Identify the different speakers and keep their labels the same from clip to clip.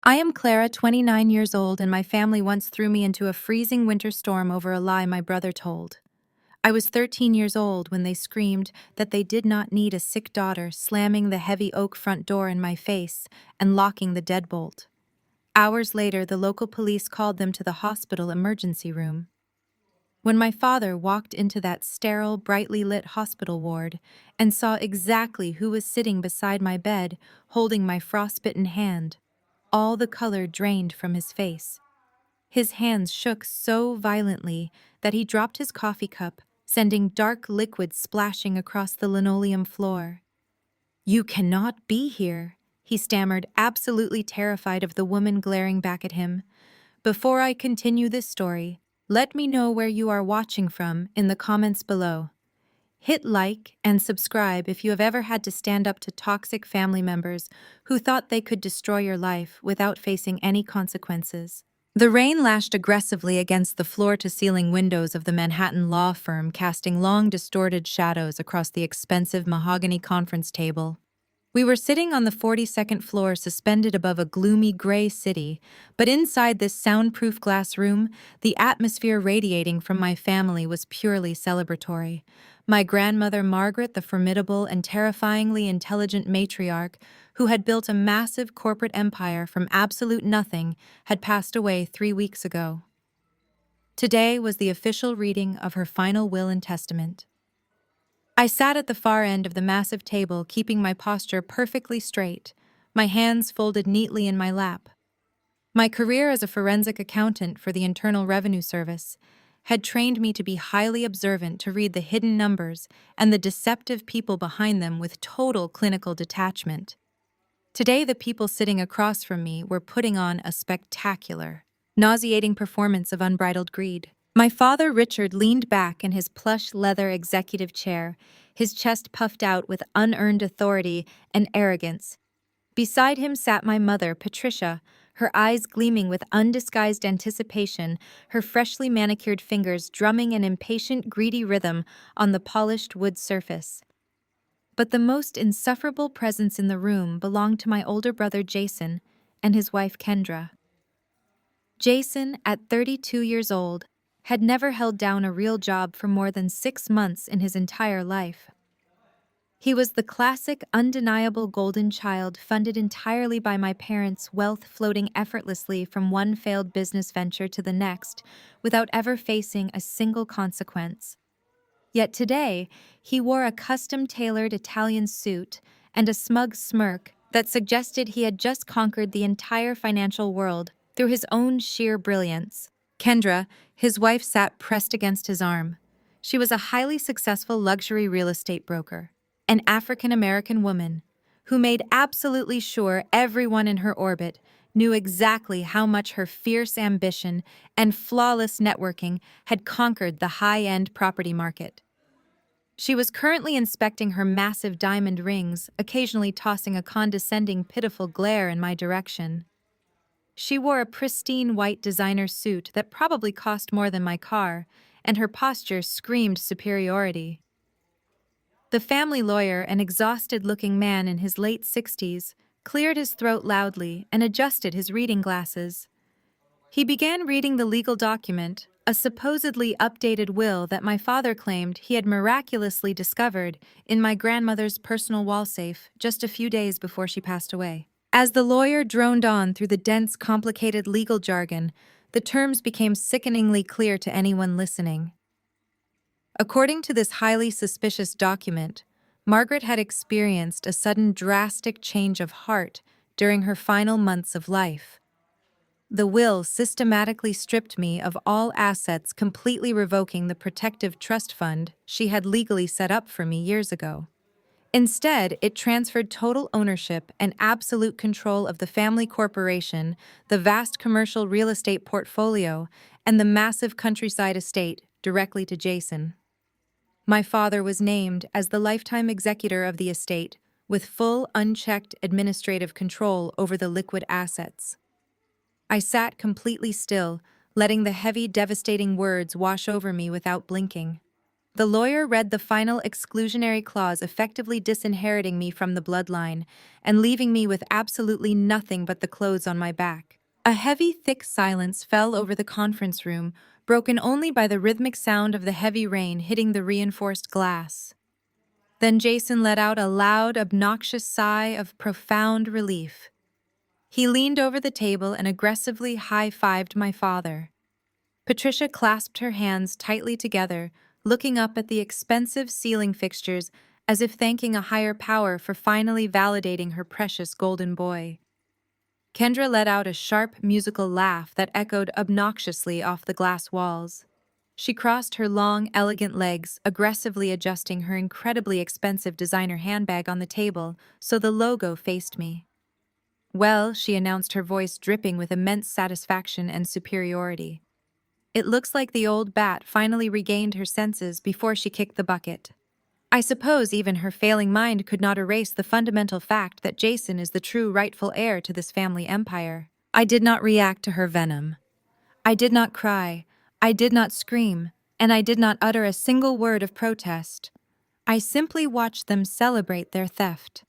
Speaker 1: I am Clara, 29 years old, and my family once threw me into a freezing winter storm over a lie my brother told. I was 13 years old when they screamed that they did not need a sick daughter, slamming the heavy oak front door in my face and locking the deadbolt. Hours later, the local police called them to the hospital emergency room. When my father walked into that sterile, brightly lit hospital ward and saw exactly who was sitting beside my bed, holding my frostbitten hand, all the color drained from his face. His hands shook so violently that he dropped his coffee cup, sending dark liquid splashing across the linoleum floor. "You cannot be here," he stammered, absolutely terrified of the woman glaring back at him. Before I continue this story, let me know where you are watching from in the comments below. Hit like and subscribe if you have ever had to stand up to toxic family members who thought they could destroy your life without facing any consequences. The rain lashed aggressively against the floor-to-ceiling windows of the Manhattan law firm, casting long, distorted shadows across the expensive mahogany conference table. We were sitting on the 42nd floor, suspended above a gloomy gray city, but inside this soundproof glass room, the atmosphere radiating from my family was purely celebratory. My grandmother Margaret, the formidable and terrifyingly intelligent matriarch, who had built a massive corporate empire from absolute nothing, had passed away 3 weeks ago. Today was the official reading of her final will and testament. I sat at the far end of the massive table, keeping my posture perfectly straight, my hands folded neatly in my lap. My career as a forensic accountant for the Internal Revenue Service had trained me to be highly observant, to read the hidden numbers and the deceptive people behind them with total clinical detachment. Today, the people sitting across from me were putting on a spectacular, nauseating performance of unbridled greed. My father, Richard, leaned back in his plush leather executive chair, his chest puffed out with unearned authority and arrogance. Beside him sat my mother, Patricia, her eyes gleaming with undisguised anticipation, her freshly manicured fingers drumming an impatient, greedy rhythm on the polished wood surface. But the most insufferable presence in the room belonged to my older brother, Jason, and his wife, Kendra. Jason, at 32 years old, had never held down a real job for more than 6 months in his entire life. He was the classic, undeniable golden child, funded entirely by my parents' wealth, floating effortlessly from one failed business venture to the next, without ever facing a single consequence. Yet today, he wore a custom-tailored Italian suit and a smug smirk that suggested he had just conquered the entire financial world through his own sheer brilliance. Kendra, his wife, sat pressed against his arm. She was a highly successful luxury real estate broker, an African-American woman who made absolutely sure everyone in her orbit knew exactly how much her fierce ambition and flawless networking had conquered the high-end property market. She was currently inspecting her massive diamond rings, occasionally tossing a condescending, pitiful glare in my direction. She wore a pristine white designer suit that probably cost more than my car, and her posture screamed superiority. The family lawyer, an exhausted-looking man in his late 60s, cleared his throat loudly and adjusted his reading glasses. He began reading the legal document, a supposedly updated will that my father claimed he had miraculously discovered in my grandmother's personal wall safe just a few days before she passed away. As the lawyer droned on through the dense, complicated legal jargon, the terms became sickeningly clear to anyone listening. According to this highly suspicious document, Margaret had experienced a sudden, drastic change of heart during her final months of life. The will systematically stripped me of all assets, completely revoking the protective trust fund she had legally set up for me years ago. Instead, it transferred total ownership and absolute control of the family corporation, the vast commercial real estate portfolio, and the massive countryside estate directly to Jason. My father was named as the lifetime executor of the estate, with full, unchecked administrative control over the liquid assets. I sat completely still, letting the heavy, devastating words wash over me without blinking. The lawyer read the final exclusionary clause, effectively disinheriting me from the bloodline and leaving me with absolutely nothing but the clothes on my back. A heavy, thick silence fell over the conference room, broken only by the rhythmic sound of the heavy rain hitting the reinforced glass. Then Jason let out a loud, obnoxious sigh of profound relief. He leaned over the table and aggressively high-fived my father. Patricia clasped her hands tightly together, looking up at the expensive ceiling fixtures as if thanking a higher power for finally validating her precious golden boy. Kendra let out a sharp, musical laugh that echoed obnoxiously off the glass walls. She crossed her long, elegant legs, aggressively adjusting her incredibly expensive designer handbag on the table so the logo faced me. "Well," she announced, her voice dripping with immense satisfaction and superiority. "It looks like the old bat finally regained her senses before she kicked the bucket. I suppose even her failing mind could not erase the fundamental fact that Jason is the true rightful heir to this family empire." I did not react to her venom. I did not cry, I did not scream, and I did not utter a single word of protest. I simply watched them celebrate their theft.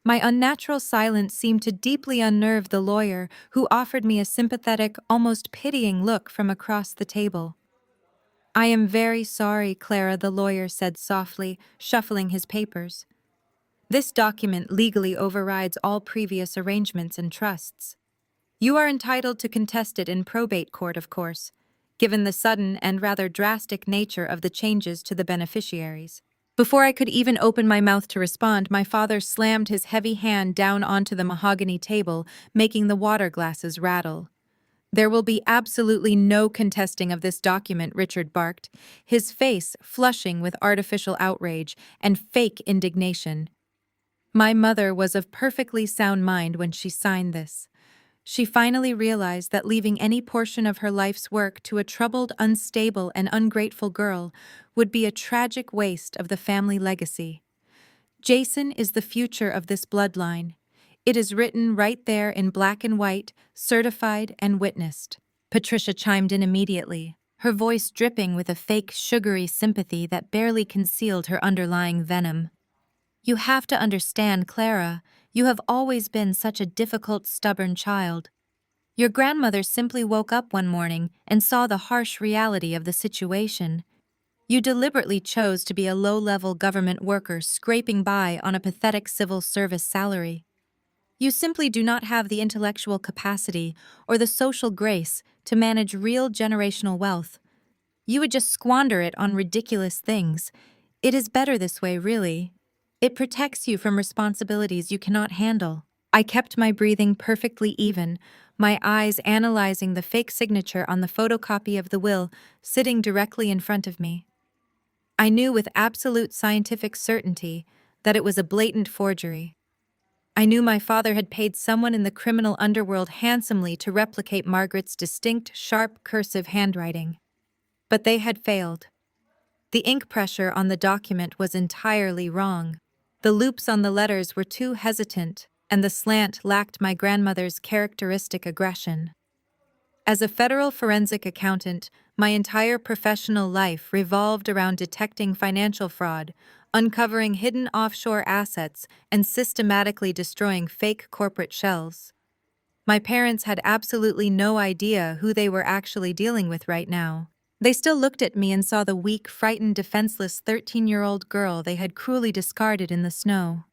Speaker 1: My unnatural silence seemed to deeply unnerve the lawyer, who offered me a sympathetic, almost pitying look from across the table. "I am very sorry, Clara," the lawyer said softly, shuffling his papers. "This document legally overrides all previous arrangements and trusts. You are entitled to contest it in probate court, of course, given the sudden and rather drastic nature of the changes to the beneficiaries." Before I could even open my mouth to respond, my father slammed his heavy hand down onto the mahogany table, making the water glasses rattle. "There will be absolutely no contesting of this document," Richard barked, his face flushing with artificial outrage and fake indignation. My mother was of perfectly sound mind when she signed this. She finally realized that leaving any portion of her life's work to a troubled, unstable, and ungrateful girl would be a tragic waste of the family legacy. Jason is the future of this bloodline. It is written right there in black and white, certified and witnessed. Patricia chimed in immediately, her voice dripping with a fake, sugary sympathy that barely concealed her underlying venom. "You have to understand, Clara. You have always been such a difficult, stubborn child. Your grandmother simply woke up one morning and saw the harsh reality of the situation. You deliberately chose to be a low-level government worker scraping by on a pathetic civil service salary. You simply do not have the intellectual capacity or the social grace to manage real generational wealth. You would just squander it on ridiculous things. It is better this way, really. It protects you from responsibilities you cannot handle." I kept my breathing perfectly even, my eyes analyzing the fake signature on the photocopy of the will sitting directly in front of me. I knew with absolute scientific certainty that it was a blatant forgery. I knew my father had paid someone in the criminal underworld handsomely to replicate Margaret's distinct, sharp, cursive handwriting. But they had failed. The ink pressure on the document was entirely wrong. The loops on the letters were too hesitant, and the slant lacked my grandmother's characteristic aggression. As a federal forensic accountant, my entire professional life revolved around detecting financial fraud, uncovering hidden offshore assets, and systematically destroying fake corporate shells. My parents had absolutely no idea who they were actually dealing with right now. They still looked at me and saw the weak, frightened, defenseless 13-year-old girl they had cruelly discarded in the snow.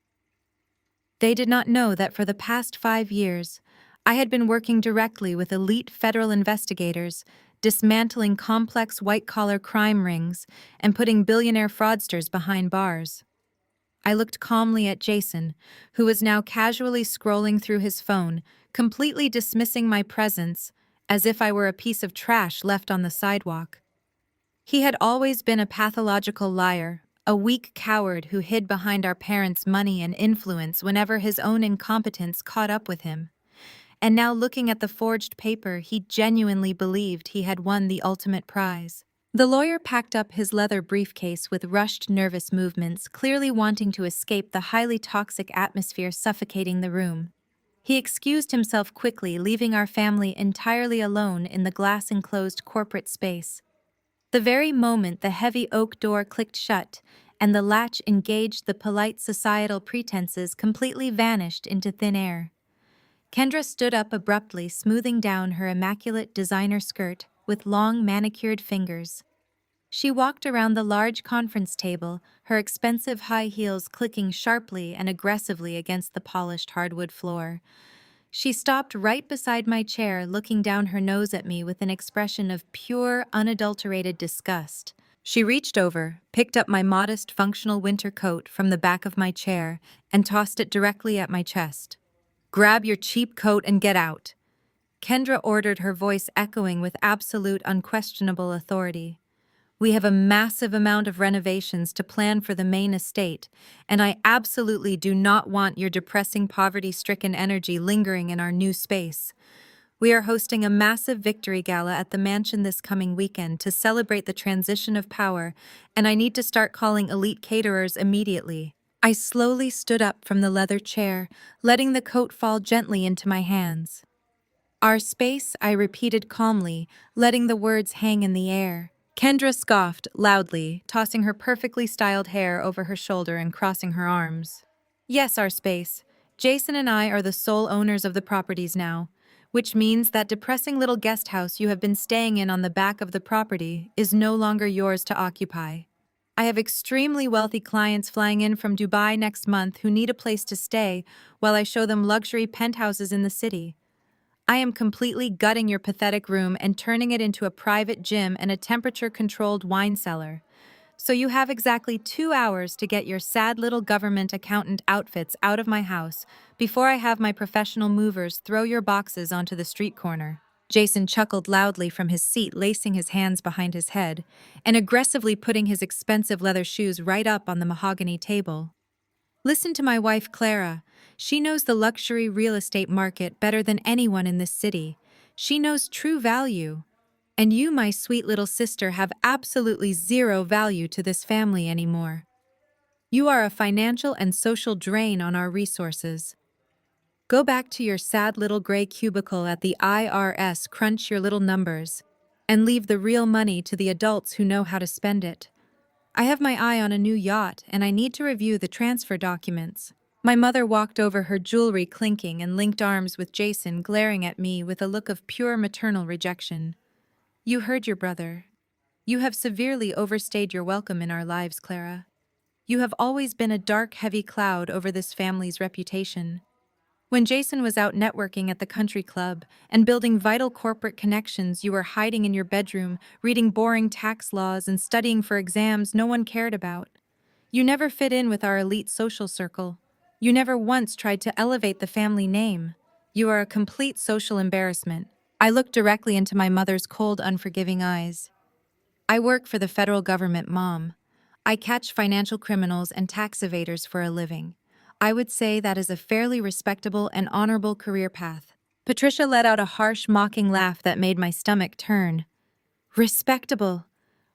Speaker 1: They did not know that for the past 5 years, I had been working directly with elite federal investigators, dismantling complex white-collar crime rings and putting billionaire fraudsters behind bars. I looked calmly at Jason, who was now casually scrolling through his phone, completely dismissing my presence as if I were a piece of trash left on the sidewalk. He had always been a pathological liar, a weak coward who hid behind our parents' money and influence whenever his own incompetence caught up with him. And now, looking at the forged paper, he genuinely believed he had won the ultimate prize. The lawyer packed up his leather briefcase with rushed, nervous movements, clearly wanting to escape the highly toxic atmosphere suffocating the room. He excused himself quickly, leaving our family entirely alone in the glass-enclosed corporate space. The very moment the heavy oak door clicked shut and the latch engaged, the polite societal pretenses completely vanished into thin air. Kendra stood up abruptly, smoothing down her immaculate designer skirt with long manicured fingers. She walked around the large conference table, her expensive high heels clicking sharply and aggressively against the polished hardwood floor. She stopped right beside my chair, looking down her nose at me with an expression of pure, unadulterated disgust. She reached over, picked up my modest, functional winter coat from the back of my chair, and tossed it directly at my chest. "Grab your cheap coat and get out," Kendra ordered, her voice echoing with absolute, unquestionable authority. "We have a massive amount of renovations to plan for the main estate, and I absolutely do not want your depressing, poverty-stricken energy lingering in our new space. We are hosting a massive victory gala at the mansion this coming weekend to celebrate the transition of power, and I need to start calling elite caterers immediately." I slowly stood up from the leather chair, letting the coat fall gently into my hands. "Our space," I repeated calmly, letting the words hang in the air. Kendra scoffed loudly, tossing her perfectly styled hair over her shoulder and crossing her arms. "Yes, our space. Jason and I are the sole owners of the properties now, which means that depressing little guest house you have been staying in on the back of the property is no longer yours to occupy. I have extremely wealthy clients flying in from Dubai next month who need a place to stay while I show them luxury penthouses in the city. I am completely gutting your pathetic room and turning it into a private gym and a temperature-controlled wine cellar. So you have exactly 2 hours to get your sad little government accountant outfits out of my house before I have my professional movers throw your boxes onto the street corner." Jason chuckled loudly from his seat, lacing his hands behind his head and aggressively putting his expensive leather shoes right up on the mahogany table. "Listen to my wife, Clara. She knows the luxury real estate market better than anyone in this city. She knows true value. And you, my sweet little sister, have absolutely zero value to this family anymore. You are a financial and social drain on our resources. Go back to your sad little gray cubicle at the IRS, crunch your little numbers, and leave the real money to the adults who know how to spend it. I have my eye on a new yacht, and I need to review the transfer documents." My mother walked over, her jewelry clinking, and linked arms with Jason, glaring at me with a look of pure maternal rejection. "You heard your brother. You have severely overstayed your welcome in our lives, Clara. You have always been a dark, heavy cloud over this family's reputation. When Jason was out networking at the country club and building vital corporate connections, you were hiding in your bedroom, reading boring tax laws and studying for exams no one cared about. You never fit in with our elite social circle. You never once tried to elevate the family name. You are a complete social embarrassment." I looked directly into my mother's cold, unforgiving eyes. "I work for the federal government, Mom. I catch financial criminals and tax evaders for a living. I would say that is a fairly respectable and honorable career path." Patricia let out a harsh, mocking laugh that made my stomach turn. "Respectable?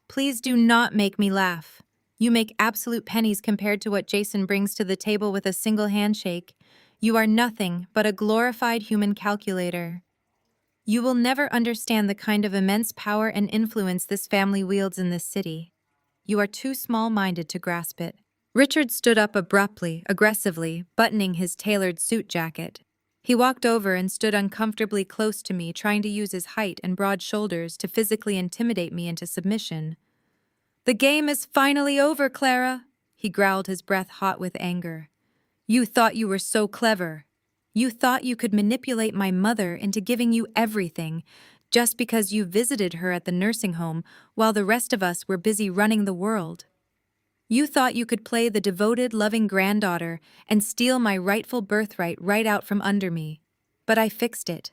Speaker 1: Please do not make me laugh. You make absolute pennies compared to what Jason brings to the table with a single handshake. You are nothing but a glorified human calculator. You will never understand the kind of immense power and influence this family wields in this city. You are too small-minded to grasp it." Richard stood up abruptly, aggressively, buttoning his tailored suit jacket. He walked over and stood uncomfortably close to me, trying to use his height and broad shoulders to physically intimidate me into submission. "The game is finally over, Clara," he growled, his breath hot with anger. "You thought you were so clever. You thought you could manipulate my mother into giving you everything just because you visited her at the nursing home while the rest of us were busy running the world. You thought you could play the devoted, loving granddaughter and steal my rightful birthright right out from under me. But I fixed it.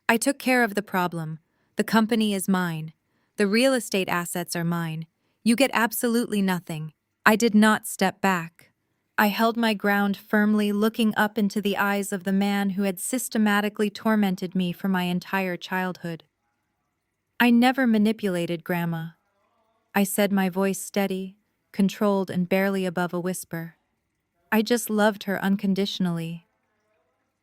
Speaker 1: I took care of the problem. The company is mine. The real estate assets are mine. You get absolutely nothing." I did not step back. I held my ground firmly, looking up into the eyes of the man who had systematically tormented me for my entire childhood. "I never manipulated Grandma," I said, my voice steady, controlled, and barely above a whisper. "I just loved her unconditionally.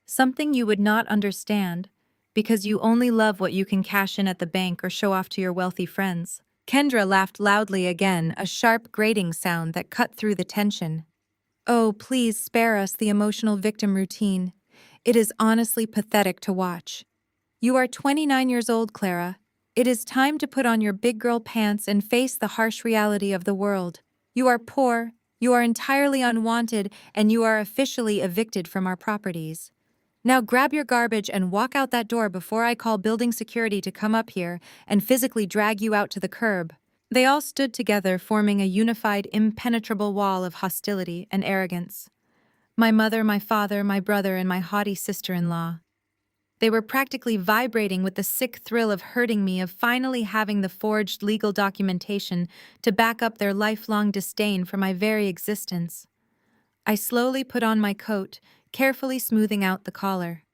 Speaker 1: Something you would not understand, because you only love what you can cash in at the bank or show off to your wealthy friends. Kendra laughed loudly again, a sharp grating sound that cut through the tension. Oh, please spare us the emotional victim routine. It is honestly pathetic to watch. You are 29 years old, Clara. It is time to put on your big girl pants and face the harsh reality of the world. You are poor, you are entirely unwanted, and you are officially evicted from our properties. Now grab your garbage and walk out that door before I call building security to come up here and physically drag you out to the curb. They all stood together, forming a unified, impenetrable wall of hostility and arrogance. My mother, my father, my brother, and my haughty sister-in-law. They were practically vibrating with the sick thrill of hurting me, of finally having the forged legal documentation to back up their lifelong disdain for my very existence. I slowly put on my coat, carefully smoothing out the collar.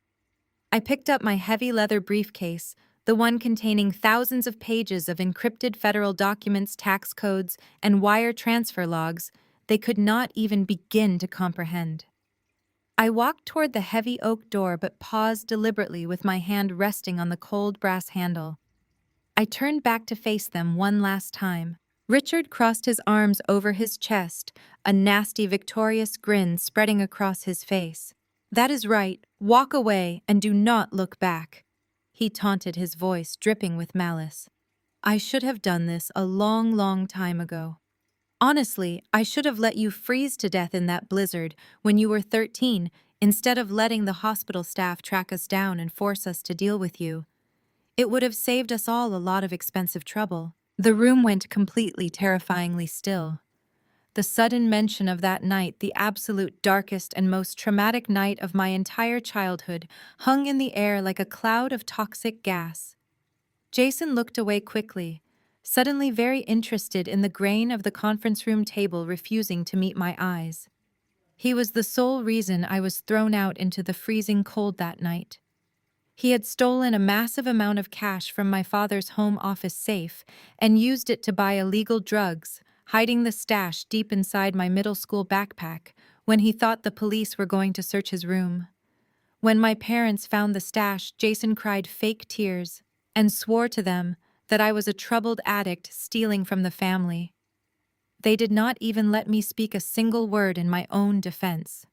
Speaker 1: I picked up my heavy leather briefcase, the one containing thousands of pages of encrypted federal documents, tax codes, and wire transfer logs they could not even begin to comprehend. I walked toward the heavy oak door but paused deliberately with my hand resting on the cold brass handle. I turned back to face them one last time. Richard crossed his arms over his chest, a nasty, victorious grin spreading across his face. That is right, walk away and do not look back. He taunted, his voice dripping with malice. I should have done this a long, long time ago. Honestly, I should have let you freeze to death in that blizzard when you were 13, instead of letting the hospital staff track us down and force us to deal with you. It would have saved us all a lot of expensive trouble. The room went completely terrifyingly still. The sudden mention of that night, the absolute darkest and most traumatic night of my entire childhood, hung in the air like a cloud of toxic gas. Jason looked away quickly, suddenly very interested in the grain of the conference room table, refusing to meet my eyes. He was the sole reason I was thrown out into the freezing cold that night. He had stolen a massive amount of cash from my father's home office safe and used it to buy illegal drugs, hiding the stash deep inside my middle school backpack when he thought the police were going to search his room. When my parents found the stash, Jason cried fake tears and swore to them that I was a troubled addict stealing from the family. They did not even let me speak a single word in my own defense.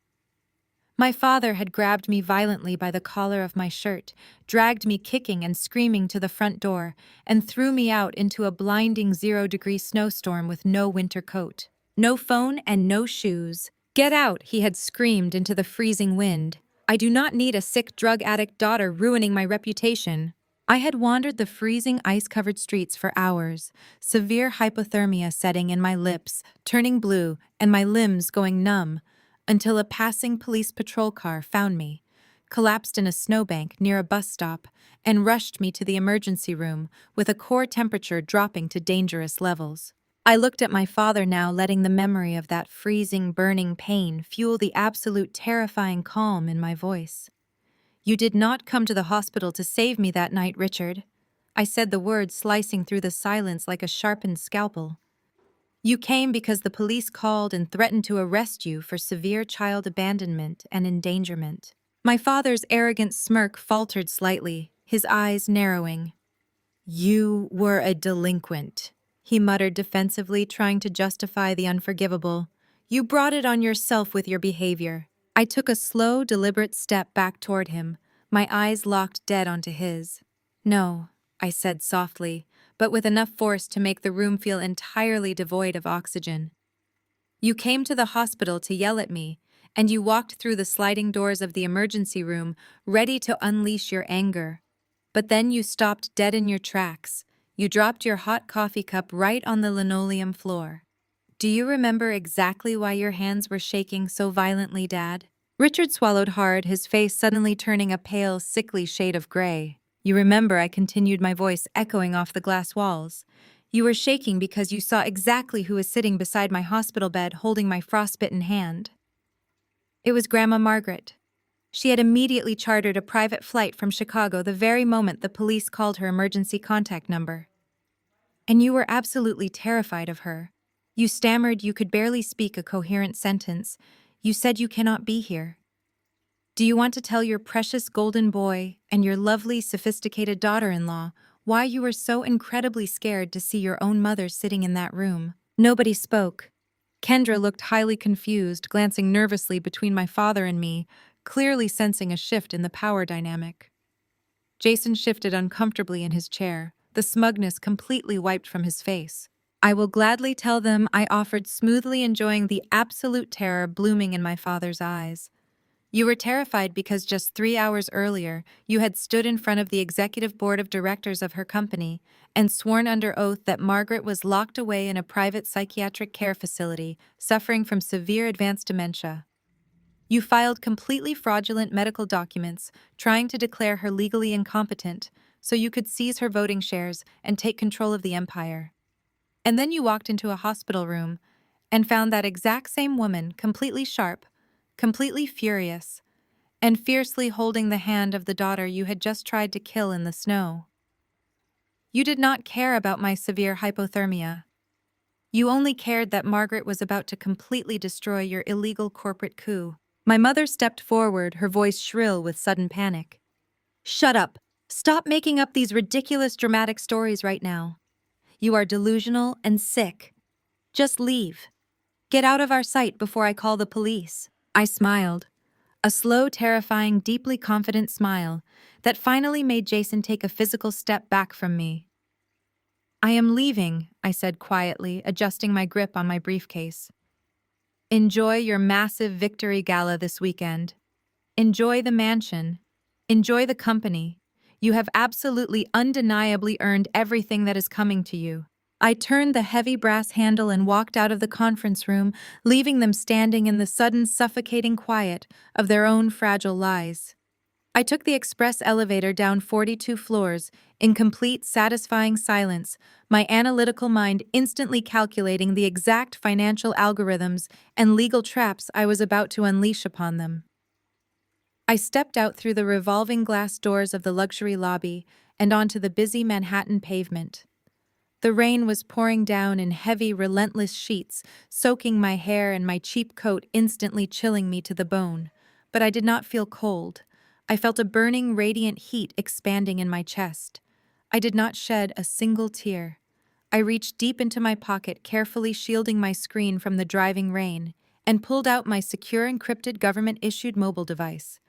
Speaker 1: My father had grabbed me violently by the collar of my shirt, dragged me kicking and screaming to the front door, and threw me out into a blinding 0-degree snowstorm with no winter coat. No phone and no shoes. Get out, he had screamed into the freezing wind. I do not need a sick drug addict daughter ruining my reputation. I had wandered the freezing ice-covered streets for hours, severe hypothermia setting in my lips, turning blue, and my limbs going numb, until a passing police patrol car found me, collapsed in a snowbank near a bus stop, and rushed me to the emergency room with a core temperature dropping to dangerous levels. I looked at my father now, letting the memory of that freezing, burning pain fuel the absolute terrifying calm in my voice. You did not come to the hospital to save me that night, Richard. I said the words slicing through the silence like a sharpened scalpel. You came because the police called and threatened to arrest you for severe child abandonment and endangerment. My father's arrogant smirk faltered slightly, his eyes narrowing. You were a delinquent, he muttered defensively, trying to justify the unforgivable. You brought it on yourself with your behavior. I took a slow, deliberate step back toward him, my eyes locked dead onto his. No, I said softly, but with enough force to make the room feel entirely devoid of oxygen. You came to the hospital to yell at me, and you walked through the sliding doors of the emergency room, ready to unleash your anger. But then you stopped dead in your tracks. You dropped your hot coffee cup right on the linoleum floor. Do you remember exactly why your hands were shaking so violently, Dad? Richard swallowed hard, his face suddenly turning a pale, sickly shade of gray. You remember, I continued, my voice echoing off the glass walls. You were shaking because you saw exactly who was sitting beside my hospital bed holding my frostbitten hand. It was Grandma Margaret. She had immediately chartered a private flight from Chicago the very moment the police called her emergency contact number. And you were absolutely terrified of her. You stammered, you could barely speak a coherent sentence. You said you cannot be here. Do you want to tell your precious golden boy and your lovely, sophisticated daughter-in-law Why you were so incredibly scared to see your own mother sitting in that room. Nobody spoke. Kendra looked highly confused, glancing nervously between my father and me, clearly sensing a shift in the power dynamic. Jason shifted uncomfortably in his chair, the smugness completely wiped from his face. I will gladly tell them, I offered, smoothly enjoying the absolute terror blooming in my father's eyes. You were terrified because just 3 hours earlier, you had stood in front of the executive board of directors of her company and sworn under oath that Margaret was locked away in a private psychiatric care facility, suffering from severe advanced dementia. You filed completely fraudulent medical documents, trying to declare her legally incompetent, so you could seize her voting shares and take control of the empire. And then you walked into a hospital room and found that exact same woman, completely sharp, completely furious, and fiercely holding the hand of the daughter you had just tried to kill in the snow. You did not care about my severe hypothermia. You only cared that Margaret was about to completely destroy your illegal corporate coup. My mother stepped forward, her voice shrill with sudden panic. Shut up! Stop making up these ridiculous dramatic stories right now. You are delusional and sick. Just leave. Get out of our sight before I call the police. I smiled. A slow, terrifying, deeply confident smile that finally made Jason take a physical step back from me. I am leaving, I said quietly, adjusting my grip on my briefcase. Enjoy your massive victory gala this weekend. Enjoy the mansion. Enjoy the company. You have absolutely undeniably earned everything that is coming to you. I turned the heavy brass handle and walked out of the conference room, leaving them standing in the sudden suffocating quiet of their own fragile lies. I took the express elevator down 42 floors, in complete, satisfying silence, my analytical mind instantly calculating the exact financial algorithms and legal traps I was about to unleash upon them. I stepped out through the revolving glass doors of the luxury lobby and onto the busy Manhattan pavement. The rain was pouring down in heavy, relentless sheets, soaking my hair and my cheap coat, instantly chilling me to the bone. But I did not feel cold. I felt a burning, radiant heat expanding in my chest. I did not shed a single tear. I reached deep into my pocket, carefully shielding my screen from the driving rain, and pulled out my secure, encrypted, government-issued mobile device.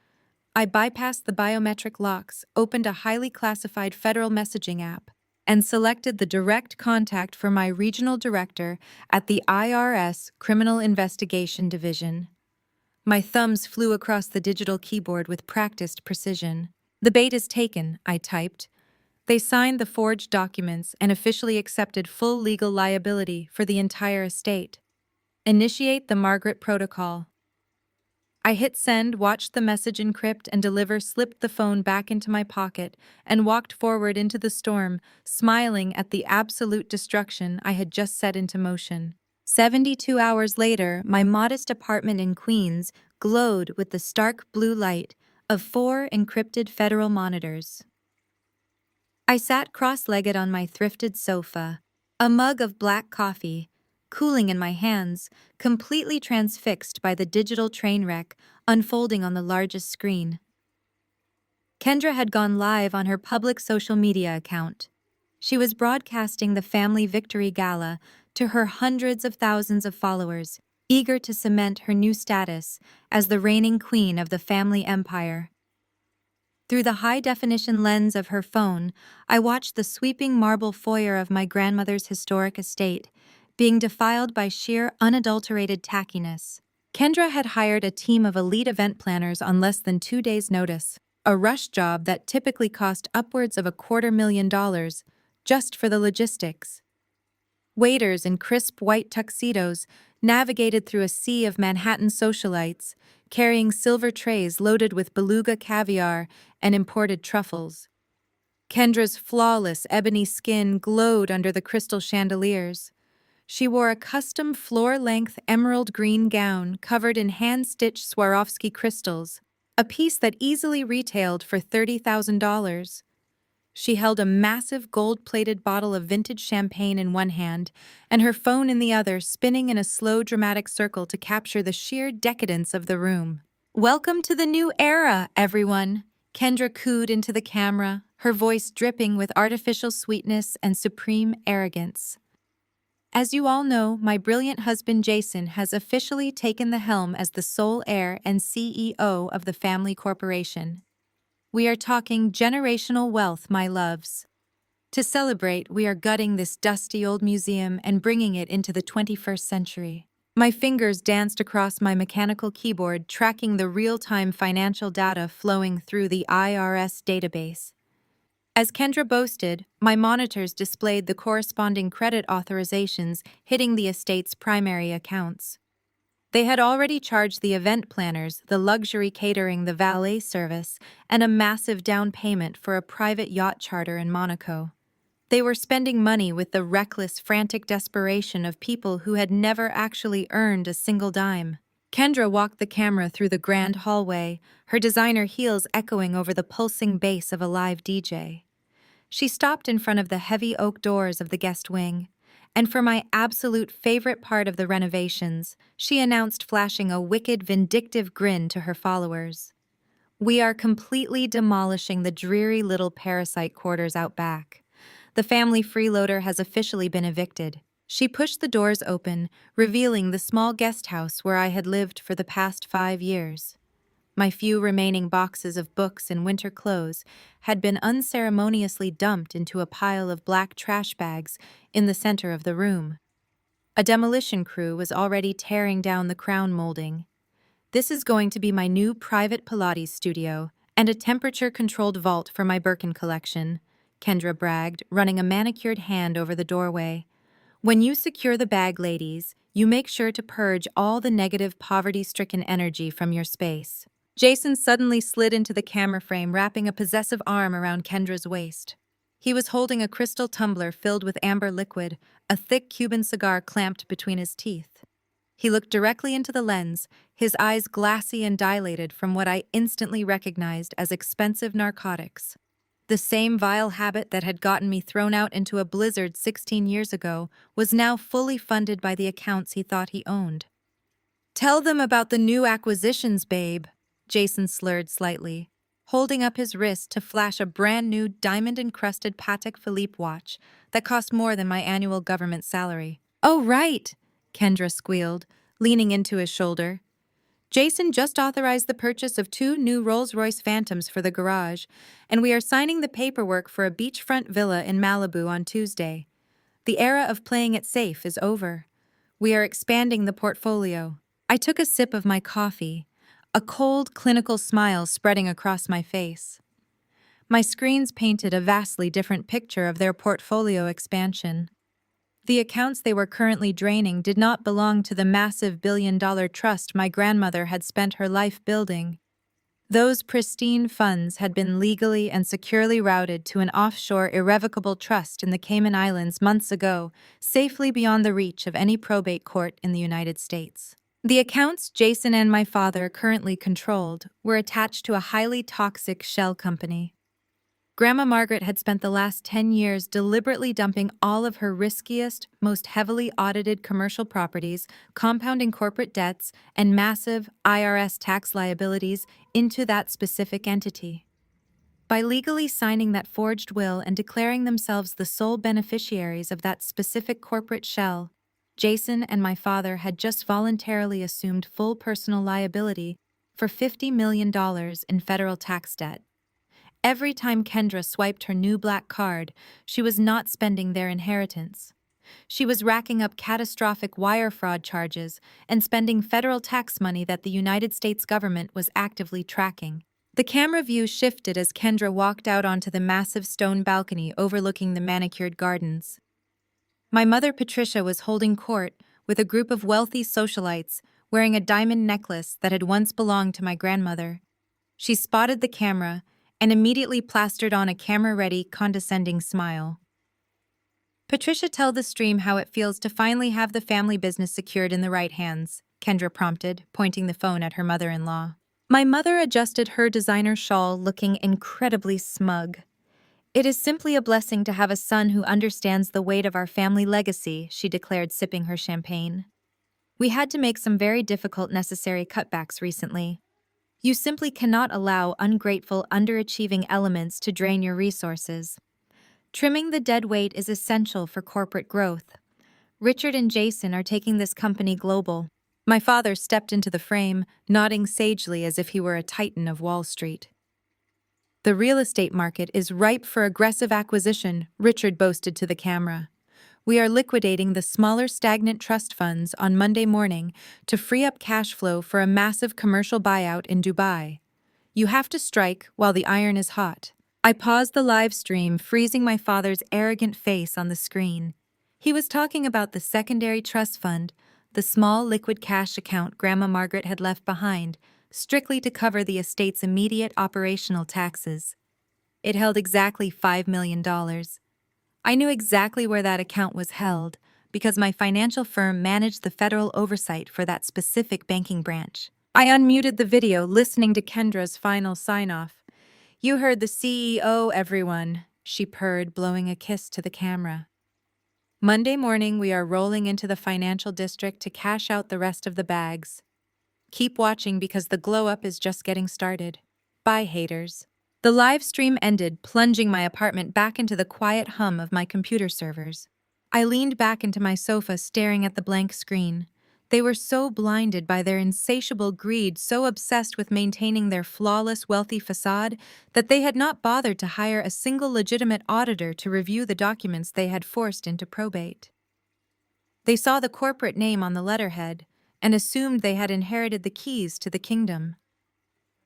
Speaker 1: I bypassed the biometric locks, opened a highly classified federal messaging app, and selected the direct contact for my regional director at the IRS Criminal Investigation Division. My thumbs flew across the digital keyboard with practiced precision. The bait is taken, I typed. They signed the forged documents and officially accepted full legal liability for the entire estate. Initiate the Margaret Protocol. I hit send, watched the message encrypt and deliver, slipped the phone back into my pocket, and walked forward into the storm, smiling at the absolute destruction I had just set into motion. 72 hours later, my modest apartment in Queens glowed with the stark blue light of 4 encrypted federal monitors. I sat cross-legged on my thrifted sofa, a mug of black coffee, cooling in my hands, completely transfixed by the digital train wreck unfolding on the largest screen. Kendra had gone live on her public social media account. She was broadcasting the family victory gala to her hundreds of thousands of followers, eager to cement her new status as the reigning queen of the family empire. Through the high-definition lens of her phone, I watched the sweeping marble foyer of my grandmother's historic estate being defiled by sheer, unadulterated tackiness. Kendra had hired a team of elite event planners on less than 2 days' notice, a rush job that typically cost upwards of $250,000 just for the logistics. Waiters in crisp white tuxedos navigated through a sea of Manhattan socialites, carrying silver trays loaded with beluga caviar and imported truffles. Kendra's flawless ebony skin glowed under the crystal chandeliers. She wore a custom floor-length emerald green gown covered in hand-stitched Swarovski crystals, a piece that easily retailed for $30,000. She held a massive gold-plated bottle of vintage champagne in one hand and her phone in the other, spinning in a slow, dramatic circle to capture the sheer decadence of the room. "Welcome to the new era, everyone," Kendra cooed into the camera, her voice dripping with artificial sweetness and supreme arrogance. As you all know, my brilliant husband Jason has officially taken the helm as the sole heir and CEO of the family corporation. We are talking generational wealth, my loves. To celebrate, we are gutting this dusty old museum and bringing it into the 21st century. My fingers danced across my mechanical keyboard, tracking the real-time financial data flowing through the IRS database. As Kendra boasted, my monitors displayed the corresponding credit authorizations hitting the estate's primary accounts. They had already charged the event planners, the luxury catering, the valet service, and a massive down payment for a private yacht charter in Monaco. They were spending money with the reckless, frantic desperation of people who had never actually earned a single dime. Kendra walked the camera through the grand hallway, her designer heels echoing over the pulsing bass of a live DJ. She stopped in front of the heavy oak doors of the guest wing, and for my absolute favorite part of the renovations, she announced, flashing a wicked, vindictive grin to her followers. "We are completely demolishing the dreary little parasite quarters out back. The family freeloader has officially been evicted." She pushed the doors open, revealing the small guest house where I had lived for the past 5 years. My few remaining boxes of books and winter clothes had been unceremoniously dumped into a pile of black trash bags in the center of the room. A demolition crew was already tearing down the crown molding. "This is going to be my new private Pilates studio and a temperature-controlled vault for my Birkin collection," Kendra bragged, running a manicured hand over the doorway. "When you secure the bag, ladies, you make sure to purge all the negative, poverty-stricken energy from your space." Jason suddenly slid into the camera frame, wrapping a possessive arm around Kendra's waist. He was holding a crystal tumbler filled with amber liquid, a thick Cuban cigar clamped between his teeth. He looked directly into the lens, his eyes glassy and dilated from what I instantly recognized as expensive narcotics. The same vile habit that had gotten me thrown out into a blizzard 16 years ago was now fully funded by the accounts he thought he owned. "Tell them about the new acquisitions, babe," Jason slurred slightly, holding up his wrist to flash a brand-new diamond-encrusted Patek Philippe watch that cost more than my annual government salary. "Oh, right," Kendra squealed, leaning into his shoulder. "Jason just authorized the purchase of 2 new Rolls-Royce Phantoms for the garage, and we are signing the paperwork for a beachfront villa in Malibu on Tuesday. The era of playing it safe is over. We are expanding the portfolio." I took a sip of my coffee, a cold, clinical smile spreading across my face. My screens painted a vastly different picture of their portfolio expansion. The accounts they were currently draining did not belong to the massive billion-dollar trust my grandmother had spent her life building. Those pristine funds had been legally and securely routed to an offshore irrevocable trust in the Cayman Islands months ago, safely beyond the reach of any probate court in the United States. The accounts Jason and my father currently controlled were attached to a highly toxic shell company. Grandma Margaret had spent the last 10 years deliberately dumping all of her riskiest, most heavily audited commercial properties, compounding corporate debts, and massive IRS tax liabilities into that specific entity. By legally signing that forged will and declaring themselves the sole beneficiaries of that specific corporate shell, Jason and my father had just voluntarily assumed full personal liability for $50 million in federal tax debt. Every time Kendra swiped her new black card, she was not spending their inheritance. She was racking up catastrophic wire fraud charges and spending federal tax money that the United States government was actively tracking. The camera view shifted as Kendra walked out onto the massive stone balcony overlooking the manicured gardens. My mother Patricia was holding court with a group of wealthy socialites wearing a diamond necklace that had once belonged to my grandmother. She spotted the camera and immediately plastered on a camera-ready, condescending smile. "Patricia, tell the stream how it feels to finally have the family business secured in the right hands," Kendra prompted, pointing the phone at her mother-in-law. My mother adjusted her designer shawl, looking incredibly smug. "It is simply a blessing to have a son who understands the weight of our family legacy," she declared, sipping her champagne. "We had to make some very difficult necessary cutbacks recently. You simply cannot allow ungrateful, underachieving elements to drain your resources. Trimming the dead weight is essential for corporate growth. Richard and Jason are taking this company global. My father stepped into the frame, nodding sagely as if he were a titan of Wall Street. The real estate market is ripe for aggressive acquisition, Richard boasted to the camera. We are liquidating the smaller stagnant trust funds on Monday morning to free up cash flow for a massive commercial buyout in Dubai. You have to strike while the iron is hot. I paused the live stream, freezing my father's arrogant face on the screen. He was talking about the secondary trust fund, the small liquid cash account Grandma Margaret had left behind, strictly to cover the estate's immediate operational taxes. It held exactly $5 million. I knew exactly where that account was held because my financial firm managed the federal oversight for that specific banking branch. I unmuted the video, listening to Kendra's final sign-off. "You heard the CEO, everyone," she purred, blowing a kiss to the camera. "Monday morning, we are rolling into the financial district to cash out the rest of the bags. Keep watching because the glow-up is just getting started. Bye, haters." The live stream ended, plunging my apartment back into the quiet hum of my computer servers. I leaned back into my sofa, staring at the blank screen. They were so blinded by their insatiable greed, so obsessed with maintaining their flawless, wealthy facade, that they had not bothered to hire a single legitimate auditor to review the documents they had forced into probate. They saw the corporate name on the letterhead and assumed they had inherited the keys to the kingdom.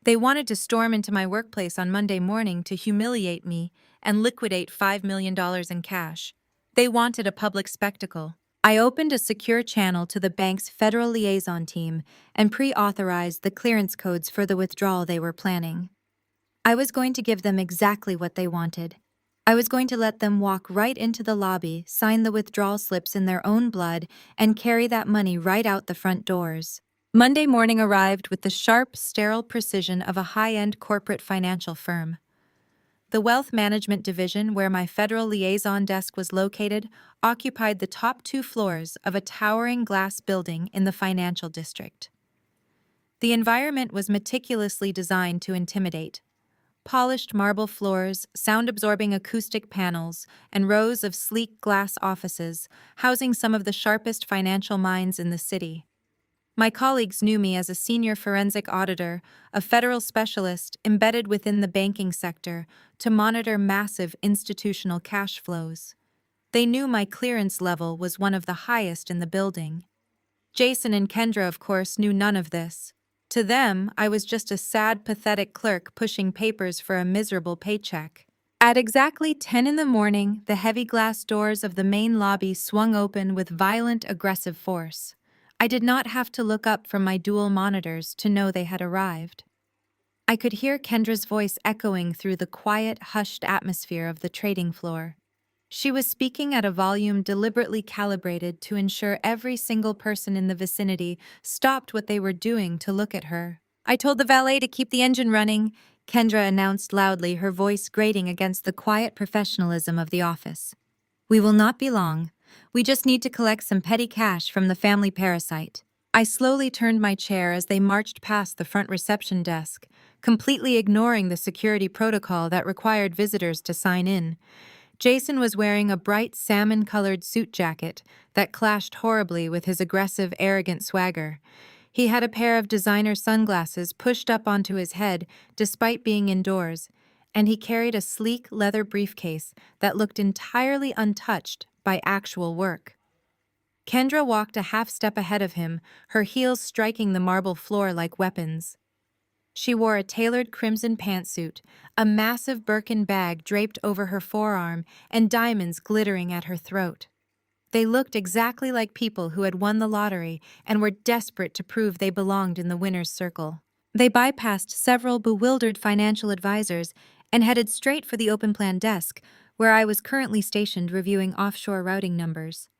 Speaker 1: They wanted to storm into my workplace on Monday morning to humiliate me and liquidate $5 million in cash. They wanted a public spectacle. I opened a secure channel to the bank's federal liaison team and pre-authorized the clearance codes for the withdrawal they were planning. I was going to give them exactly what they wanted. I was going to let them walk right into the lobby, sign the withdrawal slips in their own blood, and carry that money right out the front doors. Monday morning arrived with the sharp, sterile precision of a high-end corporate financial firm. The wealth management division, where my federal liaison desk was located, occupied the top 2 floors of a towering glass building in the financial district. The environment was meticulously designed to intimidate. Polished marble floors, sound-absorbing acoustic panels, and rows of sleek glass offices, housing some of the sharpest financial minds in the city. My colleagues knew me as a senior forensic auditor, a federal specialist embedded within the banking sector to monitor massive institutional cash flows. They knew my clearance level was one of the highest in the building. Jason and Kendra, of course, knew none of this. To them, I was just a sad, pathetic clerk pushing papers for a miserable paycheck. At exactly 10 in the morning, the heavy glass doors of the main lobby swung open with violent, aggressive force. I did not have to look up from my dual monitors to know they had arrived. I could hear Kendra's voice echoing through the quiet, hushed atmosphere of the trading floor. She was speaking at a volume deliberately calibrated to ensure every single person in the vicinity stopped what they were doing to look at her. "I told the valet to keep the engine running," Kendra announced loudly, her voice grating against the quiet professionalism of the office. "We will not be long. We just need to collect some petty cash from the family parasite." I slowly turned my chair as they marched past the front reception desk, completely ignoring the security protocol that required visitors to sign in. Jason was wearing a bright salmon-colored suit jacket that clashed horribly with his aggressive, arrogant swagger. He had a pair of designer sunglasses pushed up onto his head despite being indoors, and he carried a sleek leather briefcase that looked entirely untouched by actual work. Kendra walked a half step ahead of him, her heels striking the marble floor like weapons. She wore a tailored crimson pantsuit, a massive Birkin bag draped over her forearm, and diamonds glittering at her throat. They looked exactly like people who had won the lottery and were desperate to prove they belonged in the winner's circle. They bypassed several bewildered financial advisors and headed straight for the open plan desk, where I was currently stationed reviewing offshore routing numbers.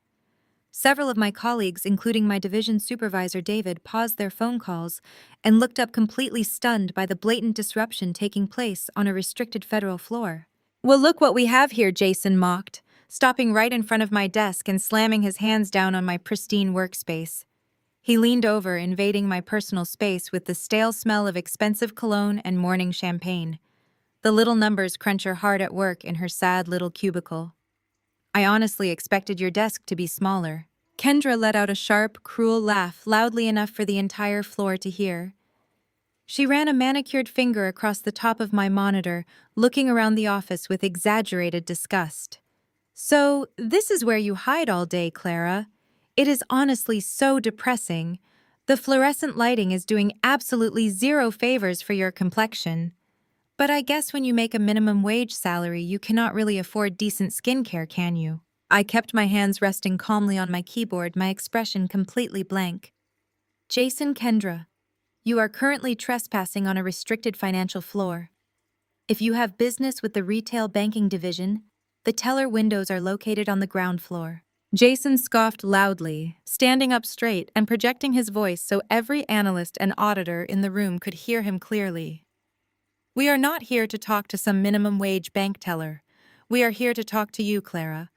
Speaker 1: Several of my colleagues, including my division supervisor David, paused their phone calls and looked up completely stunned by the blatant disruption taking place on a restricted federal floor. "Well, look what we have here," Jason mocked, stopping right in front of my desk and slamming his hands down on my pristine workspace. He leaned over, invading my personal space with the stale smell of expensive cologne and morning champagne. The little numbers crunch her hard at work in her sad little cubicle. I honestly expected your desk to be smaller. Kendra let out a sharp, cruel laugh loudly enough for the entire floor to hear. She ran a manicured finger across the top of my monitor, looking around the office with exaggerated disgust. So, this is where you hide all day, Clara. It is honestly so depressing. The fluorescent lighting is doing absolutely zero favors for your complexion. But I guess when you make a minimum wage salary, you cannot really afford decent skincare, can you? I kept my hands resting calmly on my keyboard, my expression completely blank. Jason Kendra, you are currently trespassing on a restricted financial floor. If you have business with the retail banking division, the teller windows are located on the ground floor. Jason scoffed loudly, standing up straight and projecting his voice so every analyst and auditor in the room could hear him clearly. We are not here to talk to some minimum wage bank teller. We are here to talk to you, Clara.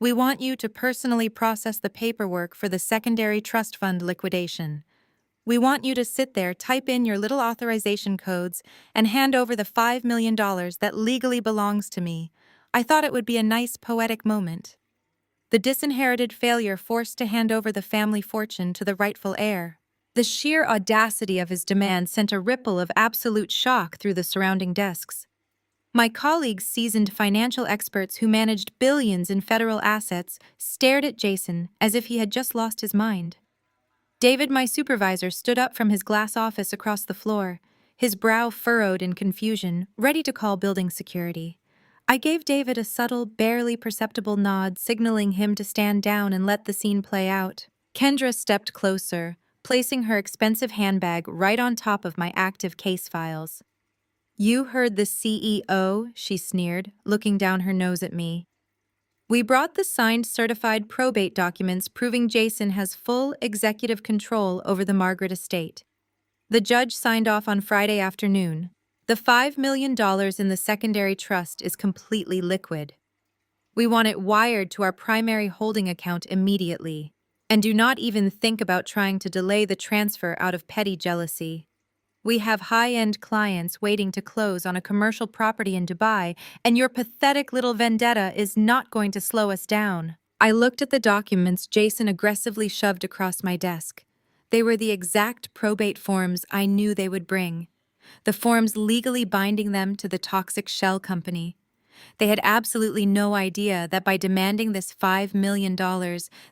Speaker 1: We want you to personally process the paperwork for the secondary trust fund liquidation. We want you to sit there, type in your little authorization codes, and hand over the $5 million that legally belongs to me. I thought it would be a nice poetic moment. The disinherited failure forced to hand over the family fortune to the rightful heir. The sheer audacity of his demand sent a ripple of absolute shock through the surrounding desks. My colleagues, seasoned financial experts who managed billions in federal assets, stared at Jason as if he had just lost his mind. David, my supervisor, stood up from his glass office across the floor, his brow furrowed in confusion, ready to call building security. I gave David a subtle, barely perceptible nod, signaling him to stand down and let the scene play out. Kendra stepped closer, placing her expensive handbag right on top of my active case files. "You heard the CEO," she sneered, looking down her nose at me. "We brought the signed certified probate documents proving Jason has full executive control over the Margaret estate. The judge signed off on Friday afternoon. The $5 million in the secondary trust is completely liquid. We want it wired to our primary holding account immediately. And do not even think about trying to delay the transfer out of petty jealousy. We have high-end clients waiting to close on a commercial property in Dubai, and your pathetic little vendetta is not going to slow us down." I looked at the documents Jason aggressively shoved across my desk. They were the exact probate forms I knew they would bring. The forms legally binding them to the toxic shell company. They had absolutely no idea that by demanding this $5 million,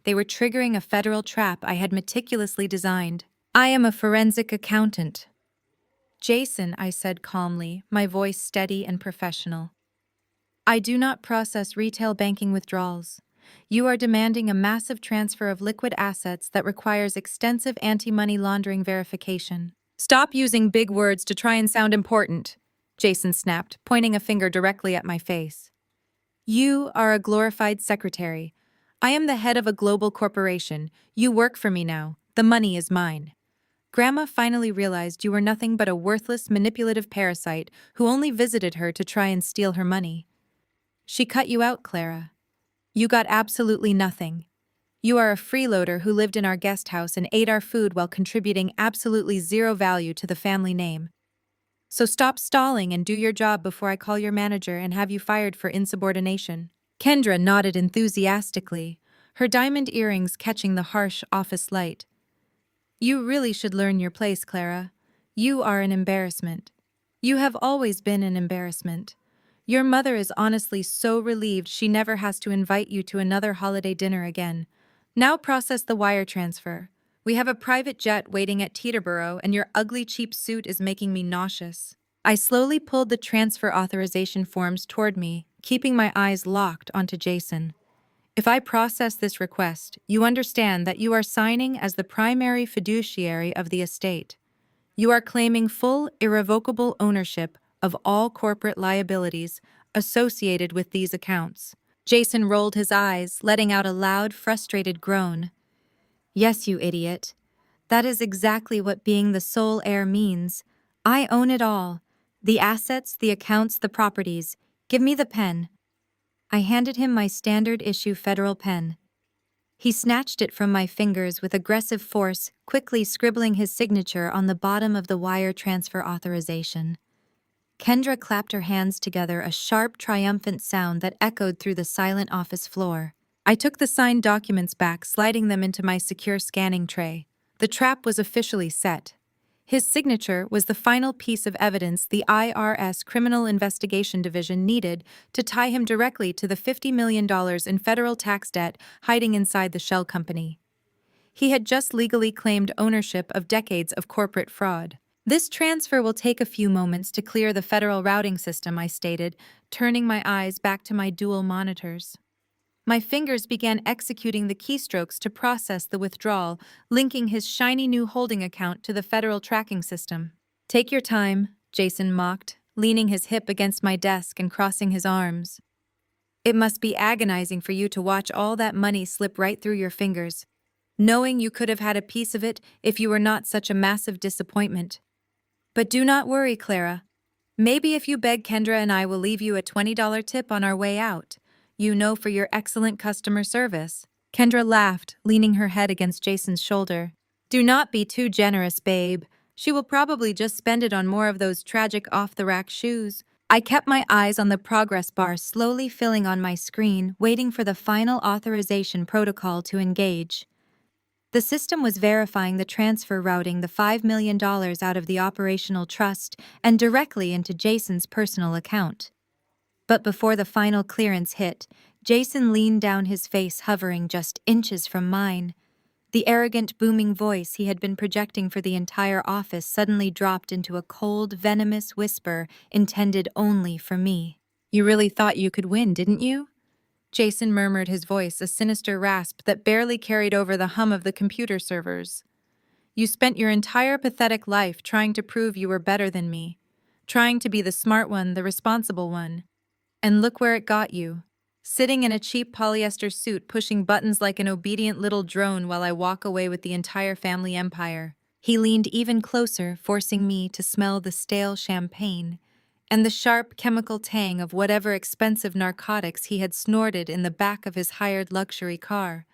Speaker 1: they were triggering a federal trap I had meticulously designed. "I am a forensic accountant." "Jason," I said calmly, my voice steady and professional. "I do not process retail banking withdrawals. You are demanding a massive transfer of liquid assets that requires extensive anti-money laundering verification." "Stop using big words to try and sound important," Jason snapped, pointing a finger directly at my face. "You are a glorified secretary. I am the head of a global corporation. You work for me now. The money is mine. Grandma finally realized you were nothing but a worthless, manipulative parasite who only visited her to try and steal her money. She cut you out, Clara. You got absolutely nothing. You are a freeloader who lived in our guest house and ate our food while contributing absolutely zero value to the family name. So stop stalling and do your job before I call your manager and have you fired for insubordination." Kendra nodded enthusiastically, her diamond earrings catching the harsh office light. "You really should learn your place, Clara. You are an embarrassment. You have always been an embarrassment. Your mother is honestly so relieved she never has to invite you to another holiday dinner again. Now process the wire transfer. We have a private jet waiting at Teterboro, and your ugly cheap suit is making me nauseous." I slowly pulled the transfer authorization forms toward me, keeping my eyes locked onto Jason. "If I process this request, you understand that you are signing as the primary fiduciary of the estate. You are claiming full, irrevocable ownership of all corporate liabilities associated with these accounts." Jason rolled his eyes, letting out a loud, frustrated groan. "Yes, you idiot. That is exactly what being the sole heir means. I own it all. The assets, the accounts, the properties. Give me the pen." I handed him my standard issue federal pen. He snatched it from my fingers with aggressive force, quickly scribbling his signature on the bottom of the wire transfer authorization. Kendra clapped her hands together, a sharp, triumphant sound that echoed through the silent office floor. I took the signed documents back, sliding them into my secure scanning tray. The trap was officially set. His signature was the final piece of evidence the IRS Criminal Investigation Division needed to tie him directly to the $50 million in federal tax debt hiding inside the shell company. He had just legally claimed ownership of decades of corporate fraud. This transfer will take a few moments to clear the federal routing system, I stated, turning my eyes back to my dual monitors. My fingers began executing the keystrokes to process the withdrawal, linking his shiny new holding account to the federal tracking system. Take your time, Jason mocked, leaning his hip against my desk and crossing his arms. It must be agonizing for you to watch all that money slip right through your fingers, knowing you could have had a piece of it if you were not such a massive disappointment. But do not worry, Clara. Maybe if you beg, Kendra and I will leave you a $20 tip on our way out. You know, for your excellent customer service. Kendra laughed, leaning her head against Jason's shoulder. Do not be too generous, babe. She will probably just spend it on more of those tragic off-the-rack shoes. I kept my eyes on the progress bar slowly filling on my screen, waiting for the final authorization protocol to engage. The system was verifying the transfer, routing the $5 million out of the operational trust and directly into Jason's personal account. But before the final clearance hit, Jason leaned down, his face hovering just inches from mine. The arrogant, booming voice he had been projecting for the entire office suddenly dropped into a cold, venomous whisper intended only for me. You really thought you could win, didn't you? Jason murmured, his voice a sinister rasp that barely carried over the hum of the computer servers. You spent your entire pathetic life trying to prove you were better than me, trying to be the smart one, the responsible one. And look where it got you. Sitting in a cheap polyester suit, pushing buttons like an obedient little drone while I walk away with the entire family empire. He leaned even closer, forcing me to smell the stale champagne and the sharp chemical tang of whatever expensive narcotics he had snorted in the back of his hired luxury car.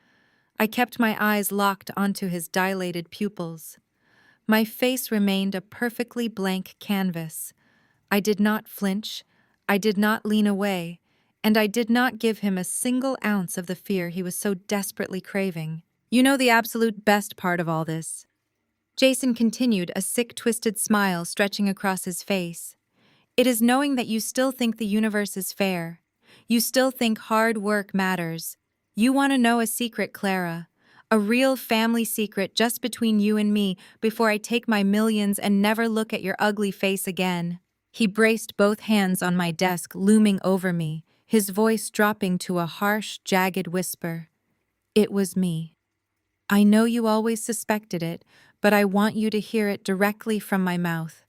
Speaker 1: I kept my eyes locked onto his dilated pupils. My face remained a perfectly blank canvas. I did not flinch, I did not lean away, and I did not give him a single ounce of the fear he was so desperately craving. You know the absolute best part of all this? Jason continued, a sick, twisted smile stretching across his face. It is knowing that you still think the universe is fair. You still think hard work matters. You want to know a secret, Clara. A real family secret just between you and me before I take my millions and never look at your ugly face again. He braced both hands on my desk, looming over me, his voice dropping to a harsh, jagged whisper. It was me. I know you always suspected it, but I want you to hear it directly from my mouth.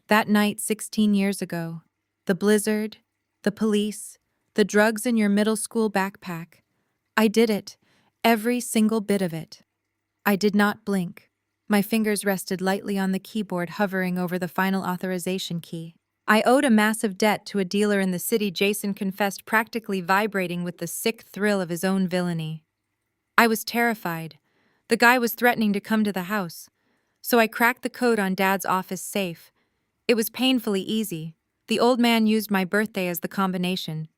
Speaker 1: That night 16 years ago, the blizzard, the police, the drugs in your middle school backpack. I did it, every single bit of it. I did not blink. My fingers rested lightly on the keyboard, hovering over the final authorization key. I owed a massive debt to a dealer in the city, Jason confessed, practically vibrating with the sick thrill of his own villainy. I was terrified. The guy was threatening to come to the house. So I cracked the code on Dad's office safe. It was painfully easy. The old man used my birthday as the combination.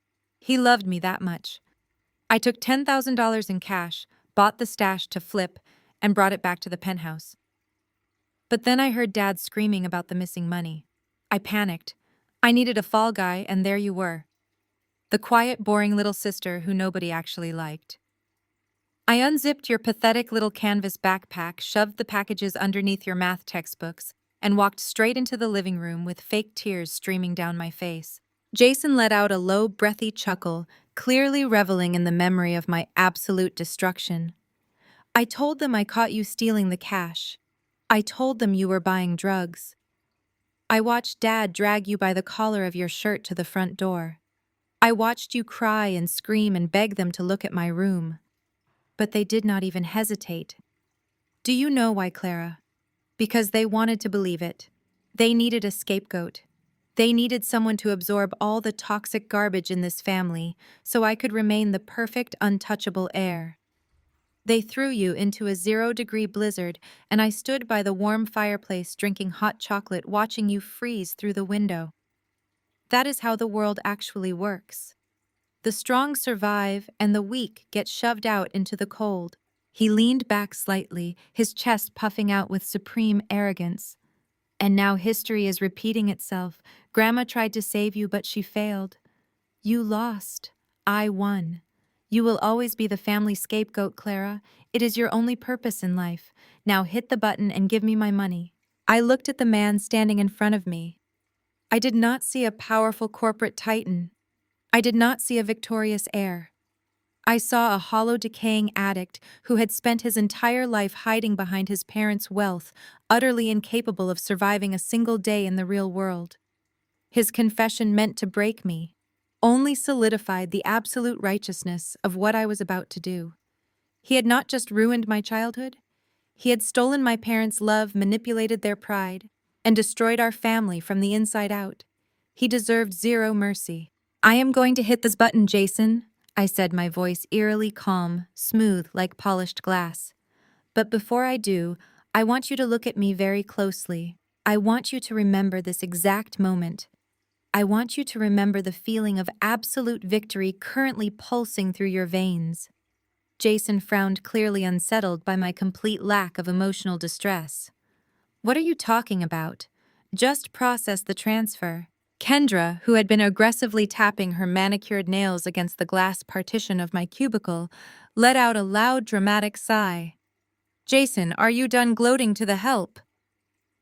Speaker 1: He loved me that much. I took $10,000 in cash, bought the stash to flip, and brought it back to the penthouse. But then I heard Dad screaming about the missing money. I panicked. I needed a fall guy, and there you were. The quiet, boring little sister who nobody actually liked. I unzipped your pathetic little canvas backpack, shoved the packages underneath your math textbooks, and walked straight into the living room with fake tears streaming down my face. Jason let out a low, breathy chuckle, clearly reveling in the memory of my absolute destruction. I told them I caught you stealing the cash. I told them you were buying drugs. I watched Dad drag you by the collar of your shirt to the front door. I watched you cry and scream and beg them to look at my room. But they did not even hesitate. Do you know why, Clara? Because they wanted to believe it. They needed a scapegoat. They needed someone to absorb all the toxic garbage in this family so I could remain the perfect, untouchable heir. They threw you into a 0-degree blizzard, and I stood by the warm fireplace drinking hot chocolate watching you freeze through the window. That is how the world actually works. The strong survive, and the weak get shoved out into the cold. He leaned back slightly, his chest puffing out with supreme arrogance. And now history is repeating itself. Grandma tried to save you, but she failed. You lost. I won. You will always be the family scapegoat, Clara. It is your only purpose in life. Now hit the button and give me my money. I looked at the man standing in front of me. I did not see a powerful corporate titan. I did not see a victorious heir. I saw a hollow, decaying addict who had spent his entire life hiding behind his parents' wealth, utterly incapable of surviving a single day in the real world. His confession meant to break me, only solidified the absolute righteousness of what I was about to do. He had not just ruined my childhood, he had stolen my parents' love, manipulated their pride, and destroyed our family from the inside out. He deserved zero mercy. I am going to hit this button, Jason, I said, my voice eerily calm, smooth like polished glass. But before I do, I want you to look at me very closely. I want you to remember this exact moment. I want you to remember the feeling of absolute victory currently pulsing through your veins. Jason frowned, clearly unsettled by my complete lack of emotional distress. What are you talking about? Just process the transfer. Kendra, who had been aggressively tapping her manicured nails against the glass partition of my cubicle, let out a loud, dramatic sigh. Jason, are you done gloating to the help?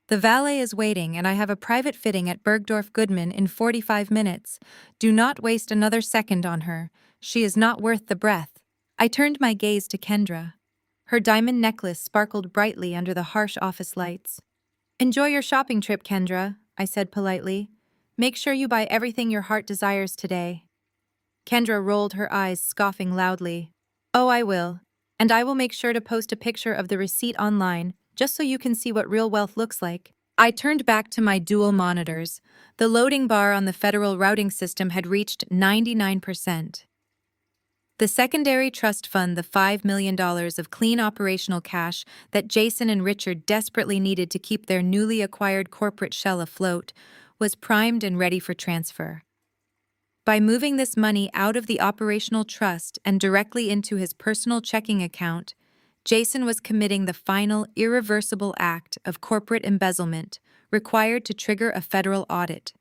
Speaker 1: The valet is waiting, and I have a private fitting at Bergdorf Goodman in 45 minutes. Do not waste another second on her. She is not worth the breath. I turned my gaze to Kendra. Her diamond necklace sparkled brightly under the harsh office lights. Enjoy your shopping trip, Kendra, I said politely. Make sure you buy everything your heart desires today. Kendra rolled her eyes, scoffing loudly. Oh, I will. And I will make sure to post a picture of the receipt online, just so you can see what real wealth looks like. I turned back to my dual monitors. The loading bar on the federal routing system had reached 99%. The secondary trust fund, the $5 million of clean operational cash that Jason and Richard desperately needed to keep their newly acquired corporate shell afloat, was primed and ready for transfer. By moving this money out of the operational trust and directly into his personal checking account, Jason was committing the final, irreversible act of corporate embezzlement required to trigger a federal audit.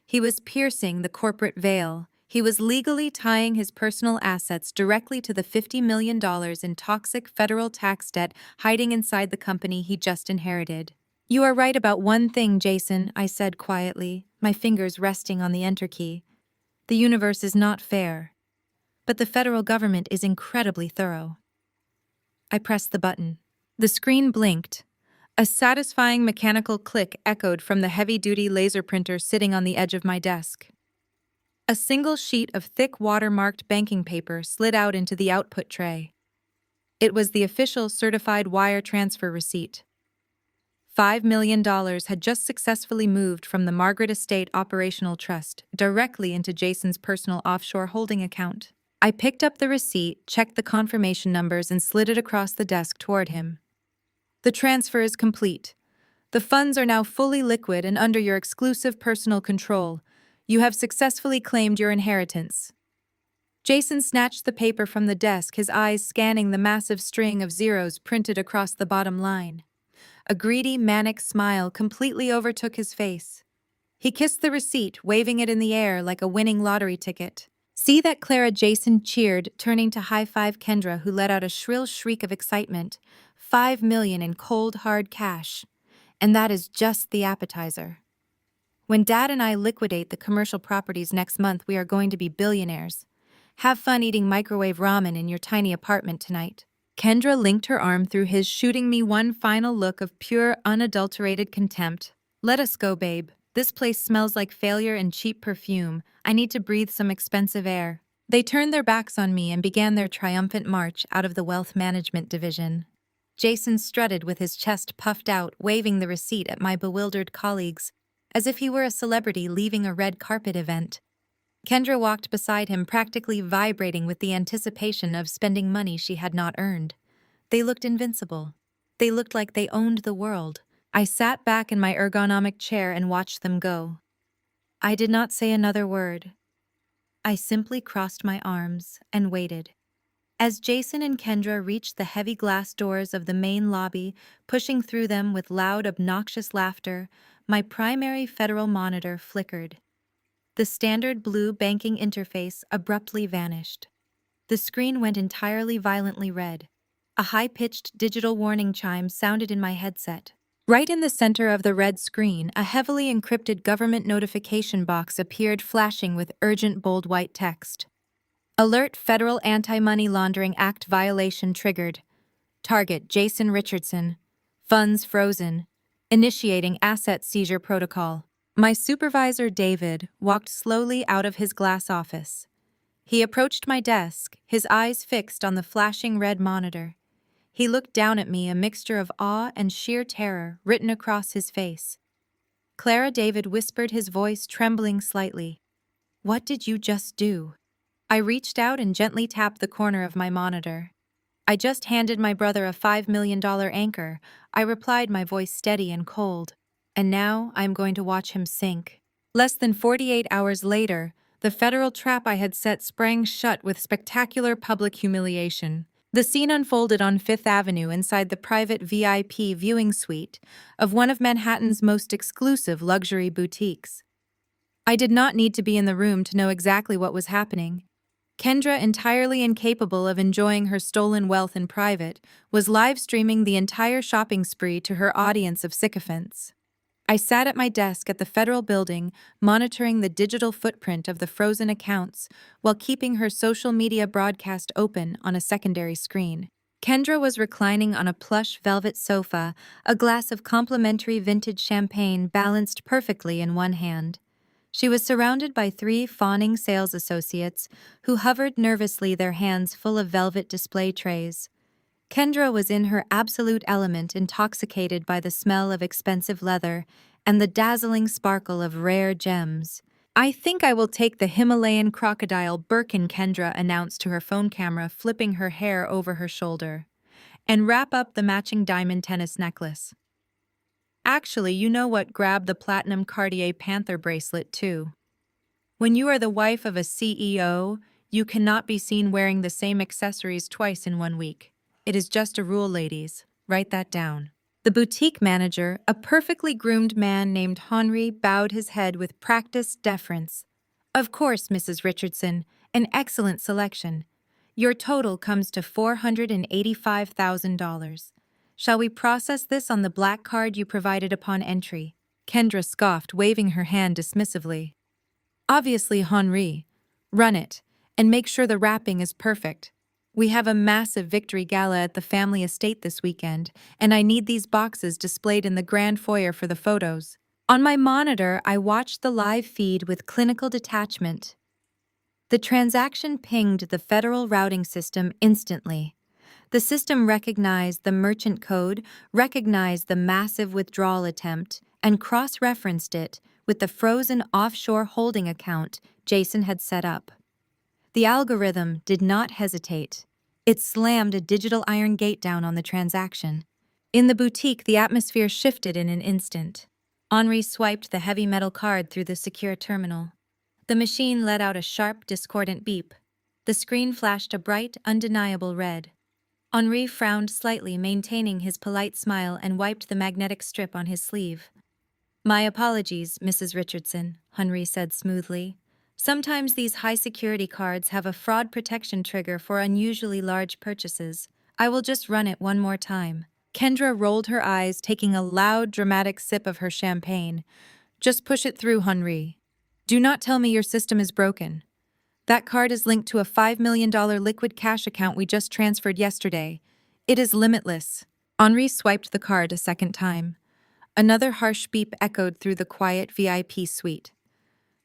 Speaker 1: He was piercing the corporate veil. He was legally tying his personal assets directly to the $50 million in toxic federal tax debt hiding inside the company he just inherited. You are right about one thing, Jason, I said quietly, my fingers resting on the enter key. The universe is not fair, but the federal government is incredibly thorough. I pressed the button. The screen blinked. A satisfying mechanical click echoed from the heavy-duty laser printer sitting on the edge of my desk. A single sheet of thick watermarked banking paper slid out into the output tray. It was the official certified wire transfer receipt. $5 million had just successfully moved from the Margaret Estate Operational Trust directly into Jason's personal offshore holding account. I picked up the receipt, checked the confirmation numbers, and slid it across the desk toward him. The transfer is complete. The funds are now fully liquid and under your exclusive personal control. You have successfully claimed your inheritance. Jason snatched the paper from the desk, his eyes scanning the massive string of zeros printed across the bottom line. A greedy, manic smile completely overtook his face. He kissed the receipt, waving it in the air like a winning lottery ticket. See that, Clara? Jason cheered, turning to high-five Kendra, who let out a shrill shriek of excitement. $5 million in cold, hard cash. And that is just the appetizer. When Dad and I liquidate the commercial properties next month, we are going to be billionaires. Have fun eating microwave ramen in your tiny apartment tonight. Kendra linked her arm through his, shooting me one final look of pure, unadulterated contempt. Let us go, babe. This place smells like failure and cheap perfume. I need to breathe some expensive air. They turned their backs on me and began their triumphant march out of the wealth management division. Jason strutted with his chest puffed out, waving the receipt at my bewildered colleagues, as if he were a celebrity leaving a red carpet event. Kendra walked beside him, practically vibrating with the anticipation of spending money she had not earned. They looked invincible. They looked like they owned the world. I sat back in my ergonomic chair and watched them go. I did not say another word. I simply crossed my arms and waited. As Jason and Kendra reached the heavy glass doors of the main lobby, pushing through them with loud, obnoxious laughter, my primary federal monitor flickered. The standard blue banking interface abruptly vanished. The screen went entirely violently red. A high-pitched digital warning chime sounded in my headset. Right in the center of the red screen, a heavily encrypted government notification box appeared, flashing with urgent bold white text. Alert: Federal Anti-Money Laundering Act violation triggered. Target: Jason Richardson. Funds frozen. Initiating asset seizure protocol. My supervisor, David, walked slowly out of his glass office. He approached my desk, his eyes fixed on the flashing red monitor. He looked down at me, a mixture of awe and sheer terror written across his face. "Clara," David whispered, his voice trembling slightly. "What did you just do?" I reached out and gently tapped the corner of my monitor. "I just handed my brother a $5 million anchor," I replied, my voice steady and cold. "And now I'm going to watch him sink." Less than 48 hours later, the federal trap I had set sprang shut with spectacular public humiliation. The scene unfolded on Fifth Avenue inside the private VIP viewing suite of one of Manhattan's most exclusive luxury boutiques. I did not need to be in the room to know exactly what was happening. Kendra, entirely incapable of enjoying her stolen wealth in private, was live-streaming the entire shopping spree to her audience of sycophants. I sat at my desk at the federal building, monitoring the digital footprint of the frozen accounts while keeping her social media broadcast open on a secondary screen. Kendra was reclining on a plush velvet sofa, a glass of complimentary vintage champagne balanced perfectly in one hand. She was surrounded by 3 fawning sales associates who hovered nervously, their hands full of velvet display trays. Kendra was in her absolute element, intoxicated by the smell of expensive leather and the dazzling sparkle of rare gems. "I think I will take the Himalayan crocodile Birkin," Kendra announced to her phone camera, flipping her hair over her shoulder, "and wrap up the matching diamond tennis necklace. Actually, you know what? Grab the platinum Cartier Panther bracelet, too. When you are the wife of a CEO, you cannot be seen wearing the same accessories twice in 1 week. It is just a rule, ladies. Write that down." The boutique manager, a perfectly groomed man named Henri, bowed his head with practiced deference. "Of course, Mrs. Richardson, an excellent selection. Your total comes to $485,000. Shall we process this on the black card you provided upon entry?" Kendra scoffed, waving her hand dismissively. "Obviously, Henri. Run it, and make sure the wrapping is perfect. We have a massive victory gala at the family estate this weekend, and I need these boxes displayed in the grand foyer for the photos." On my monitor, I watched the live feed with clinical detachment. The transaction pinged the federal routing system instantly. The system recognized the merchant code, recognized the massive withdrawal attempt, and cross-referenced it with the frozen offshore holding account Jason had set up. The algorithm did not hesitate. It slammed a digital iron gate down on the transaction. In the boutique, the atmosphere shifted in an instant. Henri swiped the heavy metal card through the secure terminal. The machine let out a sharp, discordant beep. The screen flashed a bright, undeniable red. Henri frowned slightly, maintaining his polite smile, and wiped the magnetic strip on his sleeve. "My apologies, Mrs. Richardson," Henri said smoothly. "Sometimes these high-security cards have a fraud protection trigger for unusually large purchases. I will just run it one more time." Kendra rolled her eyes, taking a loud, dramatic sip of her champagne. "Just push it through, Henri. Do not tell me your system is broken. That card is linked to a $5 million liquid cash account we just transferred yesterday. It is limitless." Henri swiped the card a second time. Another harsh beep echoed through the quiet VIP suite.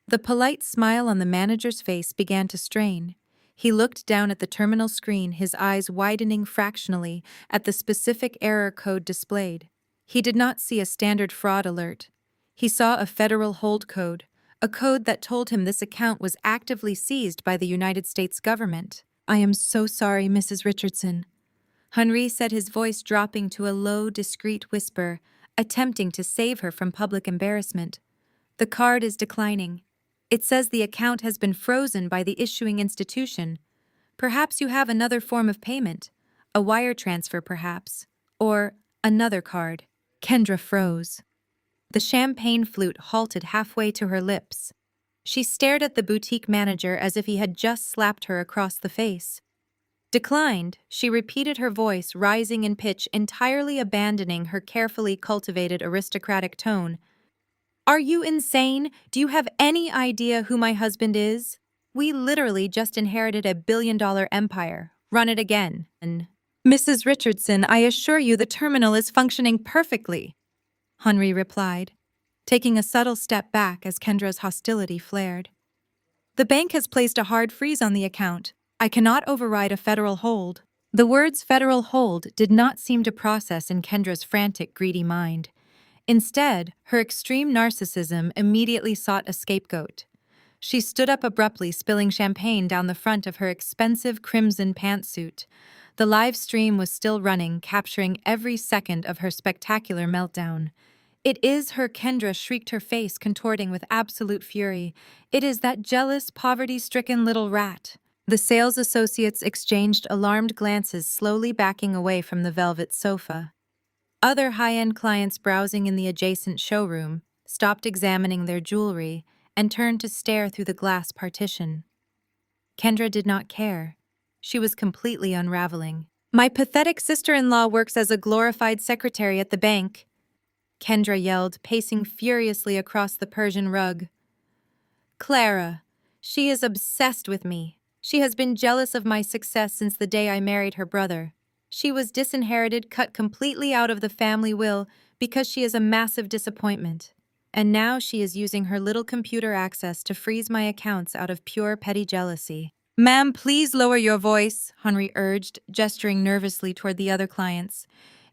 Speaker 1: The polite smile on the manager's face began to strain. He looked down at the terminal screen, his eyes widening fractionally at the specific error code displayed. He did not see a standard fraud alert. He saw a federal hold code, a code that told him this account was actively seized by the United States government. "I am so sorry, Mrs. Richardson." Henri said, his voice dropping to a low, discreet whisper, attempting to save her from public embarrassment. The card is declining. It says the account has been frozen by the issuing institution. Perhaps you have another form of payment. A wire transfer, perhaps. Or another card. Kendra froze. The champagne flute halted halfway to her lips. She stared at the boutique manager as if he had just slapped her across the face. Declined, she repeated, her voice rising in pitch, entirely abandoning her carefully cultivated aristocratic tone. Are you insane? Do you have any idea who my husband is? We literally just inherited a billion-dollar empire. Run it again. Mrs. Richardson, I assure you the terminal is functioning perfectly, Henri replied, taking a subtle step back as Kendra's hostility flared. The bank has placed a hard freeze on the account. I cannot override a federal hold. The words federal hold did not seem to process in Kendra's frantic, greedy mind. Instead, her extreme narcissism immediately sought a scapegoat. She stood up abruptly, spilling champagne down the front of her expensive crimson pantsuit. The live stream was still running, capturing every second of her spectacular meltdown. It is her, Kendra shrieked, her face contorting with absolute fury. It is that jealous, poverty-stricken little rat. The sales associates exchanged alarmed glances, slowly backing away from the velvet sofa. Other high-end clients browsing in the adjacent showroom stopped examining their jewelry and turned to stare through the glass partition. Kendra did not care. She was completely unraveling. My pathetic sister-in-law works as a glorified secretary at the bank, Kendra yelled, pacing furiously across the Persian rug. Clara, she is obsessed with me. She has been jealous of my success since the day I married her brother. She was disinherited, cut completely out of the family will, because she is a massive disappointment. And now she is using her little computer access to freeze my accounts out of pure petty jealousy. Ma'am, please lower your voice, Henri urged, gesturing nervously toward the other clients.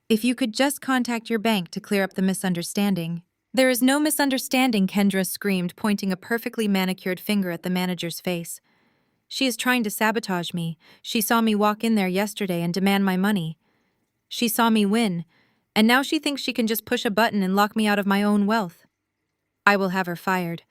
Speaker 1: If you could just contact your bank to clear up the misunderstanding. There is no misunderstanding, Kendra screamed, pointing a perfectly manicured finger at the manager's face. She is trying to sabotage me. She saw me walk in there yesterday and demand my money. She saw me win, and now she thinks she can just push a button and lock me out of my own wealth. I will have her fired.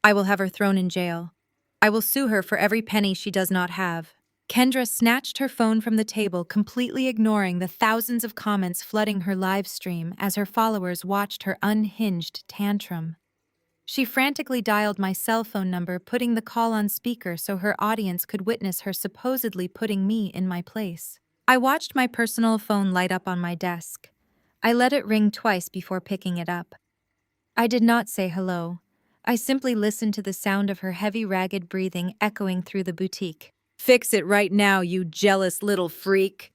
Speaker 1: I will have her thrown in jail. I will sue her for every penny she does not have. Kendra snatched her phone from the table, completely ignoring the thousands of comments flooding her live stream as her followers watched her unhinged tantrum. She frantically dialed my cell phone number, putting the call on speaker so her audience could witness her supposedly putting me in my place. I watched my personal phone light up on my desk. I let it ring twice before picking it up. I did not say hello. I simply listened to the sound of her heavy, ragged breathing echoing through the boutique. Fix it right now, you jealous little freak,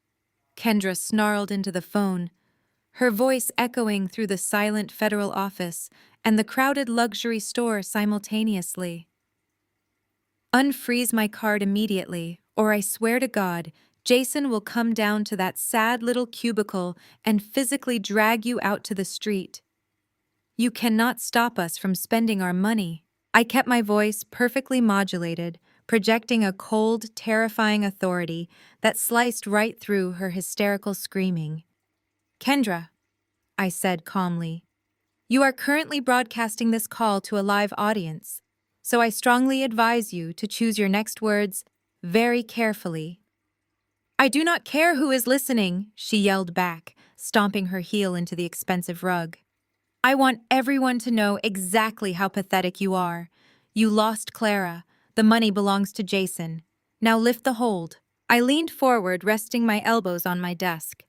Speaker 1: Kendra snarled into the phone, her voice echoing through the silent federal office and the crowded luxury store simultaneously. Unfreeze my card immediately, or I swear to God, Jason will come down to that sad little cubicle and physically drag you out to the street. You cannot stop us from spending our money. I kept my voice perfectly modulated, projecting a cold, terrifying authority that sliced right through her hysterical screaming. Kendra, I said calmly, you are currently broadcasting this call to a live audience, so I strongly advise you to choose your next words very carefully. I do not care who is listening, she yelled back, stomping her heel into the expensive rug. I want everyone to know exactly how pathetic you are. You lost Clara. The money belongs to Jason. Now lift the hold. I leaned forward, resting my elbows on my desk.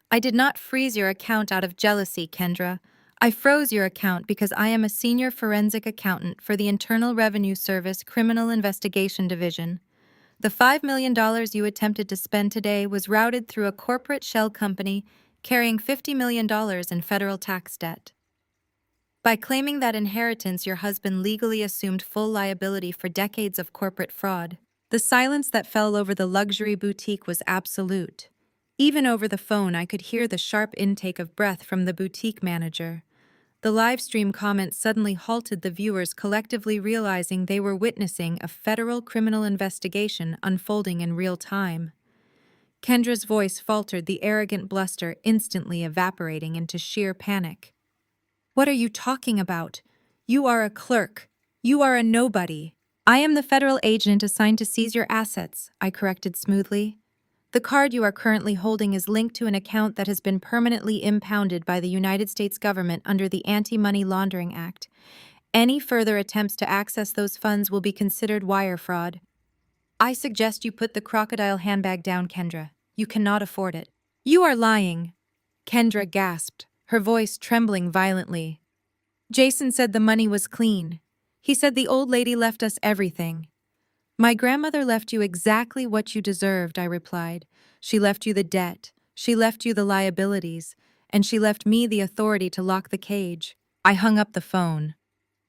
Speaker 1: I did not freeze your account out of jealousy, Kendra. I froze your account because I am a senior forensic accountant for the Internal Revenue Service Criminal Investigation Division. The $5 million you attempted to spend today was routed through a corporate shell company carrying $50 million in federal tax debt. By claiming that inheritance, your husband legally assumed full liability for decades of corporate fraud. The silence that fell over the luxury boutique was absolute. Even over the phone, I could hear the sharp intake of breath from the boutique manager. The live stream comments suddenly halted, the viewers collectively realizing they were witnessing a federal criminal investigation unfolding in real time. Kendra's voice faltered, the arrogant bluster instantly evaporating into sheer panic. What are you talking about? You are a clerk. You are a nobody. I am the federal agent assigned to seize your assets, I corrected smoothly. The card you are currently holding is linked to an account that has been permanently impounded by the United States government under the Anti-Money Laundering Act. Any further attempts to access those funds will be considered wire fraud. I suggest you put the crocodile handbag down, Kendra. You cannot afford it. You are lying. Kendra gasped, her voice trembling violently. Jason said the money was clean. He said the old lady left us everything. My grandmother left you exactly what you deserved, I replied. She left you the debt, she left you the liabilities, and she left me the authority to lock the cage. I hung up the phone.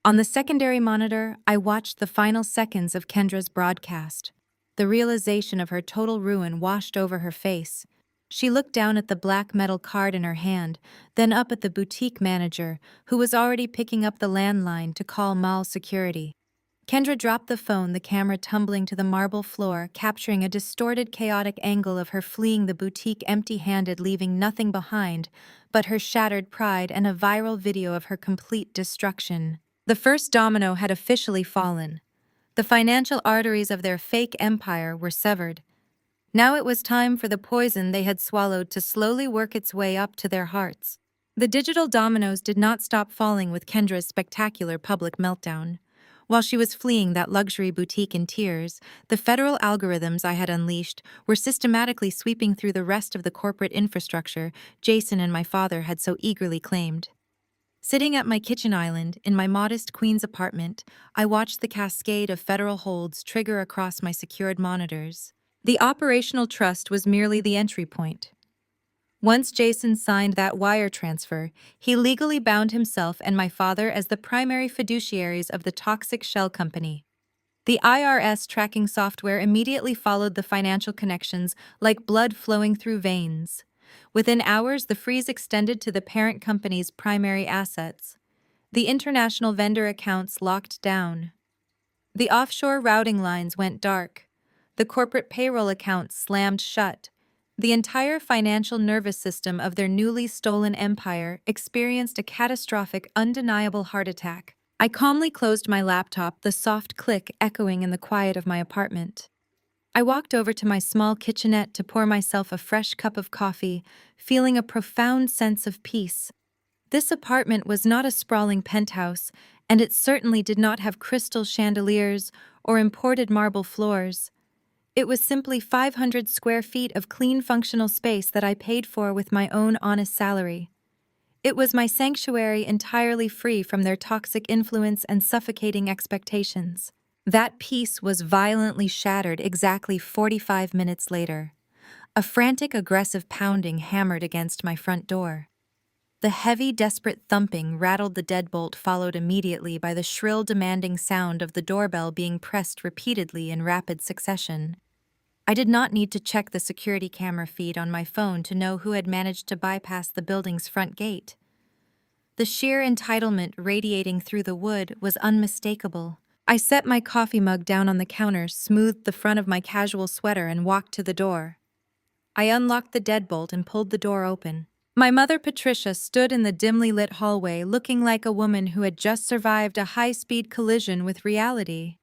Speaker 1: On the secondary monitor, I watched the final seconds of Kendra's broadcast. The realization of her total ruin washed over her face. She looked down at the black metal card in her hand, then up at the boutique manager, who was already picking up the landline to call mall security. Kendra dropped the phone, the camera tumbling to the marble floor, capturing a distorted, chaotic angle of her fleeing the boutique empty-handed, leaving nothing behind but her shattered pride and a viral video of her complete destruction. The first domino had officially fallen. The financial arteries of their fake empire were severed. Now it was time for the poison they had swallowed to slowly work its way up to their hearts. The digital dominoes did not stop falling with Kendra's spectacular public meltdown. While she was fleeing that luxury boutique in tears, the federal algorithms I had unleashed were systematically sweeping through the rest of the corporate infrastructure Jason and my father had so eagerly claimed. Sitting at my kitchen island in my modest Queens apartment, I watched the cascade of federal holds trigger across my secured monitors. The operational trust was merely the entry point. Once Jason signed that wire transfer, he legally bound himself and my father as the primary fiduciaries of the toxic shell company. The IRS tracking software immediately followed the financial connections like blood flowing through veins. Within hours, the freeze extended to the parent company's primary assets. The international vendor accounts locked down. The offshore routing lines went dark. The corporate payroll accounts slammed shut. The entire financial nervous system of their newly stolen empire experienced a catastrophic, undeniable heart attack. I calmly closed my laptop, the soft click echoing in the quiet of my apartment. I walked over to my small kitchenette to pour myself a fresh cup of coffee, feeling a profound sense of peace. This apartment was not a sprawling penthouse, and it certainly did not have crystal chandeliers or imported marble floors. It was simply 500 square feet of clean, functional space that I paid for with my own honest salary. It was my sanctuary, entirely free from their toxic influence and suffocating expectations. That peace was violently shattered exactly 45 minutes later. A frantic, aggressive pounding hammered against my front door. The heavy, desperate thumping rattled the deadbolt, followed immediately by the shrill, demanding sound of the doorbell being pressed repeatedly in rapid succession. I did not need to check the security camera feed on my phone to know who had managed to bypass the building's front gate. The sheer entitlement radiating through the wood was unmistakable. I set my coffee mug down on the counter, smoothed the front of my casual sweater, and walked to the door. I unlocked the deadbolt and pulled the door open. My mother, Patricia, stood in the dimly lit hallway, looking like a woman who had just survived a high-speed collision with reality.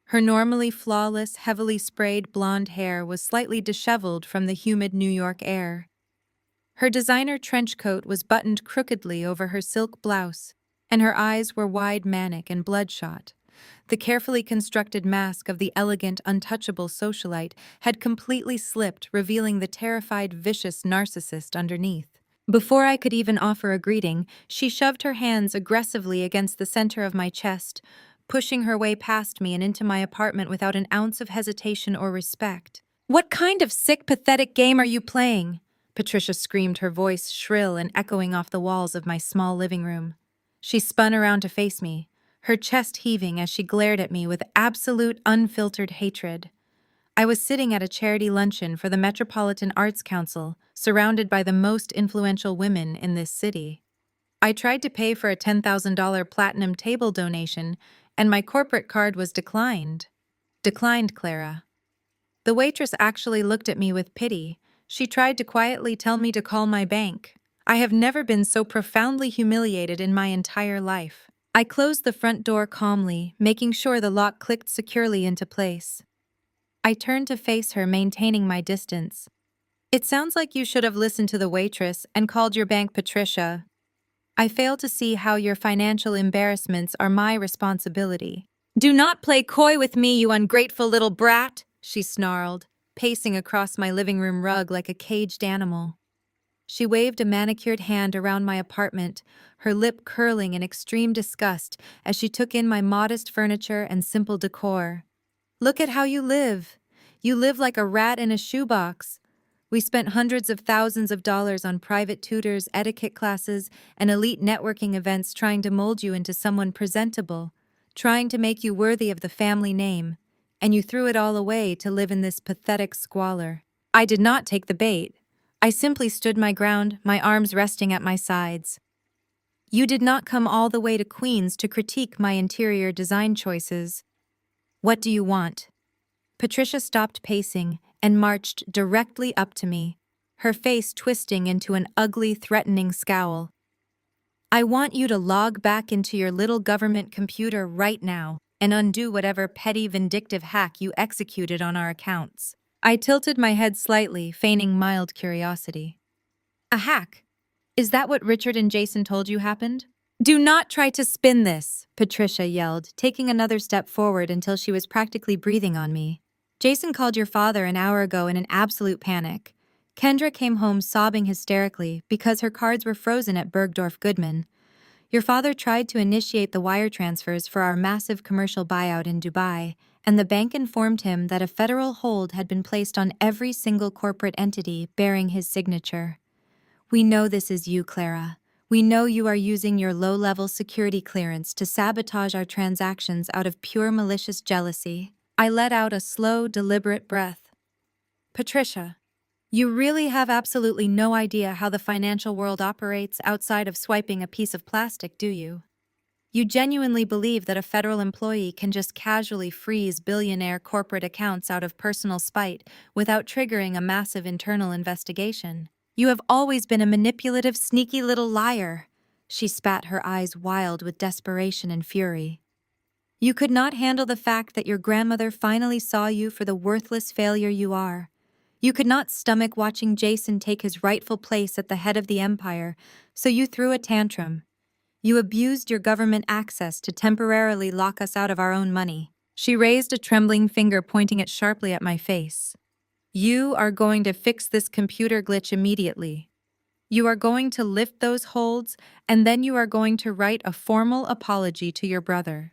Speaker 1: Her normally flawless, heavily sprayed blonde hair was slightly disheveled from the humid New York air. Her designer trench coat was buttoned crookedly over her silk blouse, and her eyes were wide, manic, and bloodshot. The carefully constructed mask of the elegant, untouchable socialite had completely slipped, revealing the terrified, vicious narcissist underneath. Before I could even offer a greeting, she shoved her hands aggressively against the center of my chest, pushing her way past me and into my apartment without an ounce of hesitation or respect. "What kind of sick, pathetic game are you playing?" Patricia screamed, her voice shrill and echoing off the walls of my small living room. She spun around to face me, her chest heaving as she glared at me with absolute, unfiltered hatred. I was sitting at a charity luncheon for the Metropolitan Arts Council, surrounded by the most influential women in this city. I tried to pay for a $10,000 platinum table donation, and my corporate card was declined. Declined, Clara. The waitress actually looked at me with pity. She tried to quietly tell me to call my bank. I have never been so profoundly humiliated in my entire life. I closed the front door calmly, making sure the lock clicked securely into place. I turned to face her, maintaining my distance. It sounds like you should have listened to the waitress and called your bank Patricia. I fail to see how your financial embarrassments are my responsibility. Do not play coy with me, you ungrateful little brat, she snarled, pacing across my living room rug like a caged animal. She waved a manicured hand around my apartment, her lip curling in extreme disgust as she took in my modest furniture and simple decor. Look at how you live. You live like a rat in a shoebox. We spent hundreds of thousands of dollars on private tutors, etiquette classes, and elite networking events trying to mold you into someone presentable, trying to make you worthy of the family name, and you threw it all away to live in this pathetic squalor. I did not take the bait. I simply stood my ground, my arms resting at my sides. You did not come all the way to Queens to critique my interior design choices. What do you want? Patricia stopped pacing and marched directly up to me, her face twisting into an ugly, threatening scowl. I want you to log back into your little government computer right now and undo whatever petty, vindictive hack you executed on our accounts. I tilted my head slightly, feigning mild curiosity. A hack? Is that what Richard and Jason told you happened? Do not try to spin this, Patricia yelled, taking another step forward until she was practically breathing on me. Jason called your father an hour ago in an absolute panic. Kendra came home sobbing hysterically because her cards were frozen at Bergdorf Goodman. Your father tried to initiate the wire transfers for our massive commercial buyout in Dubai, and the bank informed him that a federal hold had been placed on every single corporate entity bearing his signature. We know this is you, Clara. We know you are using your low-level security clearance to sabotage our transactions out of pure malicious jealousy. I let out a slow, deliberate breath. Patricia, you really have absolutely no idea how the financial world operates outside of swiping a piece of plastic, do you? You genuinely believe that a federal employee can just casually freeze billionaire corporate accounts out of personal spite without triggering a massive internal investigation? You have always been a manipulative, sneaky little liar. She spat, her eyes wild with desperation and fury. You could not handle the fact that your grandmother finally saw you for the worthless failure you are. You could not stomach watching Jason take his rightful place at the head of the empire, so you threw a tantrum. You abused your government access to temporarily lock us out of our own money. She raised a trembling finger, pointing it sharply at my face. You are going to fix this computer glitch immediately. You are going to lift those holds, and then you are going to write a formal apology to your brother.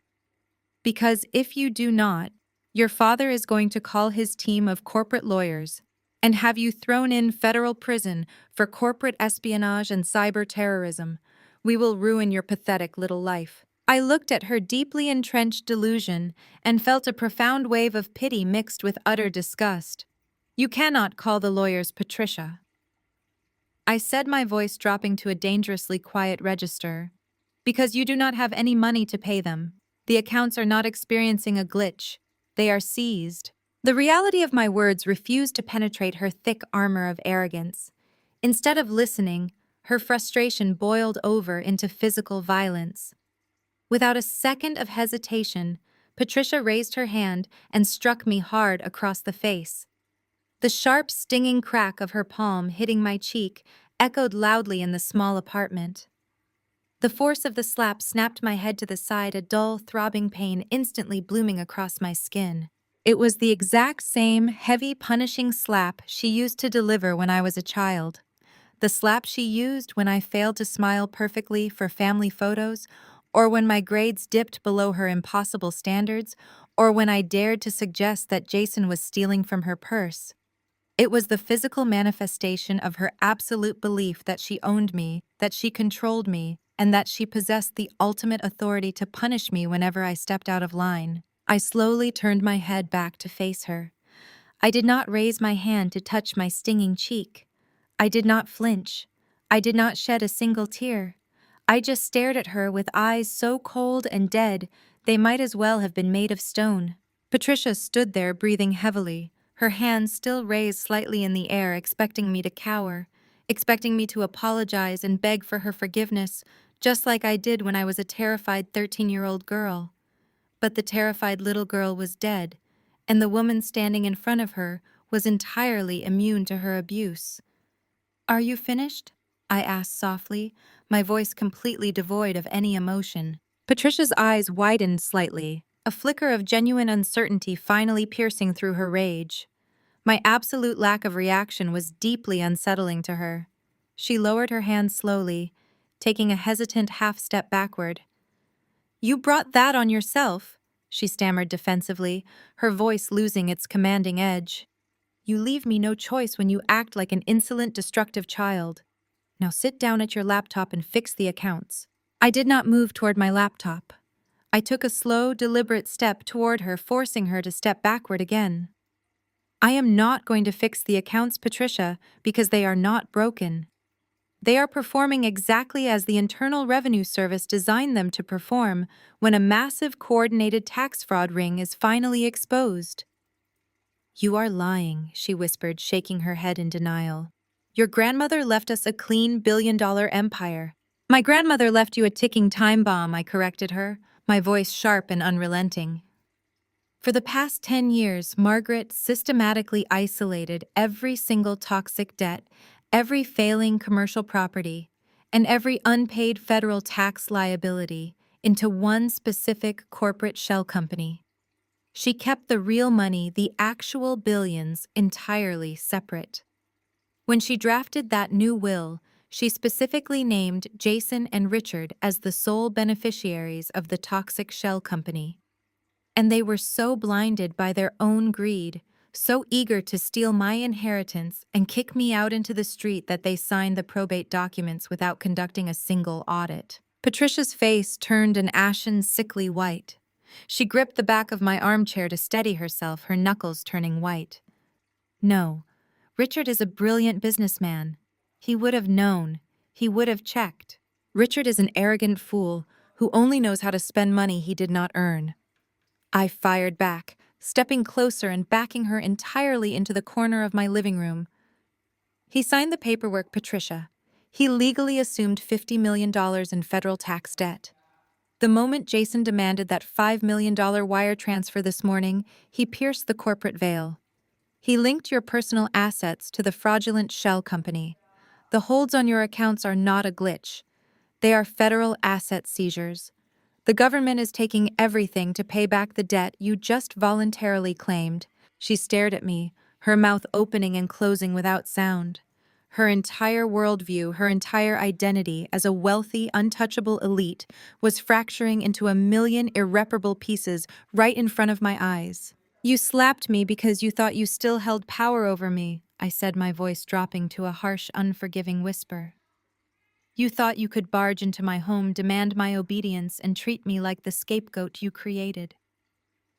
Speaker 1: Because if you do not, your father is going to call his team of corporate lawyers and have you thrown in federal prison for corporate espionage and cyber terrorism. We will ruin your pathetic little life. I looked at her deeply entrenched delusion and felt a profound wave of pity mixed with utter disgust. You cannot call the lawyers Patricia, I said, my voice dropping to a dangerously quiet register. Because you do not have any money to pay them. The accounts are not experiencing a glitch. They are seized. The reality of my words refused to penetrate her thick armor of arrogance. Instead of listening, her frustration boiled over into physical violence. Without a second of hesitation, Patricia raised her hand and struck me hard across the face. The sharp, stinging crack of her palm hitting my cheek echoed loudly in the small apartment. The force of the slap snapped my head to the side, a dull, throbbing pain instantly blooming across my skin. It was the exact same heavy, punishing slap she used to deliver when I was a child. The slap she used when I failed to smile perfectly for family photos, or when my grades dipped below her impossible standards, or when I dared to suggest that Jason was stealing from her purse. It was the physical manifestation of her absolute belief that she owned me, that she controlled me, and that she possessed the ultimate authority to punish me whenever I stepped out of line. I slowly turned my head back to face her. I did not raise my hand to touch my stinging cheek. I did not flinch. I did not shed a single tear. I just stared at her with eyes so cold and dead they might as well have been made of stone. Patricia stood there breathing heavily, her hands still raised slightly in the air, expecting me to cower, expecting me to apologize and beg for her forgiveness, just like I did when I was a terrified 13-year-old girl. But the terrified little girl was dead, and the woman standing in front of her was entirely immune to her abuse. "Are you finished?" I asked softly, my voice completely devoid of any emotion. Patricia's eyes widened slightly, a flicker of genuine uncertainty finally piercing through her rage. My absolute lack of reaction was deeply unsettling to her. She lowered her hand slowly, taking a hesitant half-step backward. "You brought that on yourself," she stammered defensively, her voice losing its commanding edge. "You leave me no choice when you act like an insolent, destructive child. Now sit down at your laptop and fix the accounts." I did not move toward my laptop. I took a slow, deliberate step toward her, forcing her to step backward again. "I am not going to fix the accounts, Patricia, because they are not broken. They are performing exactly as the Internal Revenue Service designed them to perform when a massive coordinated tax fraud ring is finally exposed." "You are lying," she whispered, shaking her head in denial. "Your grandmother left us a clean billion-dollar empire." "My grandmother left you a ticking time bomb," I corrected her, my voice sharp and unrelenting. "For the past 10 years, Margaret systematically isolated every single toxic debt, every failing commercial property, and every unpaid federal tax liability into one specific corporate shell company. She kept the real money, the actual billions, entirely separate. When she drafted that new will, she specifically named Jason and Richard as the sole beneficiaries of the toxic shell company. And they were so blinded by their own greed, so eager to steal my inheritance and kick me out into the street that they signed the probate documents without conducting a single audit." Patricia's face turned an ashen, sickly white. She gripped the back of my armchair to steady herself, her knuckles turning white. "No, Richard is a brilliant businessman. He would have known. He would have checked. Richard is an arrogant fool who only knows how to spend money he did not earn." I fired back, stepping closer and backing her entirely into the corner of my living room. "He signed the paperwork, Patricia. He legally assumed $50 million in federal tax debt. The moment Jason demanded that $5 million wire transfer this morning, he pierced the corporate veil. He linked your personal assets to the fraudulent shell company. The holds on your accounts are not a glitch. They are federal asset seizures. The government is taking everything to pay back the debt you just voluntarily claimed." She stared at me, her mouth opening and closing without sound. Her entire worldview, her entire identity as a wealthy, untouchable elite was fracturing into a million irreparable pieces right in front of my eyes. "You slapped me because you thought you still held power over me," I said, my voice dropping to a harsh, unforgiving whisper. "You thought you could barge into my home, demand my obedience, and treat me like the scapegoat you created.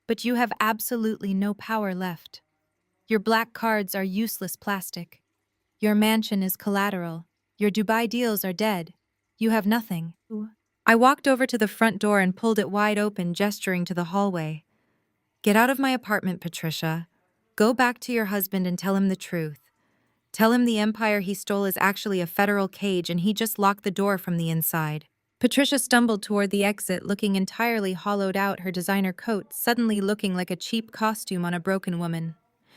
Speaker 1: But you have absolutely no power left. Your black cards are useless plastic. Your mansion is collateral. Your Dubai deals are dead. You have nothing." I walked over to the front door and pulled it wide open, gesturing to the hallway. "Get out of my apartment, Patricia. Go back to your husband and tell him the truth. Tell him the empire he stole is actually a federal cage and he just locked the door from the inside." Patricia stumbled toward the exit, looking entirely hollowed out, her designer coat suddenly looking like a cheap costume on a broken woman.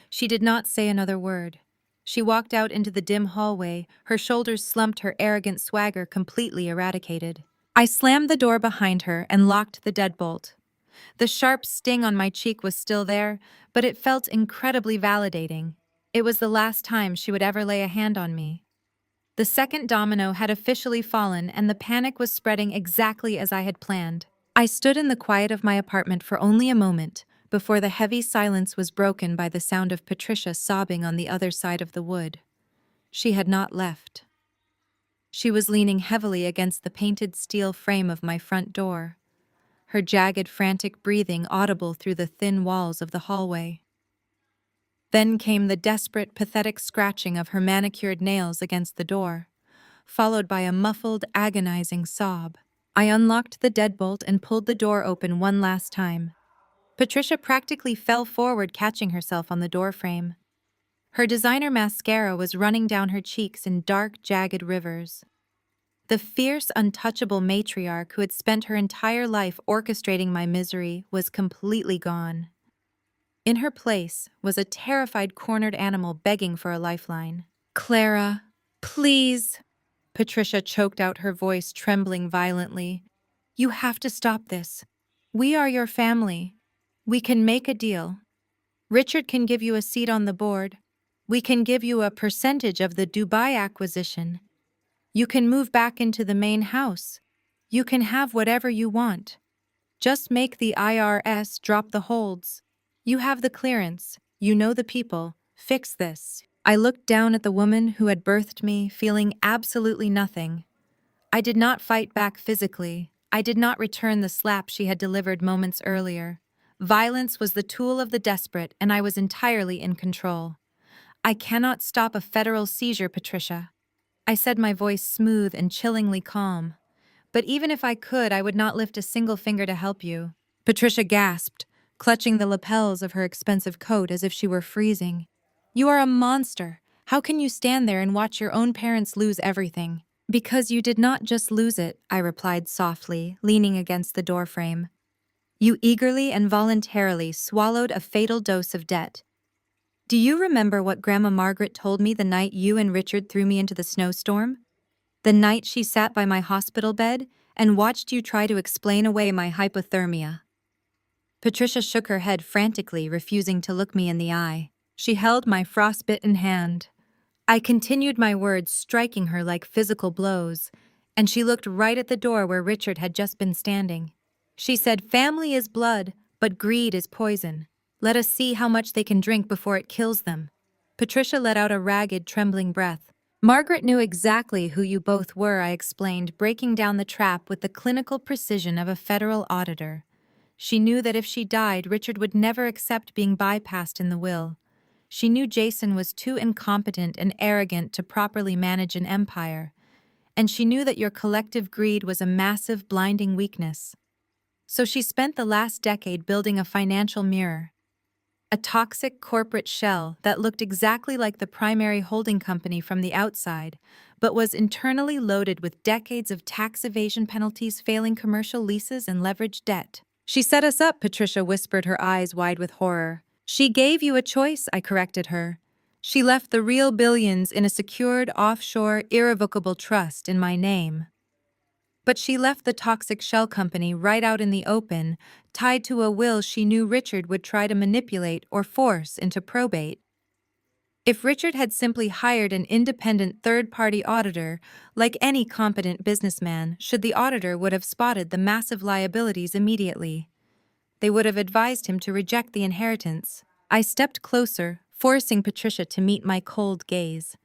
Speaker 1: She did not say another word. She walked out into the dim hallway, her shoulders slumped, her arrogant swagger completely eradicated. I slammed the door behind her and locked the deadbolt. The sharp sting on my cheek was still there, but it felt incredibly validating. It was the last time she would ever lay a hand on me. The second domino had officially fallen, and the panic was spreading exactly as I had planned. I stood in the quiet of my apartment for only a moment, before the heavy silence was broken by the sound of Patricia sobbing on the other side of the wood. She had not left. She was leaning heavily against the painted steel frame of my front door, her jagged, frantic breathing audible through the thin walls of the hallway. Then came the desperate, pathetic scratching of her manicured nails against the door, followed by a muffled, agonizing sob. I unlocked the deadbolt and pulled the door open one last time. Patricia practically fell forward, catching herself on the doorframe. Her designer mascara was running down her cheeks in dark, jagged rivers. The fierce, untouchable matriarch who had spent her entire life orchestrating my misery was completely gone. In her place was a terrified, cornered animal begging for a lifeline. "Clara, please," Patricia choked out, her voice trembling violently. "You have to stop this. We are your family. We can make a deal. Richard can give you a seat on the board. We can give you a percentage of the Dubai acquisition. You can move back into the main house. You can have whatever you want. Just make the IRS drop the holds. You have the clearance. You know the people. Fix this." I looked down at the woman who had birthed me, feeling absolutely nothing. I did not fight back physically. I did not return the slap she had delivered moments earlier. Violence was the tool of the desperate, and I was entirely in control. "I cannot stop a federal seizure, Patricia," I said, my voice smooth and chillingly calm. "But even if I could, I would not lift a single finger to help you." Patricia gasped, clutching the lapels of her expensive coat as if she were freezing. "You are a monster. How can you stand there and watch your own parents lose everything?" "Because you did not just lose it," I replied softly, leaning against the doorframe. "You eagerly and voluntarily swallowed a fatal dose of debt. Do you remember what Grandma Margaret told me the night you and Richard threw me into the snowstorm? The night she sat by my hospital bed and watched you try to explain away my hypothermia?" Patricia shook her head frantically, refusing to look me in the eye. She held my frostbitten hand. I continued my words, striking her like physical blows, and she looked right at the door where Richard had just been standing. She said, "Family is blood, but greed is poison. Let us see how much they can drink before it kills them." Patricia let out a ragged, trembling breath. "Margaret knew exactly who you both were," I explained, breaking down the trap with the clinical precision of a federal auditor. She knew that if she died, Richard would never accept being bypassed in the will. She knew Jason was too incompetent and arrogant to properly manage an empire. And she knew that your collective greed was a massive, blinding weakness. So she spent the last decade building a financial mirror. A toxic corporate shell that looked exactly like the primary holding company from the outside, but was internally loaded with decades of tax evasion penalties, failing commercial leases, and leveraged debt. "She set us up," Patricia whispered, her eyes wide with horror. "She gave you a choice," I corrected her. "She left the real billions in a secured, offshore, irrevocable trust in my name. But she left the toxic shell company right out in the open, tied to a will she knew Richard would try to manipulate or force into probate. If Richard had simply hired an independent third-party auditor, like any competent businessman, the auditor would have spotted the massive liabilities immediately. They would have advised him to reject the inheritance." I stepped closer, forcing Patricia to meet my cold gaze.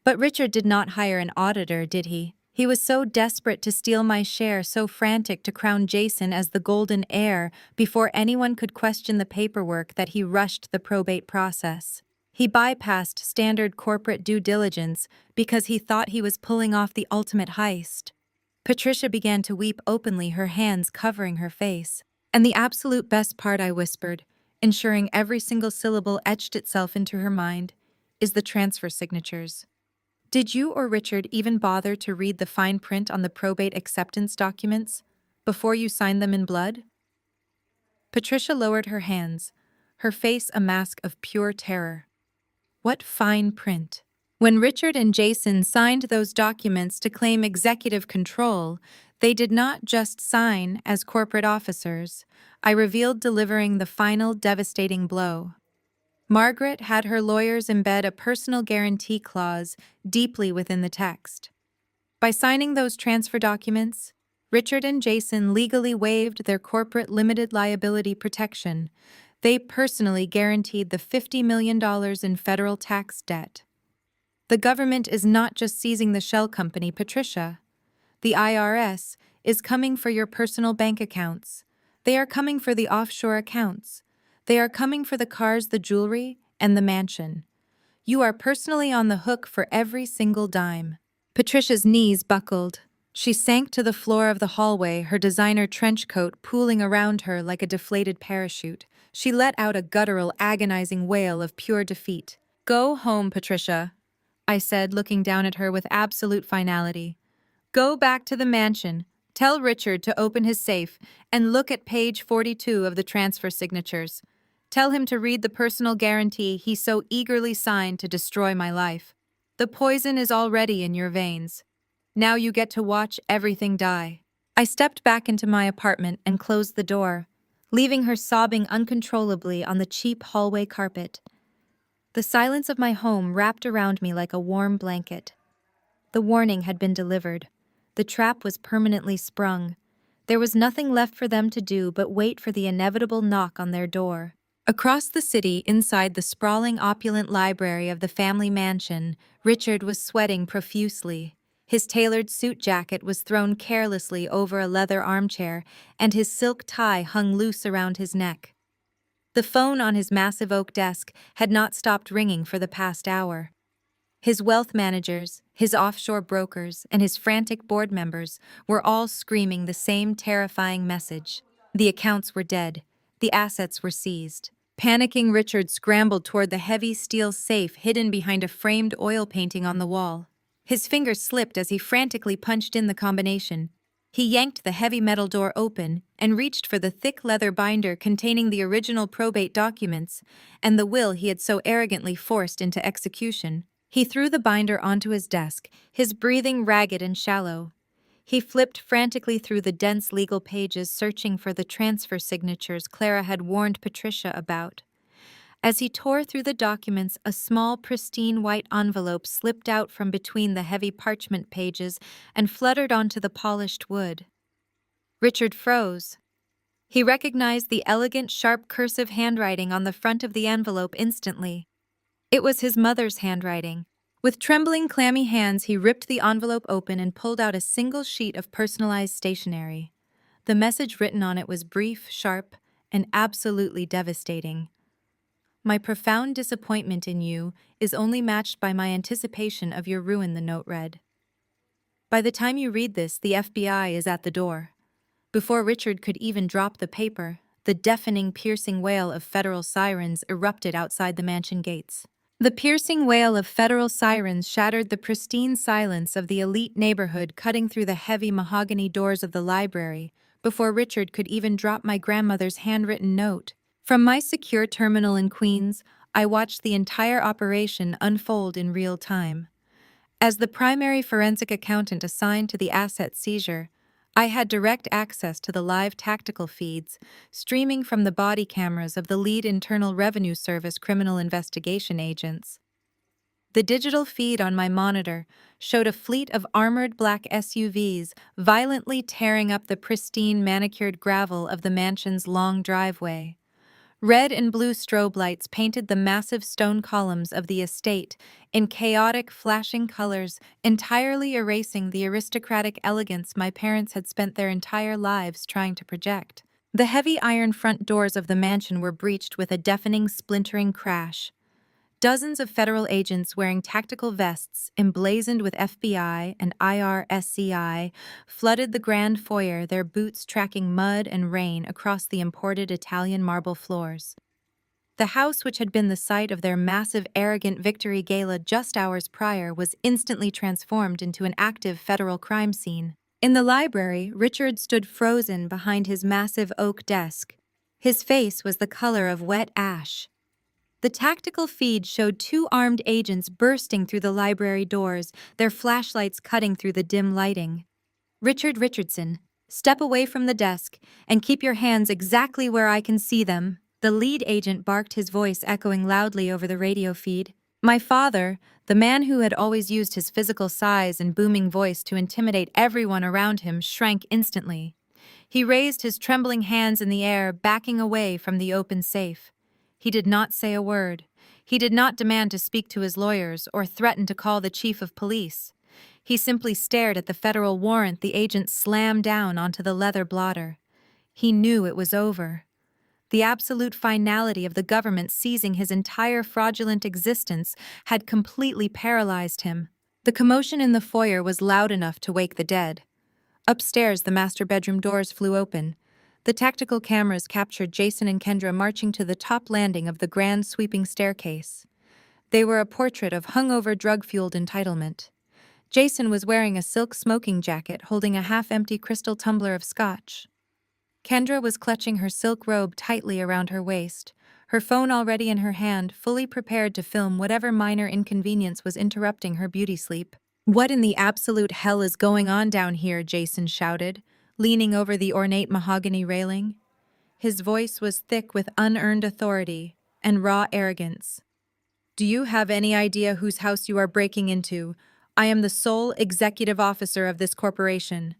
Speaker 1: "But Richard did not hire an auditor, did he? He was so desperate to steal my share, so frantic to crown Jason as the golden heir before anyone could question the paperwork, that he rushed the probate process. He bypassed standard corporate due diligence because he thought he was pulling off the ultimate heist." Patricia began to weep openly, her hands covering her face. "And the absolute best part," I whispered, ensuring every single syllable etched itself into her mind, "is the transfer signatures. Did you or Richard even bother to read the fine print on the probate acceptance documents before you signed them in blood?" Patricia lowered her hands, her face a mask of pure terror. "What fine print?" "When Richard and Jason signed those documents to claim executive control, they did not just sign as corporate officers," I revealed, delivering the final devastating blow. "Margaret had her lawyers embed a personal guarantee clause deeply within the text. By signing those transfer documents, Richard and Jason legally waived their corporate limited liability protection. They personally guaranteed the $50 million in federal tax debt. The government is not just seizing the shell company, Patricia. The IRS is coming for your personal bank accounts. They are coming for the offshore accounts. They are coming for the cars, the jewelry, and the mansion. You are personally on the hook for every single dime." Patricia's knees buckled. She sank to the floor of the hallway, her designer trench coat pooling around her like a deflated parachute. She let out a guttural, agonizing wail of pure defeat. "Go home, Patricia," I said, looking down at her with absolute finality. "Go back to the mansion. Tell Richard to open his safe and look at page 42 of the transfer signatures. Tell him to read the personal guarantee he so eagerly signed to destroy my life. The poison is already in your veins. Now you get to watch everything die." I stepped back into my apartment and closed the door, leaving her sobbing uncontrollably on the cheap hallway carpet. The silence of my home wrapped around me like a warm blanket. The warning had been delivered. The trap was permanently sprung. There was nothing left for them to do but wait for the inevitable knock on their door. Across the city, inside the sprawling, opulent library of the family mansion, Richard was sweating profusely. His tailored suit jacket was thrown carelessly over a leather armchair, and his silk tie hung loose around his neck. The phone on his massive oak desk had not stopped ringing for the past hour. His wealth managers, his offshore brokers, and his frantic board members were all screaming the same terrifying message. The accounts were dead. The assets were seized. Panicking, Richard scrambled toward the heavy steel safe hidden behind a framed oil painting on the wall. His fingers slipped as he frantically punched in the combination. He yanked the heavy metal door open and reached for the thick leather binder containing the original probate documents and the will he had so arrogantly forced into execution. He threw the binder onto his desk, his breathing ragged and shallow. He flipped frantically through the dense legal pages, searching for the transfer signatures Clara had warned Patricia about. As he tore through the documents, a small, pristine white envelope slipped out from between the heavy parchment pages and fluttered onto the polished wood. Richard froze. He recognized the elegant, sharp cursive handwriting on the front of the envelope instantly. It was his mother's handwriting. With trembling, clammy hands, he ripped the envelope open and pulled out a single sheet of personalized stationery. The message written on it was brief, sharp, and absolutely devastating. "My profound disappointment in you is only matched by my anticipation of your ruin," the note read. "By the time you read this, the FBI is at the door." Before Richard could even drop the paper, the deafening, piercing wail of federal sirens erupted outside the mansion gates. The piercing wail of federal sirens shattered the pristine silence of the elite neighborhood, cutting through the heavy mahogany doors of the library before Richard could even drop my grandmother's handwritten note. From my secure terminal in Queens, I watched the entire operation unfold in real time. As the primary forensic accountant assigned to the asset seizure, I had direct access to the live tactical feeds streaming from the body cameras of the lead Internal Revenue Service criminal investigation agents. The digital feed on my monitor showed a fleet of armored black SUVs violently tearing up the pristine, manicured gravel of the mansion's long driveway. Red and blue strobe lights painted the massive stone columns of the estate in chaotic, flashing colors, entirely erasing the aristocratic elegance my parents had spent their entire lives trying to project. The heavy iron front doors of the mansion were breached with a deafening, splintering crash. Dozens of federal agents wearing tactical vests emblazoned with FBI and IRSCI flooded the grand foyer, their boots tracking mud and rain across the imported Italian marble floors. The house, which had been the site of their massive, arrogant victory gala just hours prior, was instantly transformed into an active federal crime scene. In the library, Richard stood frozen behind his massive oak desk. His face was the color of wet ash. The tactical feed showed two armed agents bursting through the library doors, their flashlights cutting through the dim lighting. "Richard Richardson, step away from the desk and keep your hands exactly where I can see them," the lead agent barked, his voice echoing loudly over the radio feed. My father, the man who had always used his physical size and booming voice to intimidate everyone around him, shrank instantly. He raised his trembling hands in the air, backing away from the open safe. He did not say a word. He did not demand to speak to his lawyers or threaten to call the chief of police. He simply stared at the federal warrant the agent slammed down onto the leather blotter. He knew it was over. The absolute finality of the government seizing his entire fraudulent existence had completely paralyzed him. The commotion in the foyer was loud enough to wake the dead. Upstairs, the master bedroom doors flew open. The tactical cameras captured Jason and Kendra marching to the top landing of the grand sweeping staircase. They were a portrait of hungover drug-fueled entitlement. Jason was wearing a silk smoking jacket holding a half-empty crystal tumbler of scotch. Kendra was clutching her silk robe tightly around her waist, her phone already in her hand, fully prepared to film whatever minor inconvenience was interrupting her beauty sleep. "What in the absolute hell is going on down here?" Jason shouted, leaning over the ornate mahogany railing. His voice was thick with unearned authority and raw arrogance. "Do you have any idea whose house you are breaking into? I am the sole executive officer of this corporation.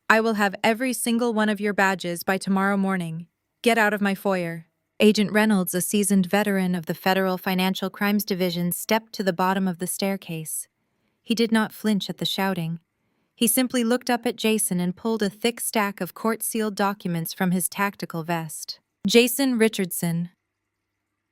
Speaker 1: I will have every single one of your badges by tomorrow morning. Get out of my foyer." Agent Reynolds, a seasoned veteran of the Federal Financial Crimes Division, stepped to the bottom of the staircase. He did not flinch at the shouting. He simply looked up at Jason and pulled a thick stack of court-sealed documents from his tactical vest. "Jason Richardson."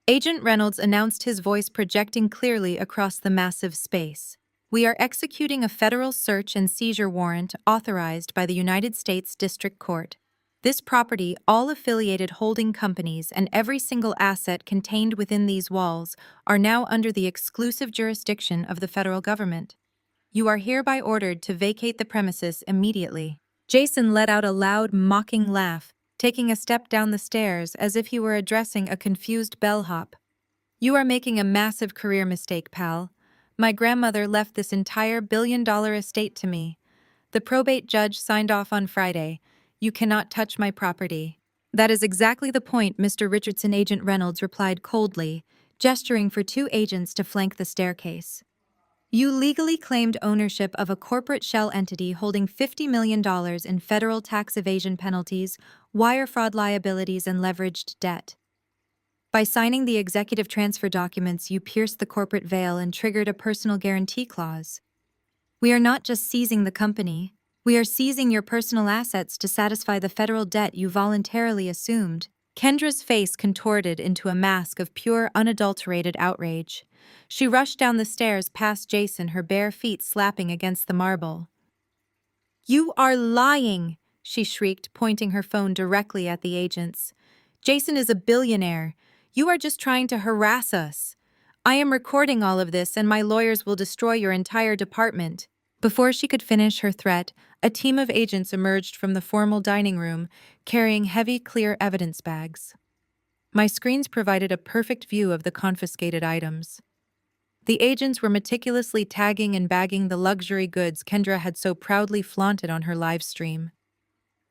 Speaker 1: Agent Reynolds announced, his voice projecting clearly across the massive space. "We are executing a federal search and seizure warrant authorized by the United States District Court. This property, all affiliated holding companies, and every single asset contained within these walls are now under the exclusive jurisdiction of the federal government. You are hereby ordered to vacate the premises immediately." Jason let out a loud, mocking laugh, taking a step down the stairs as if he were addressing a confused bellhop. "You are making a massive career mistake, pal. My grandmother left this entire billion-dollar estate to me. The probate judge signed off on Friday. You cannot touch my property." "That is exactly the point, Mr. Richardson," Agent Reynolds replied coldly, gesturing for two agents to flank the staircase. "You legally claimed ownership of a corporate shell entity holding $50 million in federal tax evasion penalties, wire fraud liabilities, and leveraged debt. By signing the executive transfer documents, you pierced the corporate veil and triggered a personal guarantee clause. We are not just seizing the company, we are seizing your personal assets to satisfy the federal debt you voluntarily assumed." Kendra's face contorted into a mask of pure, unadulterated outrage. She rushed down the stairs past Jason, her bare feet slapping against the marble. "You are lying!" she shrieked, pointing her phone directly at the agents. "Jason is a billionaire. You are just trying to harass us. I am recording all of this, and my lawyers will destroy your entire department." Before she could finish her threat, a team of agents emerged from the formal dining room, carrying heavy, clear evidence bags. My screens provided a perfect view of the confiscated items. The agents were meticulously tagging and bagging the luxury goods Kendra had so proudly flaunted on her live stream.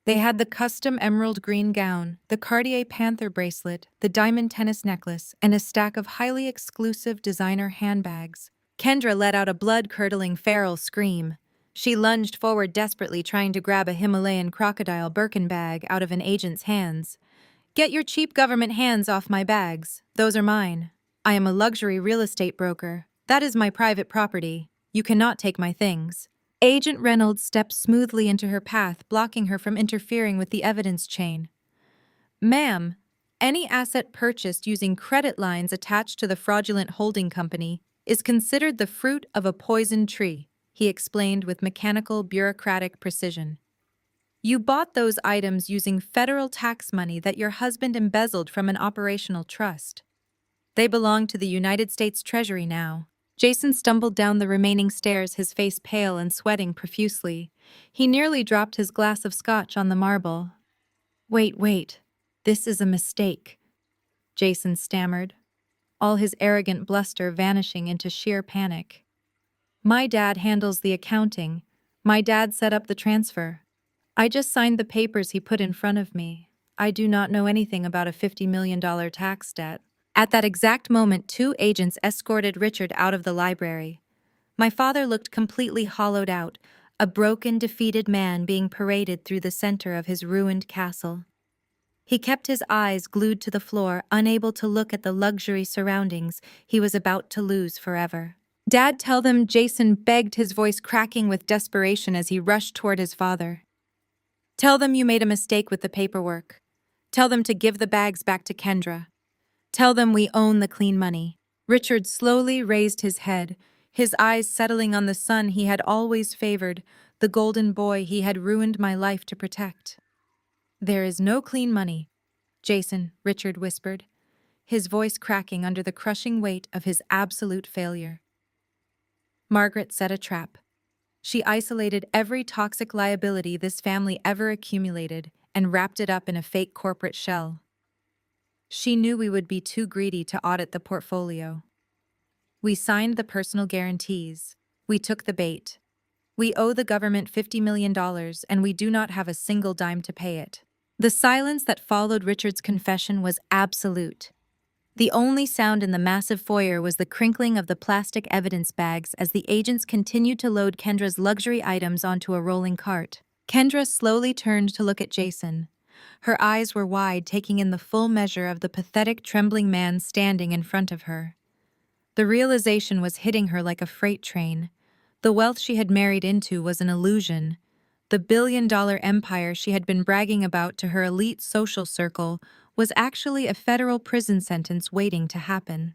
Speaker 1: They had the custom emerald green gown, the Cartier Panther bracelet, the diamond tennis necklace, and a stack of highly exclusive designer handbags. Kendra let out a blood-curdling feral scream. She lunged forward desperately, trying to grab a Himalayan crocodile Birkin bag out of an agent's hands. "Get your cheap government hands off my bags. Those are mine. I am a luxury real estate broker. That is my private property. You cannot take my things." Agent Reynolds stepped smoothly into her path, blocking her from interfering with the evidence chain. "Ma'am, any asset purchased using credit lines attached to the fraudulent holding company is considered the fruit of a poisoned tree," he explained with mechanical, bureaucratic precision. "You bought those items using federal tax money that your husband embezzled from an operational trust. They belong to the United States Treasury now." Jason stumbled down the remaining stairs, his face pale and sweating profusely. He nearly dropped his glass of scotch on the marble. Wait. This is a mistake," Jason stammered, all his arrogant bluster vanishing into sheer panic. "My dad handles the accounting. My dad set up the transfer. I just signed the papers he put in front of me. I do not know anything about a $50 million tax debt." At that exact moment, two agents escorted Richard out of the library. My father looked completely hollowed out, a broken, defeated man being paraded through the center of his ruined castle. He kept his eyes glued to the floor, unable to look at the luxury surroundings he was about to lose forever. "Dad, tell them," Jason begged, his voice cracking with desperation as he rushed toward his father. "Tell them you made a mistake with the paperwork. Tell them to give the bags back to Kendra. Tell them we own the clean money." Richard slowly raised his head, his eyes settling on the son he had always favored, the golden boy he had ruined my life to protect. There is no clean money, Jason, Richard whispered, his voice cracking under the crushing weight of his absolute failure. Margaret set a trap. She isolated every toxic liability this family ever accumulated and wrapped it up in a fake corporate shell. She knew we would be too greedy to audit the portfolio. We signed the personal guarantees. We took the bait. We owe the government $50 million and we do not have a single dime to pay it. The silence that followed Richard's confession was absolute. The only sound in the massive foyer was the crinkling of the plastic evidence bags as the agents continued to load Kendra's luxury items onto a rolling cart. Kendra slowly turned to look at Jason. Her eyes were wide, taking in the full measure of the pathetic, trembling man standing in front of her. The realization was hitting her like a freight train. The wealth she had married into was an illusion. The billion-dollar empire she had been bragging about to her elite social circle was actually a federal prison sentence waiting to happen.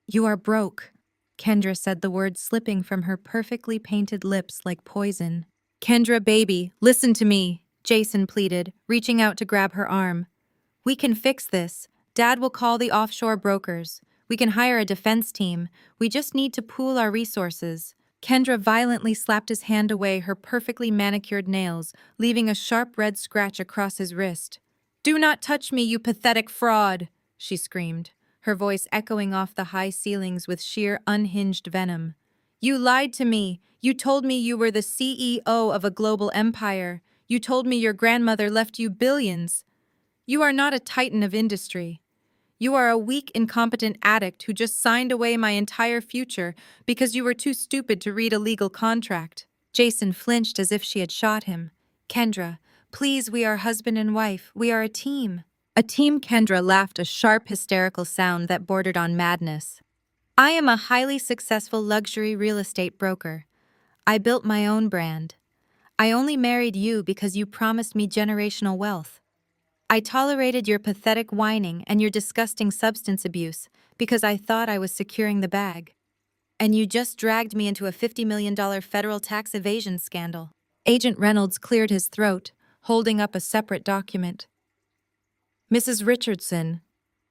Speaker 1: "You are broke," Kendra said, the words slipping from her perfectly painted lips like poison. "Kendra, baby, listen to me," Jason pleaded, reaching out to grab her arm. "We can fix this. Dad will call the offshore brokers. We can hire a defense team. We just need to pool our resources." Kendra violently slapped his hand away, her perfectly manicured nails, leaving a sharp red scratch across his wrist. "Do not touch me, you pathetic fraud!" she screamed, her voice echoing off the high ceilings with sheer unhinged venom. "You lied to me. You told me you were the CEO of a global empire. You told me your grandmother left you billions. You are not a titan of industry. You are a weak, incompetent addict who just signed away my entire future because you were too stupid to read a legal contract." Jason flinched as if she had shot him. "Kendra, please, we are husband and wife. We are a team." A team. Kendra laughed, a sharp, hysterical sound that bordered on madness. "I am a highly successful luxury real estate broker. I built my own brand. I only married you because you promised me generational wealth. I tolerated your pathetic whining and your disgusting substance abuse because I thought I was securing the bag. And you just dragged me into a $50 million federal tax evasion scandal." Agent Reynolds cleared his throat, holding up a separate document. "Mrs. Richardson,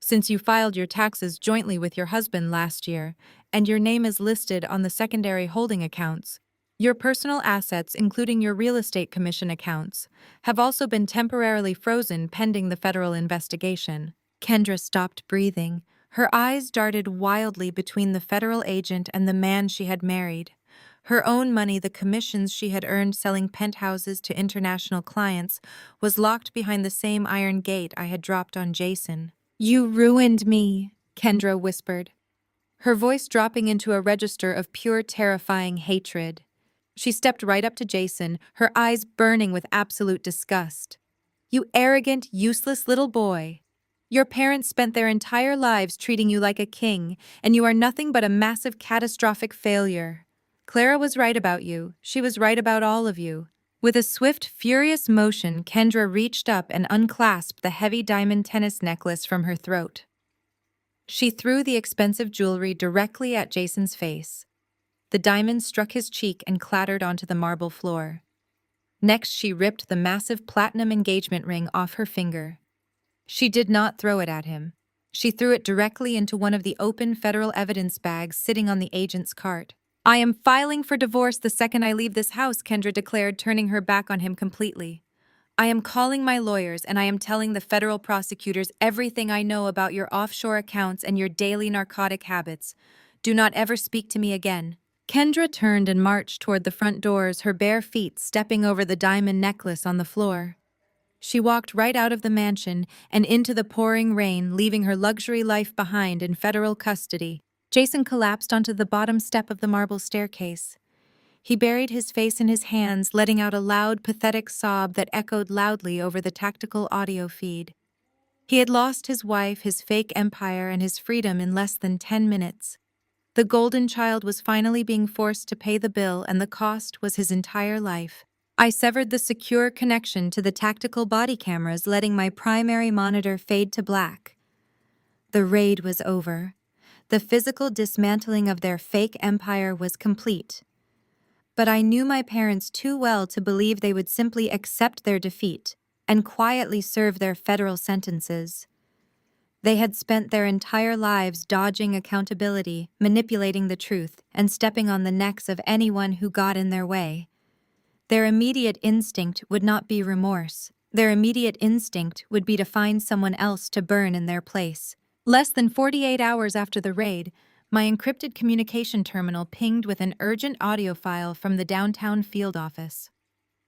Speaker 1: since you filed your taxes jointly with your husband last year, and your name is listed on the secondary holding accounts, your personal assets, including your real estate commission accounts, have also been temporarily frozen pending the federal investigation." Kendra stopped breathing. Her eyes darted wildly between the federal agent and the man she had married. Her own money, the commissions she had earned selling penthouses to international clients, was locked behind the same iron gate I had dropped on Jason. "You ruined me," Kendra whispered, her voice dropping into a register of pure, terrifying hatred. She stepped right up to Jason, her eyes burning with absolute disgust. "You arrogant, useless little boy. Your parents spent their entire lives treating you like a king, and you are nothing but a massive, catastrophic failure. Clara was right about you. She was right about all of you." With a swift, furious motion, Kendra reached up and unclasped the heavy diamond tennis necklace from her throat. She threw the expensive jewelry directly at Jason's face. The diamond struck his cheek and clattered onto the marble floor. Next, she ripped the massive platinum engagement ring off her finger. She did not throw it at him. She threw it directly into one of the open federal evidence bags sitting on the agent's cart. "I am filing for divorce the second I leave this house," Kendra declared, turning her back on him completely. "I am calling my lawyers and I am telling the federal prosecutors everything I know about your offshore accounts and your daily narcotic habits. Do not ever speak to me again." Kendra turned and marched toward the front doors, her bare feet stepping over the diamond necklace on the floor. She walked right out of the mansion and into the pouring rain, leaving her luxury life behind in federal custody. Jason collapsed onto the bottom step of the marble staircase. He buried his face in his hands, letting out a loud, pathetic sob that echoed loudly over the tactical audio feed. He had lost his wife, his fake empire, and his freedom in less than 10 minutes. The golden child was finally being forced to pay the bill, and the cost was his entire life. I severed the secure connection to the tactical body cameras, letting my primary monitor fade to black. The raid was over. The physical dismantling of their fake empire was complete. But I knew my parents too well to believe they would simply accept their defeat. and quietly serve their federal sentences. They had spent their entire lives dodging accountability, manipulating the truth, and stepping on the necks of anyone who got in their way. Their immediate instinct would not be remorse. Their immediate instinct would be to find someone else to burn in their place. Less than 48 hours after the raid, my encrypted communication terminal pinged with an urgent audio file from the downtown field office.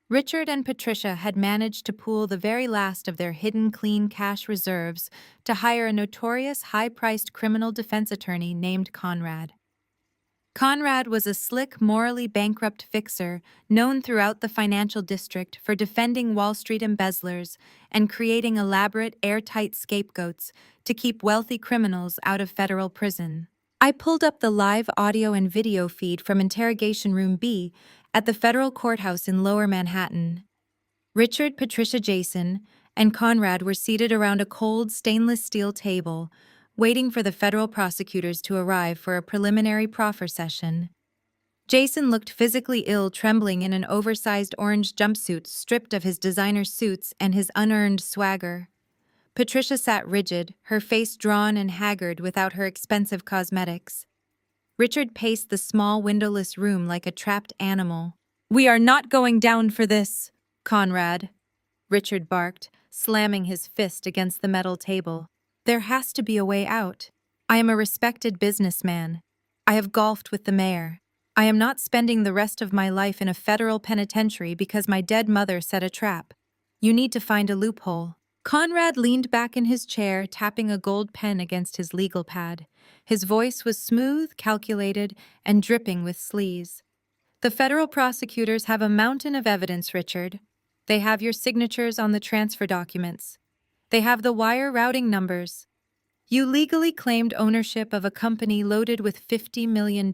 Speaker 1: Richard and Patricia had managed to pool the very last of their hidden clean cash reserves to hire a notorious high-priced criminal defense attorney named Conrad. Conrad was a slick, morally bankrupt fixer known throughout the financial district for defending Wall Street embezzlers and creating elaborate, airtight scapegoats to keep wealthy criminals out of federal prison. I pulled up the live audio and video feed from Interrogation Room B at the federal courthouse in Lower Manhattan. Richard, Patricia, Jason, and Conrad were seated around a cold, stainless steel table, waiting for the federal prosecutors to arrive for a preliminary proffer session. Jason looked physically ill, trembling in an oversized orange jumpsuit stripped of his designer suits and his unearned swagger. Patricia sat rigid, her face drawn and haggard without her expensive cosmetics. Richard paced the small, windowless room like a trapped animal. "We are not going down for this, Conrad," Richard barked, slamming his fist against the metal table. "There has to be a way out. I am a respected businessman. I have golfed with the mayor. I am not spending the rest of my life in a federal penitentiary because my dead mother set a trap. You need to find a loophole." Conrad leaned back in his chair, tapping a gold pen against his legal pad. His voice was smooth, calculated, and dripping with sleaze. "The federal prosecutors have a mountain of evidence, Richard. They have your signatures on the transfer documents. They have the wire routing numbers. You legally claimed ownership of a company loaded with $50 million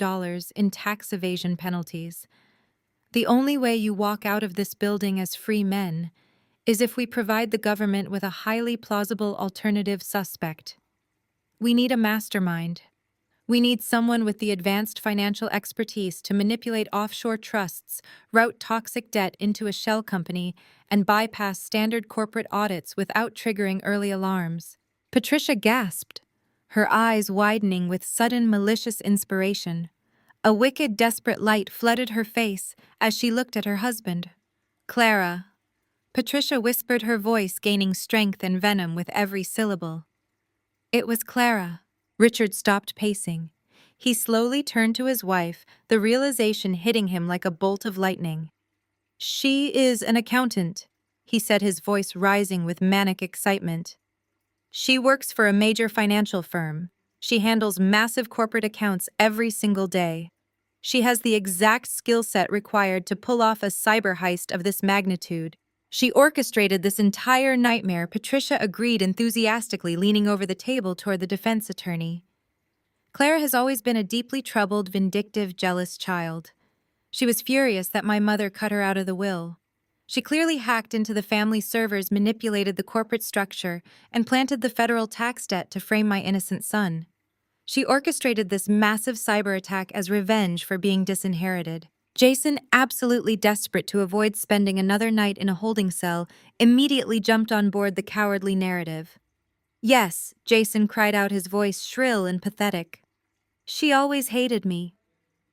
Speaker 1: in tax evasion penalties. The only way you walk out of this building as free men is if we provide the government with a highly plausible alternative suspect. We need a mastermind. We need someone with the advanced financial expertise to manipulate offshore trusts, route toxic debt into a shell company, and bypass standard corporate audits without triggering early alarms." Patricia gasped, her eyes widening with sudden malicious inspiration. A wicked, desperate light flooded her face as she looked at her husband. "Clara," Patricia whispered, her voice gaining strength and venom with every syllable. "It was Clara." Richard stopped pacing. He slowly turned to his wife, the realization hitting him like a bolt of lightning. "She is an accountant," he said, his voice rising with manic excitement. "She works for a major financial firm. She handles massive corporate accounts every single day. She has the exact skill set required to pull off a cyber heist of this magnitude. She orchestrated this entire nightmare." Patricia agreed enthusiastically, leaning over the table toward the defense attorney. "Clara has always been a deeply troubled, vindictive, jealous child. She was furious that my mother cut her out of the will. She clearly hacked into the family servers, manipulated the corporate structure, and planted the federal tax debt to frame my innocent son. She orchestrated this massive cyber attack as revenge for being disinherited." Jason, absolutely desperate to avoid spending another night in a holding cell, immediately jumped on board the cowardly narrative. "Yes," Jason cried out, his voice shrill and pathetic. "She always hated me.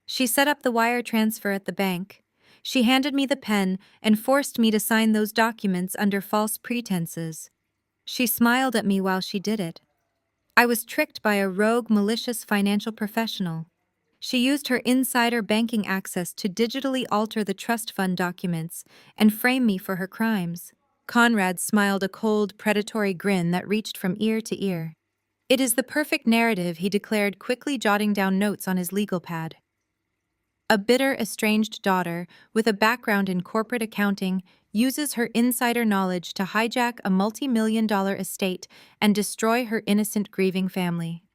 Speaker 1: She set up the wire transfer at the bank. She handed me the pen and forced me to sign those documents under false pretenses. She smiled at me while she did it. I was tricked by a rogue, malicious financial professional. She used her insider banking access to digitally alter the trust fund documents and frame me for her crimes." Conrad smiled, a cold, predatory grin that reached from ear to ear. "It is the perfect narrative," he declared, quickly jotting down notes on his legal pad. "A bitter, estranged daughter with a background in corporate accounting uses her insider knowledge to hijack a multi-million-dollar estate and destroy her innocent, grieving family.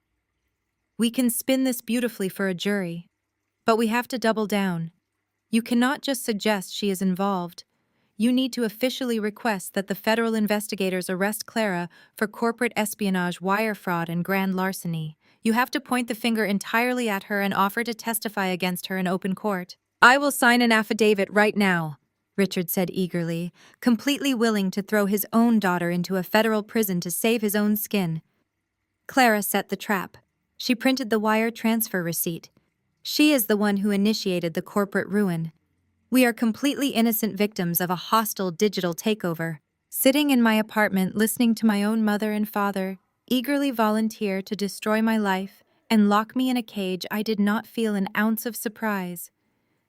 Speaker 1: We can spin this beautifully for a jury, but we have to double down. You cannot just suggest she is involved. You need to officially request that the federal investigators arrest Clara for corporate espionage, wire fraud, and grand larceny. You have to point the finger entirely at her and offer to testify against her in open court." "I will sign an affidavit right now," Richard said eagerly, completely willing to throw his own daughter into a federal prison to save his own skin. Clara set the trap. She printed the wire transfer receipt. She is the one who initiated the corporate ruin. We are completely innocent victims of a hostile digital takeover. Sitting in my apartment listening to my own mother and father eagerly volunteer to destroy my life and lock me in a cage, I did not feel an ounce of surprise.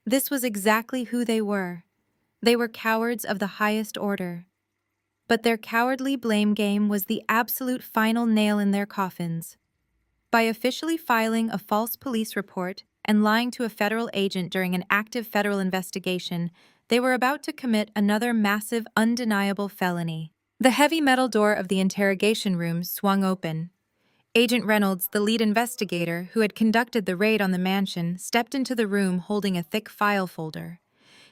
Speaker 1: This was exactly who they were. They were cowards of the highest order. But their cowardly blame game was the absolute final nail in their coffins. By officially filing a false police report and lying to a federal agent during an active federal investigation, they were about to commit another massive, undeniable felony. The heavy metal door of the interrogation room swung open. Agent Reynolds, the lead investigator who had conducted the raid on the mansion, stepped into the room holding a thick file folder.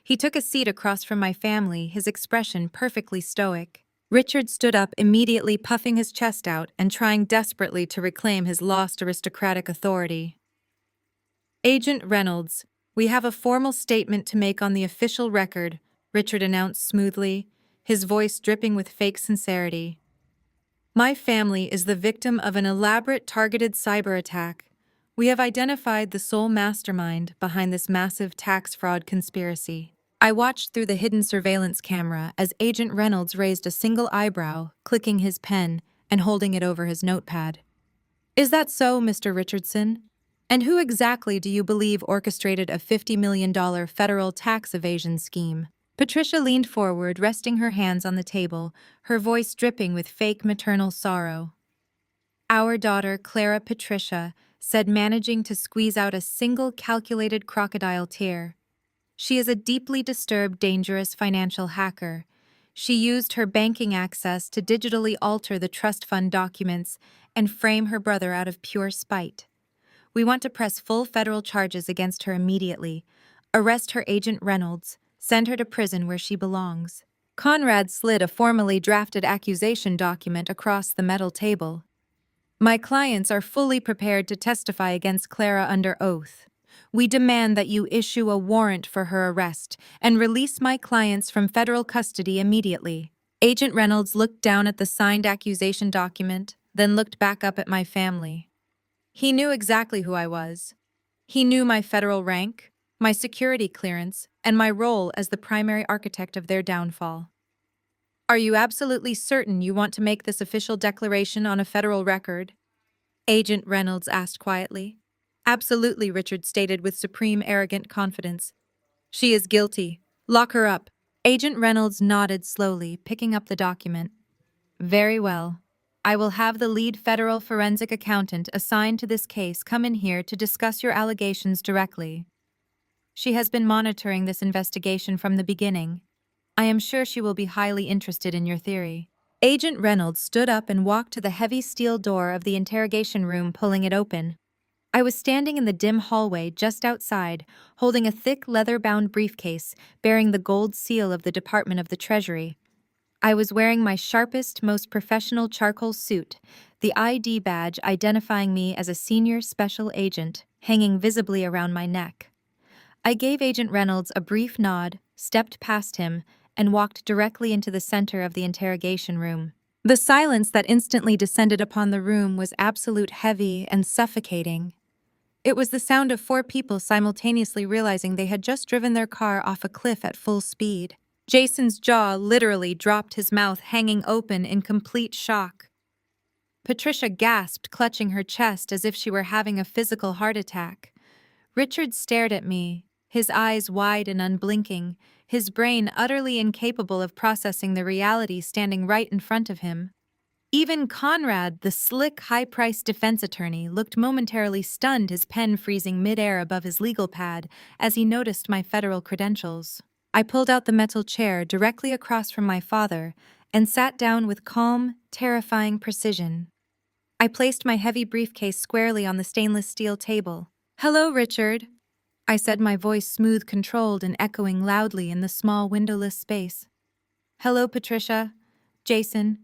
Speaker 1: He took a seat across from my family, his expression perfectly stoic. Richard stood up immediately, puffing his chest out and trying desperately to reclaim his lost aristocratic authority. "Agent Reynolds, we have a formal statement to make on the official record," Richard announced smoothly, his voice dripping with fake sincerity. "My family is the victim of an elaborate targeted cyber attack. We have identified the sole mastermind behind this massive tax fraud conspiracy." I watched through the hidden surveillance camera as Agent Reynolds raised a single eyebrow, clicking his pen and holding it over his notepad. "Is that so, Mr. Richardson? And who exactly do you believe orchestrated a $50 million federal tax evasion scheme?" Patricia leaned forward, resting her hands on the table, her voice dripping with fake maternal sorrow. "Our daughter, Clara Patricia," said, managing to squeeze out a single calculated crocodile tear. "She is a deeply disturbed, dangerous financial hacker. She used her banking access to digitally alter the trust fund documents and frame her brother out of pure spite. We want to press full federal charges against her immediately, arrest her agent Reynolds, send her to prison where she belongs." Conrad slid a formally drafted accusation document across the metal table. "My clients are fully prepared to testify against Clara under oath. We demand that you issue a warrant for her arrest and release my clients from federal custody immediately." Agent Reynolds looked down at the signed accusation document, then looked back up at my family. He knew exactly who I was. He knew my federal rank, my security clearance, and my role as the primary architect of their downfall. "Are you absolutely certain you want to make this official declaration on a federal record?" Agent Reynolds asked quietly. "Absolutely," Richard stated with supreme arrogant confidence. "She is guilty. Lock her up." Agent Reynolds nodded slowly, picking up the document. "Very well. I will have the lead federal forensic accountant assigned to this case come in here to discuss your allegations directly. She has been monitoring this investigation from the beginning. I am sure she will be highly interested in your theory." Agent Reynolds stood up and walked to the heavy steel door of the interrogation room, pulling it open. I was standing in the dim hallway just outside, holding a thick leather-bound briefcase bearing the gold seal of the Department of the Treasury. I was wearing my sharpest, most professional charcoal suit, the ID badge identifying me as a senior special agent hanging visibly around my neck. I gave Agent Reynolds a brief nod, stepped past him, and walked directly into the center of the interrogation room. The silence that instantly descended upon the room was absolute, heavy, and suffocating. It was the sound of 4 people simultaneously realizing they had just driven their car off a cliff at full speed. Jason's jaw literally dropped, his mouth hanging open in complete shock. Patricia gasped, clutching her chest as if she were having a physical heart attack. Richard stared at me, his eyes wide and unblinking, his brain utterly incapable of processing the reality standing right in front of him. Even Conrad, the slick, high-priced defense attorney, looked momentarily stunned, his pen freezing mid-air above his legal pad as he noticed my federal credentials. I pulled out the metal chair directly across from my father and sat down with calm, terrifying precision. I placed my heavy briefcase squarely on the stainless steel table. "Hello, Richard," I said, my voice smooth, controlled, and echoing loudly in the small, windowless space. "Hello, Patricia. Jason.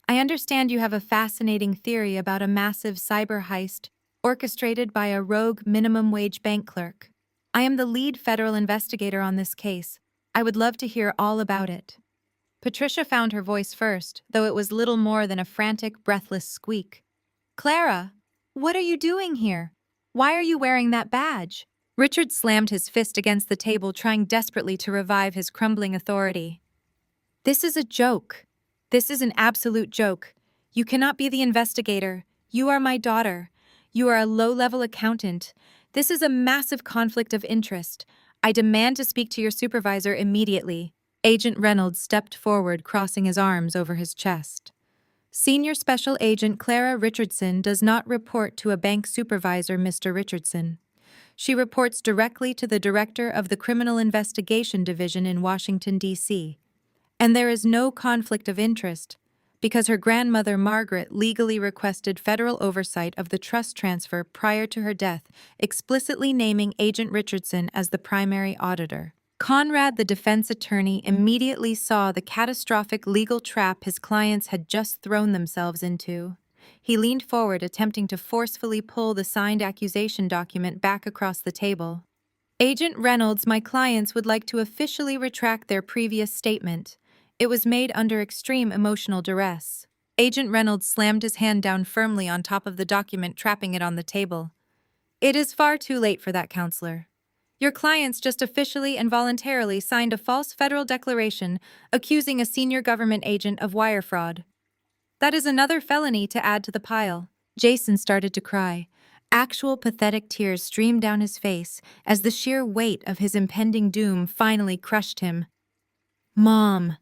Speaker 1: I understand you have a fascinating theory about a massive cyber heist orchestrated by a rogue minimum-wage bank clerk. I am the lead federal investigator on this case, I would love to hear all about it. Patricia found her voice first, though it was little more than a frantic, breathless squeak. Clara, what are you doing here? Why are you wearing that badge? Richard slammed his fist against the table, trying desperately to revive his crumbling authority. This is a joke. This is an absolute joke. You cannot be the investigator. You are my daughter. You are a low-level accountant. This is a massive conflict of interest. I demand to speak to your supervisor immediately. Agent Reynolds stepped forward, crossing his arms over his chest. Senior Special Agent Clara Richardson does not report to a bank supervisor, Mr. Richardson. She reports directly to the Director of the Criminal Investigation Division in Washington, D.C. And there is no conflict of interest, because her grandmother Margaret legally requested federal oversight of the trust transfer prior to her death, explicitly naming Agent Richardson as the primary auditor. Conrad, the defense attorney, immediately saw the catastrophic legal trap his clients had just thrown themselves into. He leaned forward, attempting to forcefully pull the signed accusation document back across the table. Agent Reynolds, my clients would like to officially retract their previous statement. It was made under extreme emotional duress. Agent Reynolds slammed his hand down firmly on top of the document, trapping it on the table. It is far too late for that, counselor. Your clients just officially and voluntarily signed a false federal declaration accusing a senior government agent of wire fraud. That is another felony to add to the pile. Jason started to cry. Actual pathetic tears streamed down his face as the sheer weight of his impending doom finally crushed him. Mom!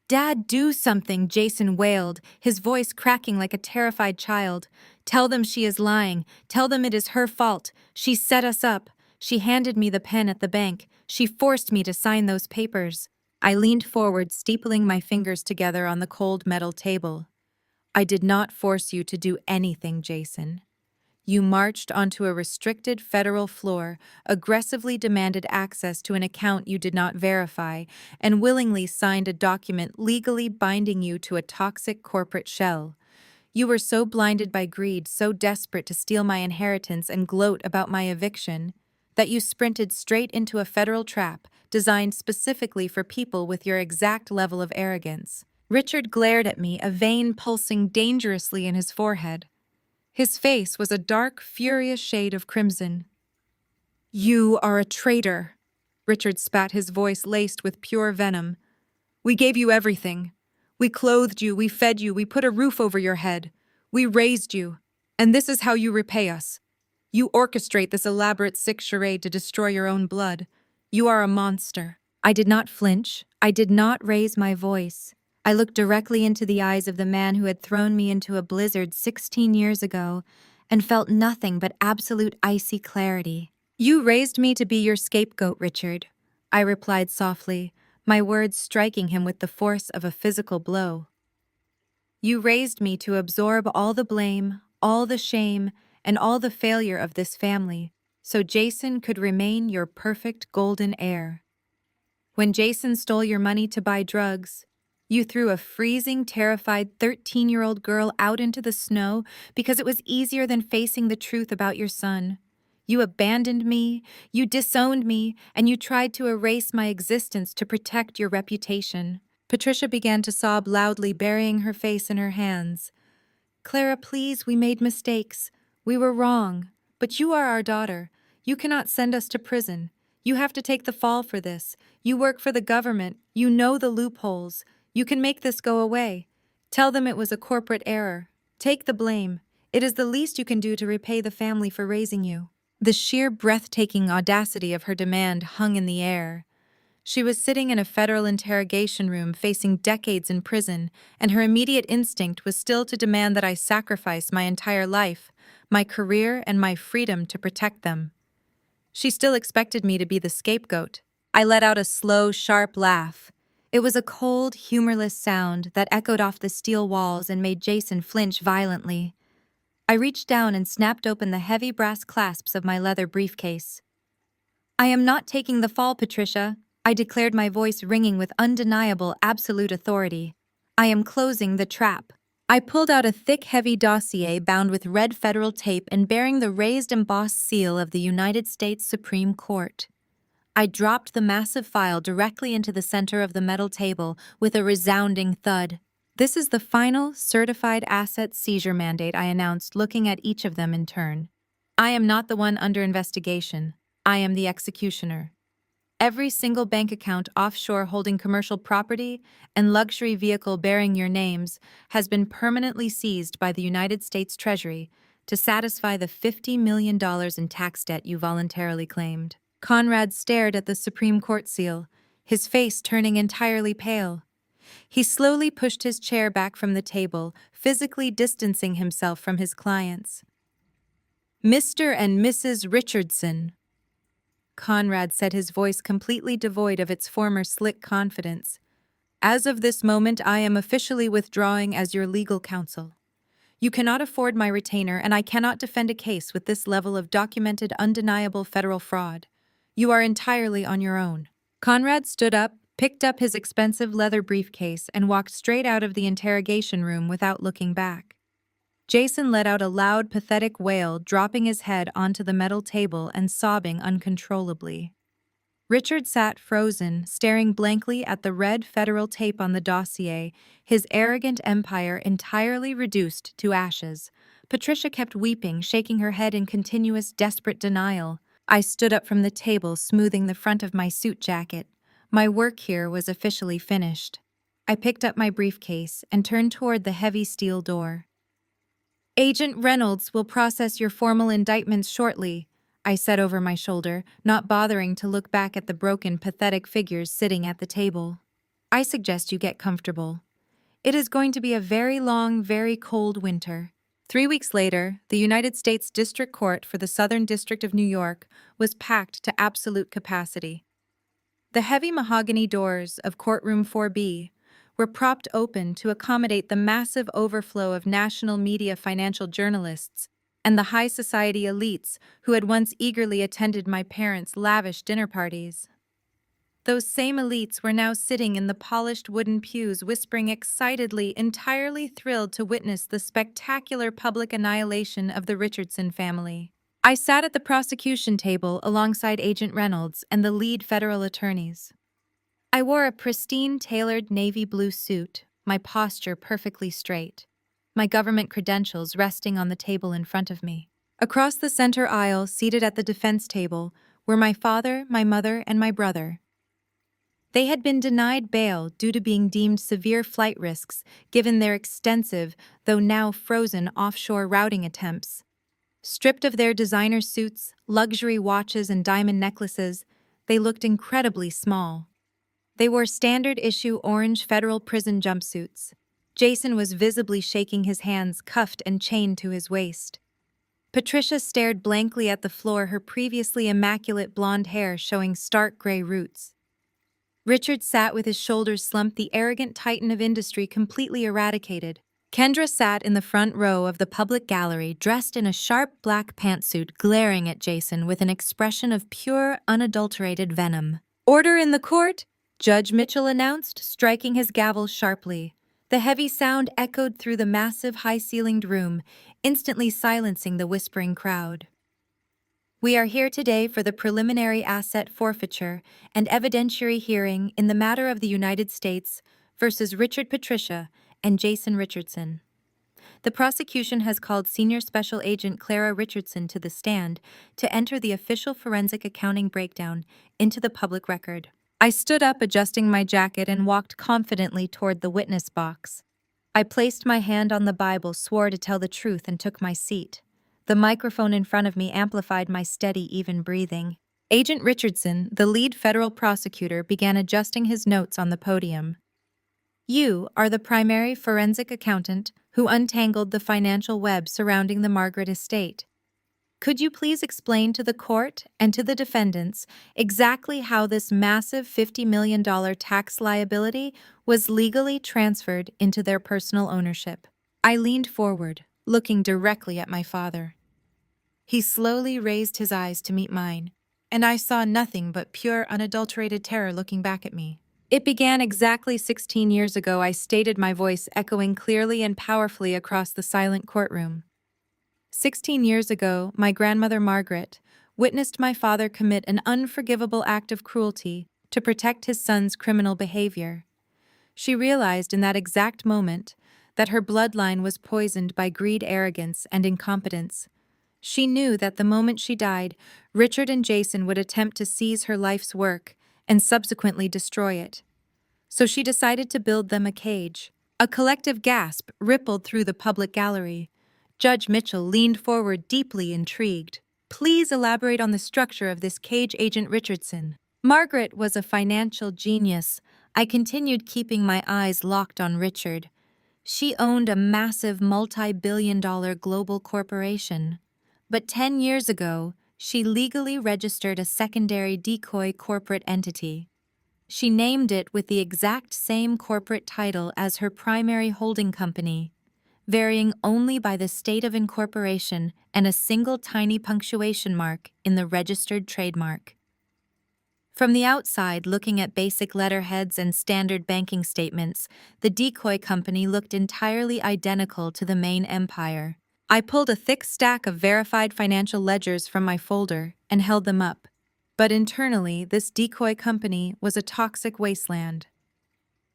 Speaker 1: Dad, do something, Jason wailed, his voice cracking like a terrified child. Tell them she is lying. Tell them it is her fault. She set us up. She handed me the pen at the bank. She forced me to sign those papers. I leaned forward, steepling my fingers together on the cold metal table. I did not force you to do anything, Jason. You marched onto a restricted federal floor, aggressively demanded access to an account you did not verify, and willingly signed a document legally binding you to a toxic corporate shell. You were so blinded by greed, so desperate to steal my inheritance and gloat about my eviction, that you sprinted straight into a federal trap designed specifically for people with your exact level of arrogance. Richard glared at me, a vein pulsing dangerously in his forehead. His face was a dark, furious shade of crimson. You are a traitor, Richard spat, his voice laced with pure venom. We gave you everything. We clothed you, we fed you, we put a roof over your head. We raised you. And this is how you repay us. You orchestrate this elaborate sick charade to destroy your own blood. You are a monster. I did not flinch. I did not raise my voice. I looked directly into the eyes of the man who had thrown me into a blizzard 16 years ago and felt nothing but absolute icy clarity. You raised me to be your scapegoat, Richard, I replied softly, my words striking him with the force of a physical blow. You raised me to absorb all the blame, all the shame, and all the failure of this family, so Jason could remain your perfect golden heir. When Jason stole your money to buy drugs, you threw a freezing, terrified 13-year-old girl out into the snow because it was easier than facing the truth about your son. You abandoned me, you disowned me, and you tried to erase my existence to protect your reputation. Patricia began to sob loudly, burying her face in her hands. Clara, please, we made mistakes. We were wrong. But you are our daughter. You cannot send us to prison. You have to take the fall for this. You work for the government. You know the loopholes. You can make this go away. Tell them it was a corporate error. Take the blame. It is the least you can do to repay the family for raising you. The sheer breathtaking audacity of her demand hung in the air. She was sitting in a federal interrogation room facing decades in prison, and her immediate instinct was still to demand that I sacrifice my entire life, my career, and my freedom to protect them. She still expected me to be the scapegoat. I let out a slow, sharp laugh. It was a cold, humorless sound that echoed off the steel walls and made Jason flinch violently. I reached down and snapped open the heavy brass clasps of my leather briefcase. I am not taking the fall, Patricia, I declared, my voice ringing with undeniable, absolute authority. I am closing the trap. I pulled out a thick, heavy dossier bound with red federal tape and bearing the raised embossed seal of the United States Supreme Court. I dropped the massive file directly into the center of the metal table with a resounding thud. This is the final certified asset seizure mandate, I announced, looking at each of them in turn. I am not the one under investigation. I am the executioner. Every single bank account offshore holding commercial property and luxury vehicle bearing your names has been permanently seized by the United States Treasury to satisfy the $50 million in tax debt you voluntarily claimed. Conrad stared at the Supreme Court seal, his face turning entirely pale. He slowly pushed his chair back from the table, physically distancing himself from his clients. Mr. and Mrs. Richardson, Conrad said, his voice completely devoid of its former slick confidence. As of this moment, I am officially withdrawing as your legal counsel. You cannot afford my retainer, and I cannot defend a case with this level of documented, undeniable federal fraud. You are entirely on your own. Conrad stood up, picked up his expensive leather briefcase, and walked straight out of the interrogation room without looking back. Jason let out a loud, pathetic wail, dropping his head onto the metal table and sobbing uncontrollably. Richard sat frozen, staring blankly at the red federal tape on the dossier, his arrogant empire entirely reduced to ashes. Patricia kept weeping, shaking her head in continuous, desperate denial. I stood up from the table, smoothing the front of my suit jacket. My work here was officially finished. I picked up my briefcase and turned toward the heavy steel door. Agent Reynolds will process your formal indictments shortly, I said over my shoulder, not bothering to look back at the broken, pathetic figures sitting at the table. I suggest you get comfortable. It is going to be a very long, very cold winter. 3 weeks later, the United States District Court for the Southern District of New York was packed to absolute capacity. The heavy mahogany doors of courtroom 4B were propped open to accommodate the massive overflow of national media financial journalists and the high society elites who had once eagerly attended my parents' lavish dinner parties. Those same elites were now sitting in the polished wooden pews, whispering excitedly, entirely thrilled to witness the spectacular public annihilation of the Richardson family. I sat at the prosecution table alongside Agent Reynolds and the lead federal attorneys. I wore a pristine, tailored navy blue suit, my posture perfectly straight, my government credentials resting on the table in front of me. Across the center aisle, seated at the defense table, were my father, my mother, and my brother. They had been denied bail due to being deemed severe flight risks given their extensive, though now frozen, offshore routing attempts. Stripped of their designer suits, luxury watches, and diamond necklaces, they looked incredibly small. They wore standard-issue orange federal prison jumpsuits. Jason was visibly shaking his hands, cuffed and chained to his waist. Patricia stared blankly at the floor, her previously immaculate blonde hair showing stark gray roots. Richard sat with his shoulders slumped, the arrogant titan of industry completely eradicated. Kendra sat in the front row of the public gallery, dressed in a sharp black pantsuit, glaring at Jason with an expression of pure, unadulterated venom. "Order in the court," Judge Mitchell announced, striking his gavel sharply. The heavy sound echoed through the massive, high-ceilinged room, instantly silencing the whispering crowd. "We are here today for the preliminary asset forfeiture and evidentiary hearing in the matter of the United States versus Richard Patricia and Jason Richardson. The prosecution has called Senior Special Agent Clara Richardson to the stand to enter the official forensic accounting breakdown into the public record." I stood up, adjusting my jacket, and walked confidently toward the witness box. I placed my hand on the Bible, swore to tell the truth, and took my seat. The microphone in front of me amplified my steady, even breathing. Agent Richardson, the lead federal prosecutor, began adjusting his notes on the podium. "You are the primary forensic accountant who untangled the financial web surrounding the Margaret estate. Could you please explain to the court and to the defendants exactly how this massive $50 million tax liability was legally transferred into their personal ownership?" I leaned forward, looking directly at my father. He slowly raised his eyes to meet mine, and I saw nothing but pure, unadulterated terror looking back at me. "It began exactly 16 years ago," I stated, my voice echoing clearly and powerfully across the silent courtroom. 16 years ago, my grandmother Margaret witnessed my father commit an unforgivable act of cruelty to protect his son's criminal behavior. She realized in that exact moment that her bloodline was poisoned by greed, arrogance, and incompetence. She knew that the moment she died, Richard and Jason would attempt to seize her life's work and subsequently destroy it. So she decided to build them a cage. A collective gasp rippled through the public gallery. Judge Mitchell leaned forward, deeply intrigued. Please elaborate on the structure of this cage, Agent Richardson. Margaret was a financial genius. I continued, keeping my eyes locked on Richard. She owned a massive multi-billion-dollar global corporation. But 10 years ago, she legally registered a secondary decoy corporate entity. She named it with the exact same corporate title as her primary holding company, varying only by the state of incorporation and a single tiny punctuation mark in the registered trademark. From the outside, looking at basic letterheads and standard banking statements, the decoy company looked entirely identical to the main empire. I pulled a thick stack of verified financial ledgers from my folder and held them up. But internally, this decoy company was a toxic wasteland.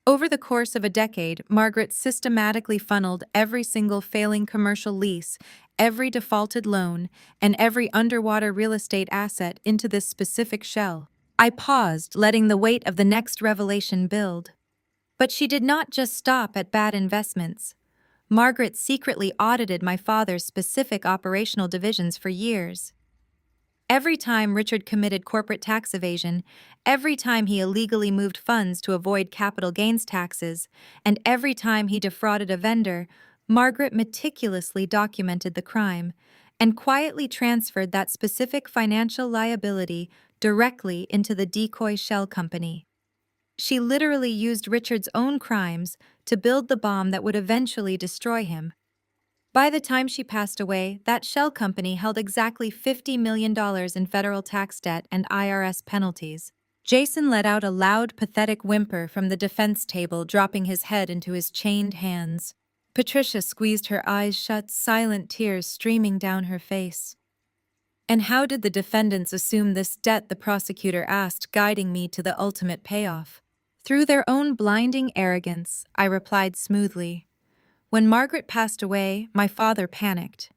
Speaker 1: Over the course of a decade, Margaret systematically funneled every single failing commercial lease, every defaulted loan, and every underwater real estate asset into this specific shell. I paused, letting the weight of the next revelation build. But she did not just stop at bad investments. Margaret secretly audited my father's specific operational divisions for years. Every time Richard committed corporate tax evasion, every time he illegally moved funds to avoid capital gains taxes, and every time he defrauded a vendor, Margaret meticulously documented the crime and quietly transferred that specific financial liability directly into the decoy shell company. She literally used Richard's own crimes to build the bomb that would eventually destroy him. By the time she passed away, that shell company held exactly $50 million in federal tax debt and IRS penalties. Jason let out a loud, pathetic whimper from the defense table, dropping his head into his chained hands. Patricia squeezed her eyes shut, silent tears streaming down her face. And how did the defendants assume this debt? The prosecutor asked, guiding me to the ultimate payoff. Through their own blinding arrogance, I replied smoothly. When Margaret passed away, my father panicked.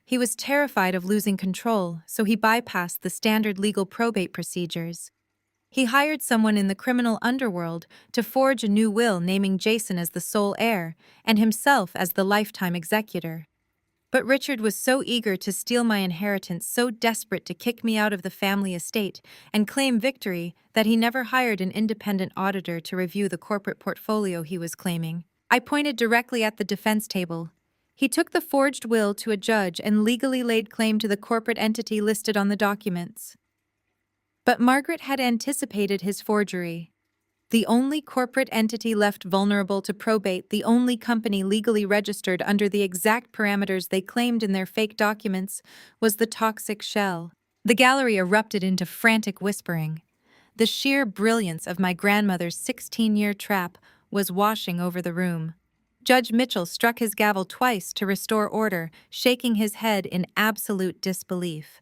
Speaker 1: He was terrified of losing control, so he bypassed the standard legal probate procedures. He hired someone in the criminal underworld to forge a new will naming Jason as the sole heir and himself as the lifetime executor. But Richard was so eager to steal my inheritance, so desperate to kick me out of the family estate and claim victory, that he never hired an independent auditor to review the corporate portfolio he was claiming. I pointed directly at the defense table. He took the forged will to a judge and legally laid claim to the corporate entity listed on the documents. But Margaret had anticipated his forgery. The only corporate entity left vulnerable to probate, the only company legally registered under the exact parameters they claimed in their fake documents, was the toxic shell. The gallery erupted into frantic whispering. The sheer brilliance of my grandmother's 16-year trap was washing over the room. Judge Mitchell struck his gavel twice to restore order, shaking his head in absolute disbelief.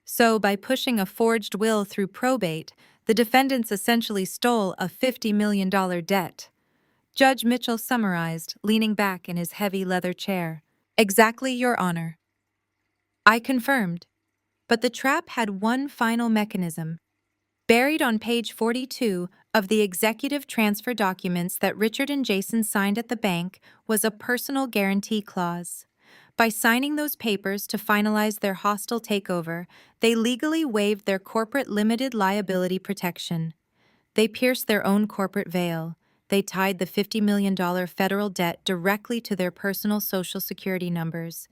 Speaker 1: So, by pushing a forged will through probate, the defendants essentially stole a $50 million debt. Judge Mitchell summarized, leaning back in his heavy leather chair. Exactly, Your Honor. I confirmed. But the trap had one final mechanism. Buried on page 42 of the executive transfer documents that Richard and Jason signed at the bank was a personal guarantee clause. By signing those papers to finalize their hostile takeover, they legally waived their corporate limited liability protection. They pierced their own corporate veil. They tied the $50 million federal debt directly to their personal Social Security numbers.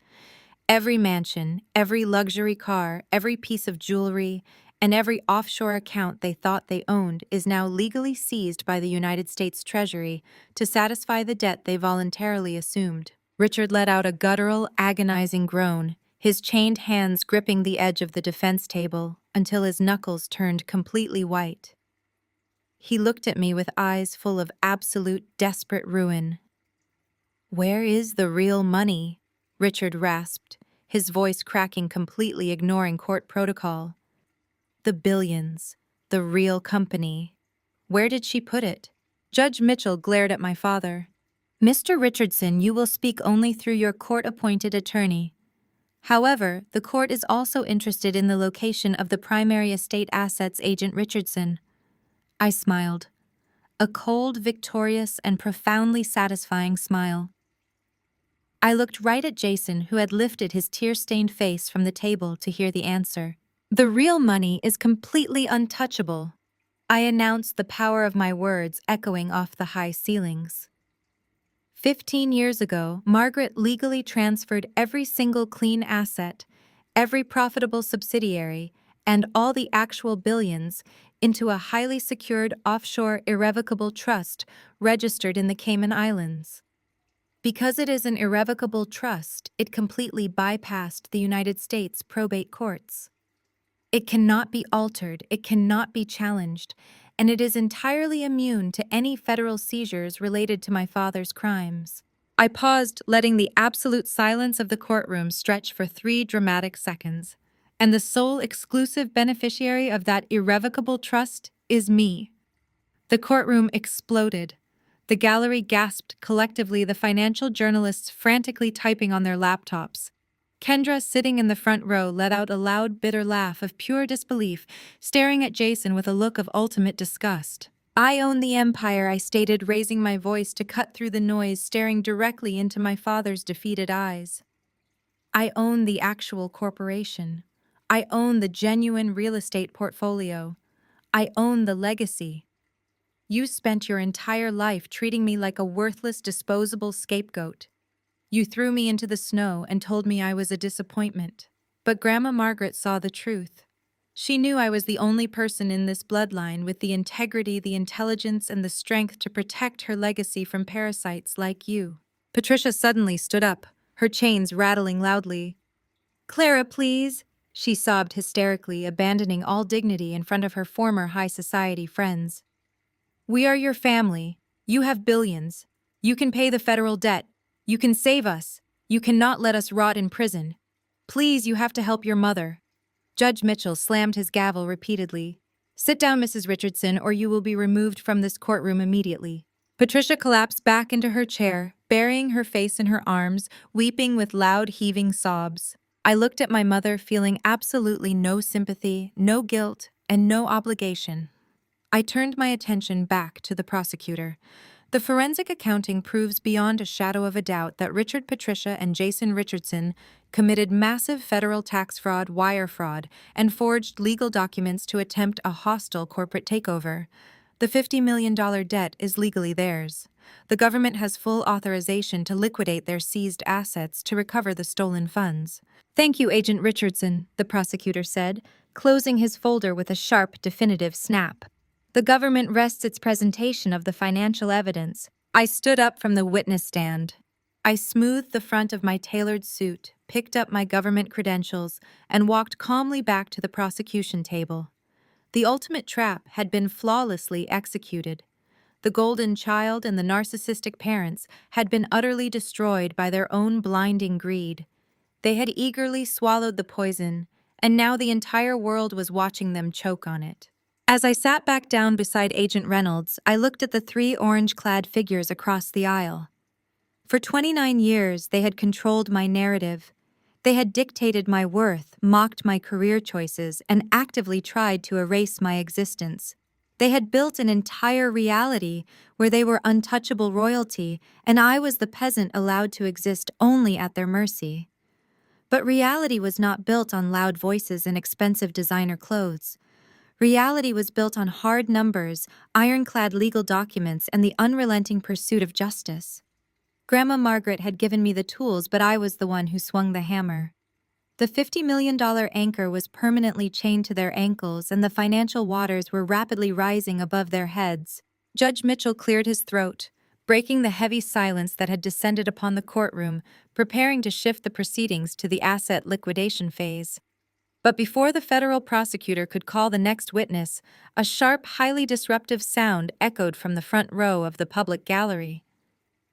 Speaker 1: Every mansion, every luxury car, every piece of jewelry, and every offshore account they thought they owned is now legally seized by the United States Treasury to satisfy the debt they voluntarily assumed. Richard let out a guttural, agonizing groan, his chained hands gripping the edge of the defense table until his knuckles turned completely white. He looked at me with eyes full of absolute, desperate ruin. "Where is the real money?" Richard rasped, his voice cracking, completely ignoring court protocol. The billions. The real company. Where did she put it? Judge Mitchell glared at my father. Mr. Richardson, you will speak only through your court-appointed attorney. However, the court is also interested in the location of the primary estate assets, Agent Richardson. I smiled. A cold, victorious, and profoundly satisfying smile. I looked right at Jason, who had lifted his tear-stained face from the table to hear the answer. The real money is completely untouchable. I announced, the power of my words echoing off the high ceilings. 15 years ago, Margaret legally transferred every single clean asset, every profitable subsidiary, and all the actual billions into a highly secured offshore irrevocable trust registered in the Cayman Islands. Because it is an irrevocable trust, it completely bypassed the United States probate courts. It cannot be altered, it cannot be challenged, and it is entirely immune to any federal seizures related to my father's crimes. I paused, letting the absolute silence of the courtroom stretch for 3 dramatic seconds. And the sole exclusive beneficiary of that irrevocable trust is me. The courtroom exploded. The gallery gasped collectively, the financial journalists frantically typing on their laptops. Kendra, sitting in the front row, let out a loud, bitter laugh of pure disbelief, staring at Jason with a look of ultimate disgust. I own the empire, I stated, raising my voice to cut through the noise, staring directly into my father's defeated eyes. I own the actual corporation. I own the genuine real estate portfolio. I own the legacy. You spent your entire life treating me like a worthless, disposable scapegoat. You threw me into the snow and told me I was a disappointment. But Grandma Margaret saw the truth. She knew I was the only person in this bloodline with the integrity, the intelligence, and the strength to protect her legacy from parasites like you. Patricia suddenly stood up, her chains rattling loudly. Clara, please, she sobbed hysterically, abandoning all dignity in front of her former high society friends. We are your family. You have billions. You can pay the federal debt. You can save us. You cannot let us rot in prison. Please, you have to help your mother. Judge Mitchell slammed his gavel repeatedly. Sit down, Mrs. Richardson, or you will be removed from this courtroom immediately. Patricia collapsed back into her chair, burying her face in her arms, weeping with loud, heaving sobs. I looked at my mother, feeling absolutely no sympathy, no guilt, and no obligation. I turned my attention back to the prosecutor. The forensic accounting proves beyond a shadow of a doubt that Richard Patricia and Jason Richardson committed massive federal tax fraud, wire fraud, and forged legal documents to attempt a hostile corporate takeover. The $50 million debt is legally theirs. The government has full authorization to liquidate their seized assets to recover the stolen funds. Thank you, Agent Richardson, the prosecutor said, closing his folder with a sharp, definitive snap. The government rests its presentation of the financial evidence. I stood up from the witness stand. I smoothed the front of my tailored suit, picked up my government credentials, and walked calmly back to the prosecution table. The ultimate trap had been flawlessly executed. The golden child and the narcissistic parents had been utterly destroyed by their own blinding greed. They had eagerly swallowed the poison, and now the entire world was watching them choke on it. As I sat back down beside Agent Reynolds, I looked at the 3 orange-clad figures across the aisle. For 29 years, they had controlled my narrative. They had dictated my worth, mocked my career choices, and actively tried to erase my existence. They had built an entire reality where they were untouchable royalty, and I was the peasant allowed to exist only at their mercy. But reality was not built on loud voices and expensive designer clothes. Reality was built on hard numbers, ironclad legal documents, and the unrelenting pursuit of justice. Grandma Margaret had given me the tools, but I was the one who swung the hammer. The $50 million anchor was permanently chained to their ankles, and the financial waters were rapidly rising above their heads. Judge Mitchell cleared his throat, breaking the heavy silence that had descended upon the courtroom, preparing to shift the proceedings to the asset liquidation phase. But before the federal prosecutor could call the next witness, a sharp, highly disruptive sound echoed from the front row of the public gallery.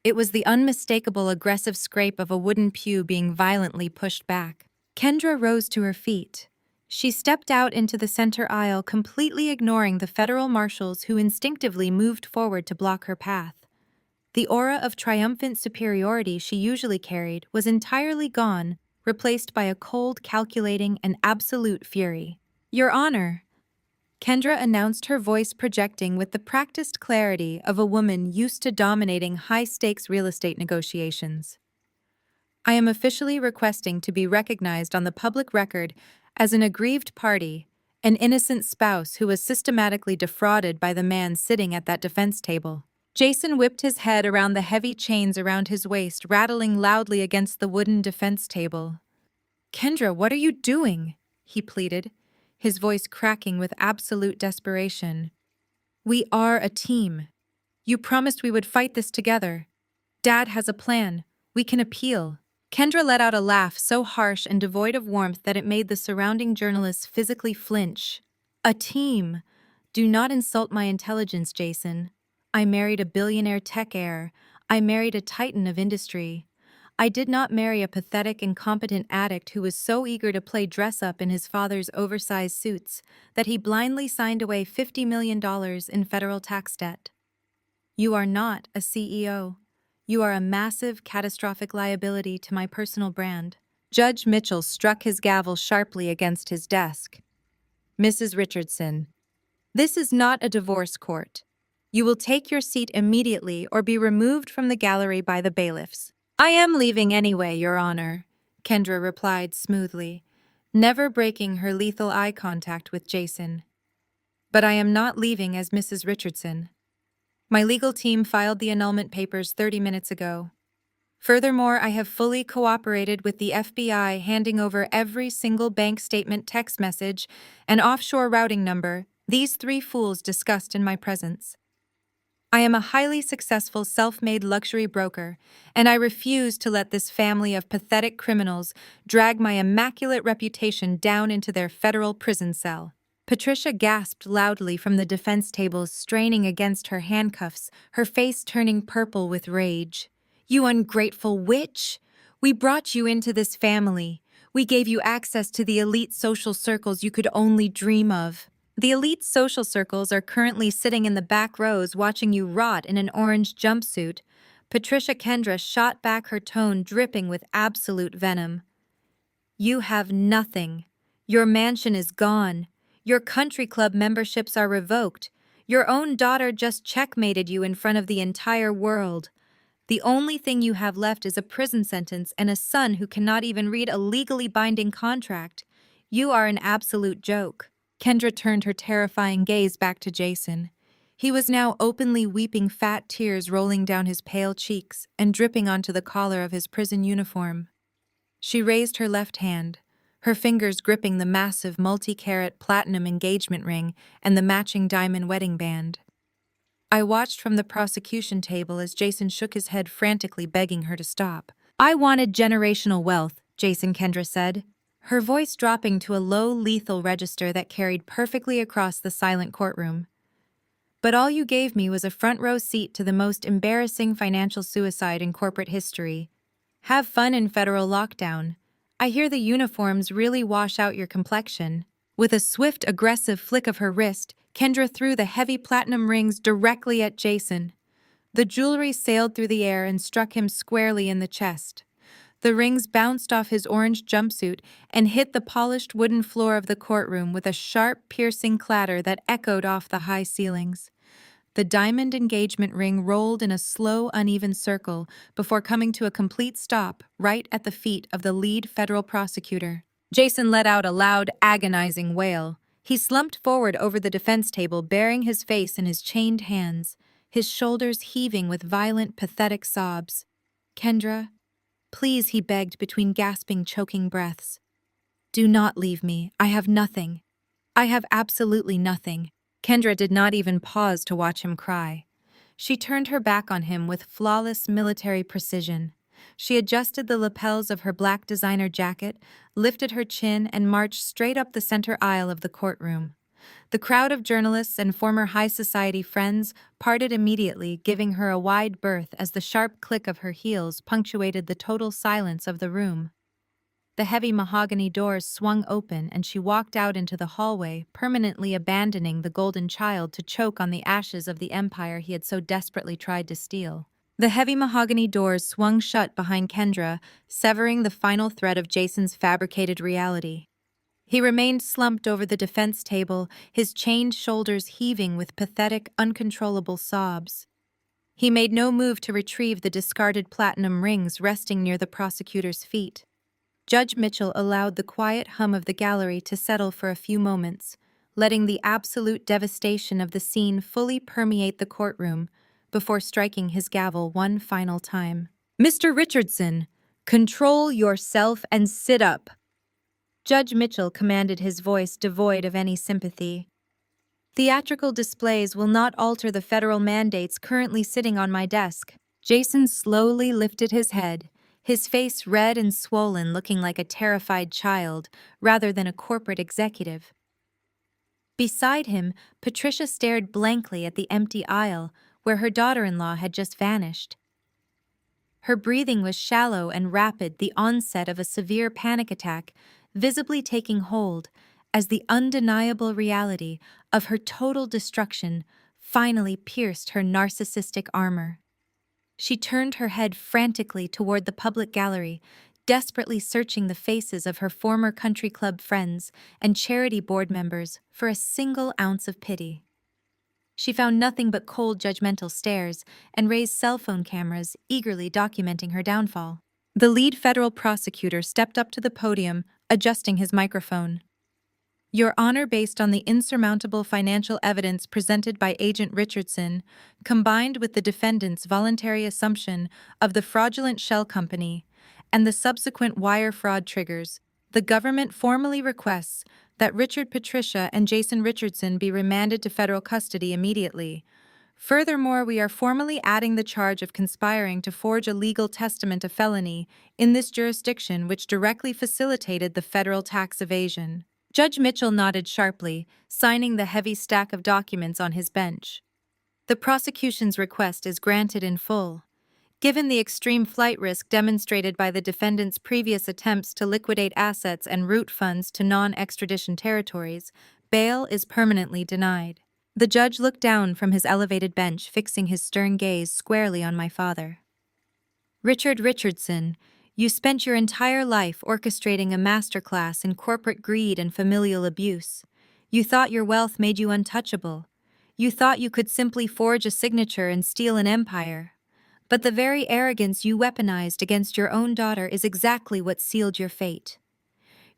Speaker 1: It was the unmistakable aggressive scrape of a wooden pew being violently pushed back. Kendra rose to her feet. She stepped out into the center aisle, completely ignoring the federal marshals who instinctively moved forward to block her path. The aura of triumphant superiority she usually carried was entirely gone, replaced by a cold, calculating, and absolute fury. "Your Honor," Kendra announced, her voice projecting with the practiced clarity of a woman used to dominating high-stakes real estate negotiations. "I am officially requesting to be recognized on the public record as an aggrieved party, an innocent spouse who was systematically defrauded by the man sitting at that defense table." Jason whipped his head around the heavy chains around his waist, rattling loudly against the wooden defense table. "Kendra, what are you doing?" he pleaded, his voice cracking with absolute desperation. "We are a team. You promised we would fight this together. Dad has a plan. We can appeal." Kendra let out a laugh so harsh and devoid of warmth that it made the surrounding journalists physically flinch. "A team? Do not insult my intelligence, Jason. I married a billionaire tech heir. I married a titan of industry. I did not marry a pathetic, incompetent addict who was so eager to play dress-up in his father's oversized suits that he blindly signed away $50 million in federal tax debt. You are not a CEO. You are a massive, catastrophic liability to my personal brand." Judge Mitchell struck his gavel sharply against his desk. "Mrs. Richardson, this is not a divorce court. You will take your seat immediately or be removed from the gallery by the bailiffs." "I am leaving anyway, Your Honor," Kendra replied smoothly, never breaking her lethal eye contact with Jason. "But I am not leaving as Mrs. Richardson. My legal team filed the annulment papers 30 minutes ago. Furthermore, I have fully cooperated with the FBI, handing over every single bank statement, text message, and offshore routing number these three fools discussed in my presence. I am a highly successful self-made luxury broker, and I refuse to let this family of pathetic criminals drag my immaculate reputation down into their federal prison cell." Patricia gasped loudly from the defense table, straining against her handcuffs, her face turning purple with rage. "You ungrateful witch! We brought you into this family. We gave you access to the elite social circles you could only dream of. The elite social circles are currently sitting in the back rows watching you rot in an orange jumpsuit." Patricia Kendra shot back, her tone dripping with absolute venom. "You have nothing. Your mansion is gone. Your country club memberships are revoked. Your own daughter just checkmated you in front of the entire world. The only thing you have left is a prison sentence and a son who cannot even read a legally binding contract. You are an absolute joke." Kendra turned her terrifying gaze back to Jason. He was now openly weeping, fat tears rolling down his pale cheeks and dripping onto the collar of his prison uniform. She raised her left hand, her fingers gripping the massive multi-carat platinum engagement ring and the matching diamond wedding band. I watched from the prosecution table as Jason shook his head, frantically begging her to stop. "I wanted generational wealth," Jason Kendra said, her voice dropping to a low, lethal register that carried perfectly across the silent courtroom. "But all you gave me was a front-row seat to the most embarrassing financial suicide in corporate history. Have fun in federal lockdown. I hear the uniforms really wash out your complexion." With a swift, aggressive flick of her wrist, Kendra threw the heavy platinum rings directly at Jason. The jewelry sailed through the air and struck him squarely in the chest. The rings bounced off his orange jumpsuit and hit the polished wooden floor of the courtroom with a sharp, piercing clatter that echoed off the high ceilings. The diamond engagement ring rolled in a slow, uneven circle before coming to a complete stop right at the feet of the lead federal prosecutor. Jason let out a loud, agonizing wail. He slumped forward over the defense table, burying his face in his chained hands, his shoulders heaving with violent, pathetic sobs. "Kendra, please," he begged between gasping, choking breaths. "Do not leave me. I have nothing. I have absolutely nothing." Kendra did not even pause to watch him cry. She turned her back on him with flawless military precision. She adjusted the lapels of her black designer jacket, lifted her chin, and marched straight up the center aisle of the courtroom. The crowd of journalists and former high society friends parted immediately, giving her a wide berth as the sharp click of her heels punctuated the total silence of the room. The heavy mahogany doors swung open and she walked out into the hallway, permanently abandoning the golden child to choke on the ashes of the empire he had so desperately tried to steal. The heavy mahogany doors swung shut behind Kendra, severing the final thread of Jason's fabricated reality. He remained slumped over the defense table, his chained shoulders heaving with pathetic, uncontrollable sobs. He made no move to retrieve the discarded platinum rings resting near the prosecutor's feet. Judge Mitchell allowed the quiet hum of the gallery to settle for a few moments, letting the absolute devastation of the scene fully permeate the courtroom before striking his gavel one final time. "Mr. Richardson, control yourself and sit up," Judge Mitchell commanded, his voice devoid of any sympathy. "Theatrical displays will not alter the federal mandates currently sitting on my desk." Jason slowly lifted his head, his face red and swollen, looking like a terrified child rather than a corporate executive. Beside him, Patricia stared blankly at the empty aisle where her daughter-in-law had just vanished. Her breathing was shallow and rapid, the onset of a severe panic attack visibly taking hold as the undeniable reality of her total destruction finally pierced her narcissistic armor. She turned her head frantically toward the public gallery, desperately searching the faces of her former country club friends and charity board members for a single ounce of pity. She found nothing but cold, judgmental stares and raised cell phone cameras eagerly documenting her downfall. The lead federal prosecutor stepped up to the podium, adjusting his microphone. "Your Honor, based on the insurmountable financial evidence presented by Agent Richardson, combined with the defendant's voluntary assumption of the fraudulent shell company and the subsequent wire fraud triggers, the government formally requests that Richard Patricia and Jason Richardson be remanded to federal custody immediately. Furthermore, we are formally adding the charge of conspiring to forge a legal testament, a felony, in this jurisdiction which directly facilitated the federal tax evasion." Judge Mitchell nodded sharply, signing the heavy stack of documents on his bench. "The prosecution's request is granted in full. Given the extreme flight risk demonstrated by the defendant's previous attempts to liquidate assets and route funds to non-extradition territories, bail is permanently denied." The judge looked down from his elevated bench, fixing his stern gaze squarely on my father. "Richard Richardson, you spent your entire life orchestrating a masterclass in corporate greed and familial abuse. You thought your wealth made you untouchable. You thought you could simply forge a signature and steal an empire. But the very arrogance you weaponized against your own daughter is exactly what sealed your fate.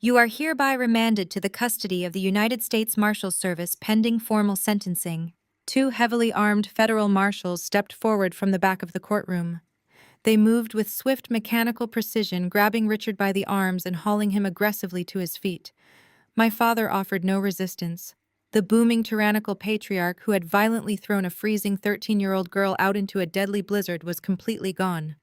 Speaker 1: You are hereby remanded to the custody of the United States Marshals Service pending formal sentencing." Two heavily armed federal marshals stepped forward from the back of the courtroom. They moved with swift mechanical precision, grabbing Richard by the arms and hauling him aggressively to his feet. My father offered no resistance. The booming tyrannical patriarch who had violently thrown a freezing 13-year-old girl out into a deadly blizzard was completely gone.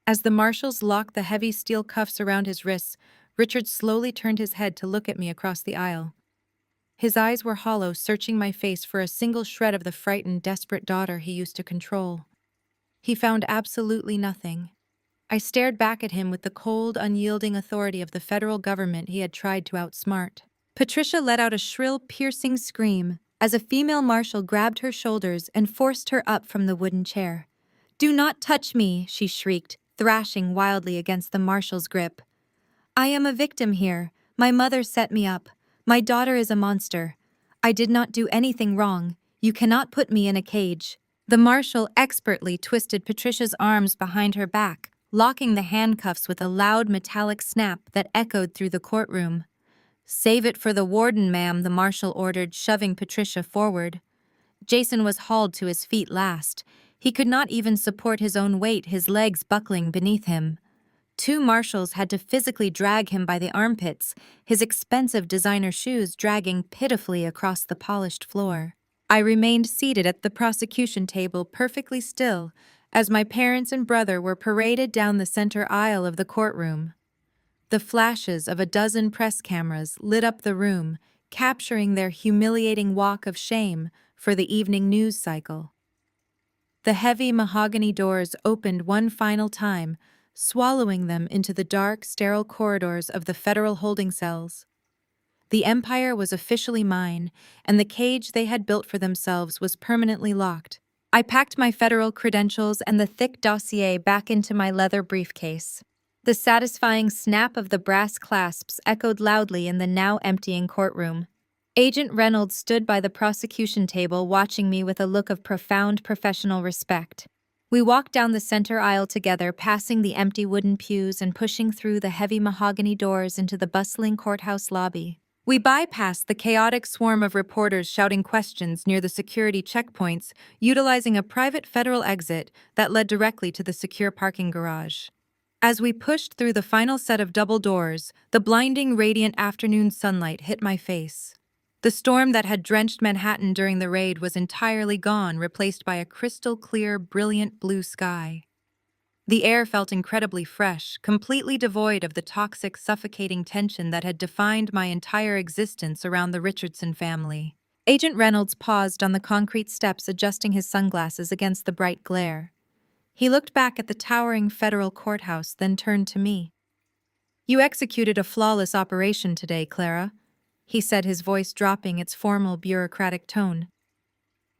Speaker 1: As the marshals locked the heavy steel cuffs around his wrists, Richard slowly turned his head to look at me across the aisle. His eyes were hollow, searching my face for a single shred of the frightened, desperate daughter he used to control. He found absolutely nothing. I stared back at him with the cold, unyielding authority of the federal government he had tried to outsmart. Patricia let out a shrill, piercing scream as a female marshal grabbed her shoulders and forced her up from the wooden chair. "Do not touch me," she shrieked, thrashing wildly against the marshal's grip. "I am a victim here. My mother set me up. My daughter is a monster. I did not do anything wrong. You cannot put me in a cage." The marshal expertly twisted Patricia's arms behind her back, locking the handcuffs with a loud metallic snap that echoed through the courtroom. "Save it for the warden, ma'am," the marshal ordered, shoving Patricia forward. Jason was hauled to his feet last. He could not even support his own weight, his legs buckling beneath him. Two marshals had to physically drag him by the armpits, his expensive designer shoes dragging pitifully across the polished floor. I remained seated at the prosecution table, perfectly still, as my parents and brother were paraded down the center aisle of the courtroom. The flashes of a dozen press cameras lit up the room, capturing their humiliating walk of shame for the evening news cycle. The heavy mahogany doors opened one final time, swallowing them into the dark, sterile corridors of the federal holding cells. The empire was officially mine, and the cage they had built for themselves was permanently locked. I packed my federal credentials and the thick dossier back into my leather briefcase. The satisfying snap of the brass clasps echoed loudly in the now emptying courtroom. Agent Reynolds stood by the prosecution table watching me with a look of profound professional respect. We walked down the center aisle together, passing the empty wooden pews and pushing through the heavy mahogany doors into the bustling courthouse lobby. We bypassed the chaotic swarm of reporters shouting questions near the security checkpoints, utilizing a private federal exit that led directly to the secure parking garage. As we pushed through the final set of double doors, the blinding, radiant afternoon sunlight hit my face. The storm that had drenched Manhattan during the raid was entirely gone, replaced by a crystal-clear, brilliant blue sky. The air felt incredibly fresh, completely devoid of the toxic, suffocating tension that had defined my entire existence around the Richardson family. Agent Reynolds paused on the concrete steps, adjusting his sunglasses against the bright glare. He looked back at the towering federal courthouse, then turned to me. "You executed a flawless operation today, Clara," he said, his voice dropping its formal, bureaucratic tone.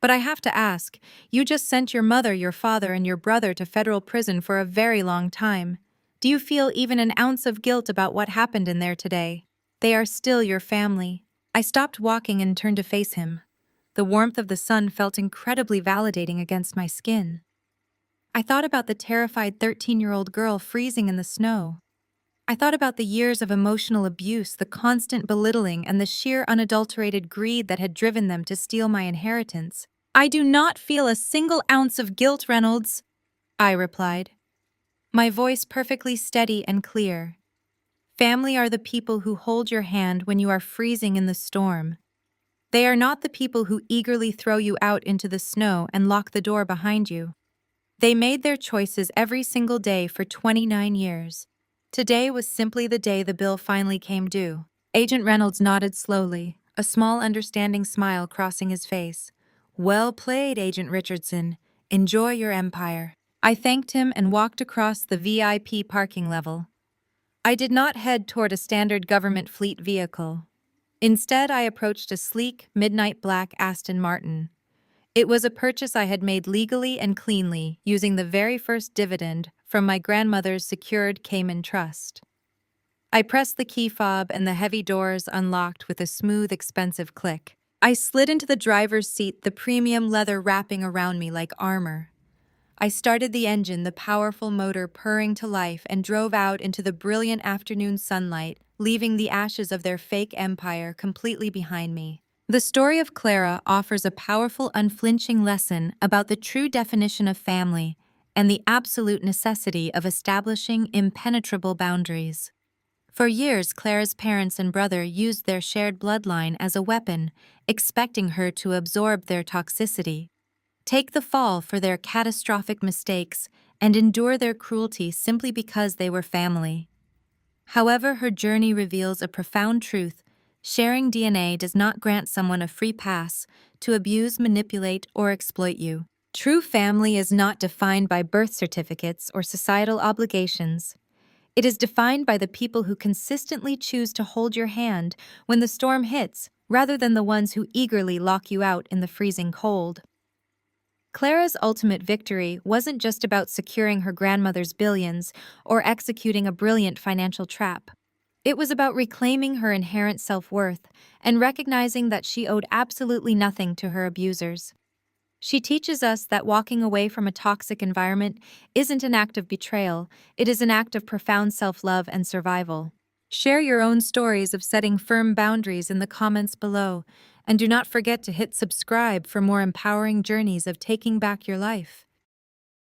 Speaker 1: "But I have to ask, you just sent your mother, your father, and your brother to federal prison for a very long time. Do you feel even an ounce of guilt about what happened in there today? They are still your family." I stopped walking and turned to face him. The warmth of the sun felt incredibly validating against my skin. I thought about the terrified 13-year-old girl freezing in the snow. I thought about the years of emotional abuse, the constant belittling, and the sheer unadulterated greed that had driven them to steal my inheritance. "I do not feel a single ounce of guilt, Reynolds," I replied, my voice perfectly steady and clear. "Family are the people who hold your hand when you are freezing in the storm. They are not the people who eagerly throw you out into the snow and lock the door behind you. They made their choices every single day for 29 years. Today was simply the day the bill finally came due." Agent Reynolds nodded slowly, a small understanding smile crossing his face. "Well played, Agent Richardson. Enjoy your empire." I thanked him and walked across the VIP parking level. I did not head toward a standard government fleet vehicle. Instead, I approached a sleek, midnight black Aston Martin. It was a purchase I had made legally and cleanly, using the very first dividend from my grandmother's secured Cayman trust. I pressed the key fob and the heavy doors unlocked with a smooth, expensive click. I slid into the driver's seat, the premium leather wrapping around me like armor. I started the engine, the powerful motor purring to life, and drove out into the brilliant afternoon sunlight, leaving the ashes of their fake empire completely behind me. The story of Clara offers a powerful, unflinching lesson about the true definition of family and the absolute necessity of establishing impenetrable boundaries. For years, Clara's parents and brother used their shared bloodline as a weapon, expecting her to absorb their toxicity, take the fall for their catastrophic mistakes, and endure their cruelty simply because they were family. However, her journey reveals a profound truth: sharing DNA does not grant someone a free pass to abuse, manipulate, or exploit you. True family is not defined by birth certificates or societal obligations. It is defined by the people who consistently choose to hold your hand when the storm hits, rather than the ones who eagerly lock you out in the freezing cold. Clara's ultimate victory wasn't just about securing her grandmother's billions or executing a brilliant financial trap. It was about reclaiming her inherent self-worth and recognizing that she owed absolutely nothing to her abusers. She teaches us that walking away from a toxic environment isn't an act of betrayal, it is an act of profound self-love and survival. Share your own stories of setting firm boundaries in the comments below, and do not forget to hit subscribe for more empowering journeys of taking back your life.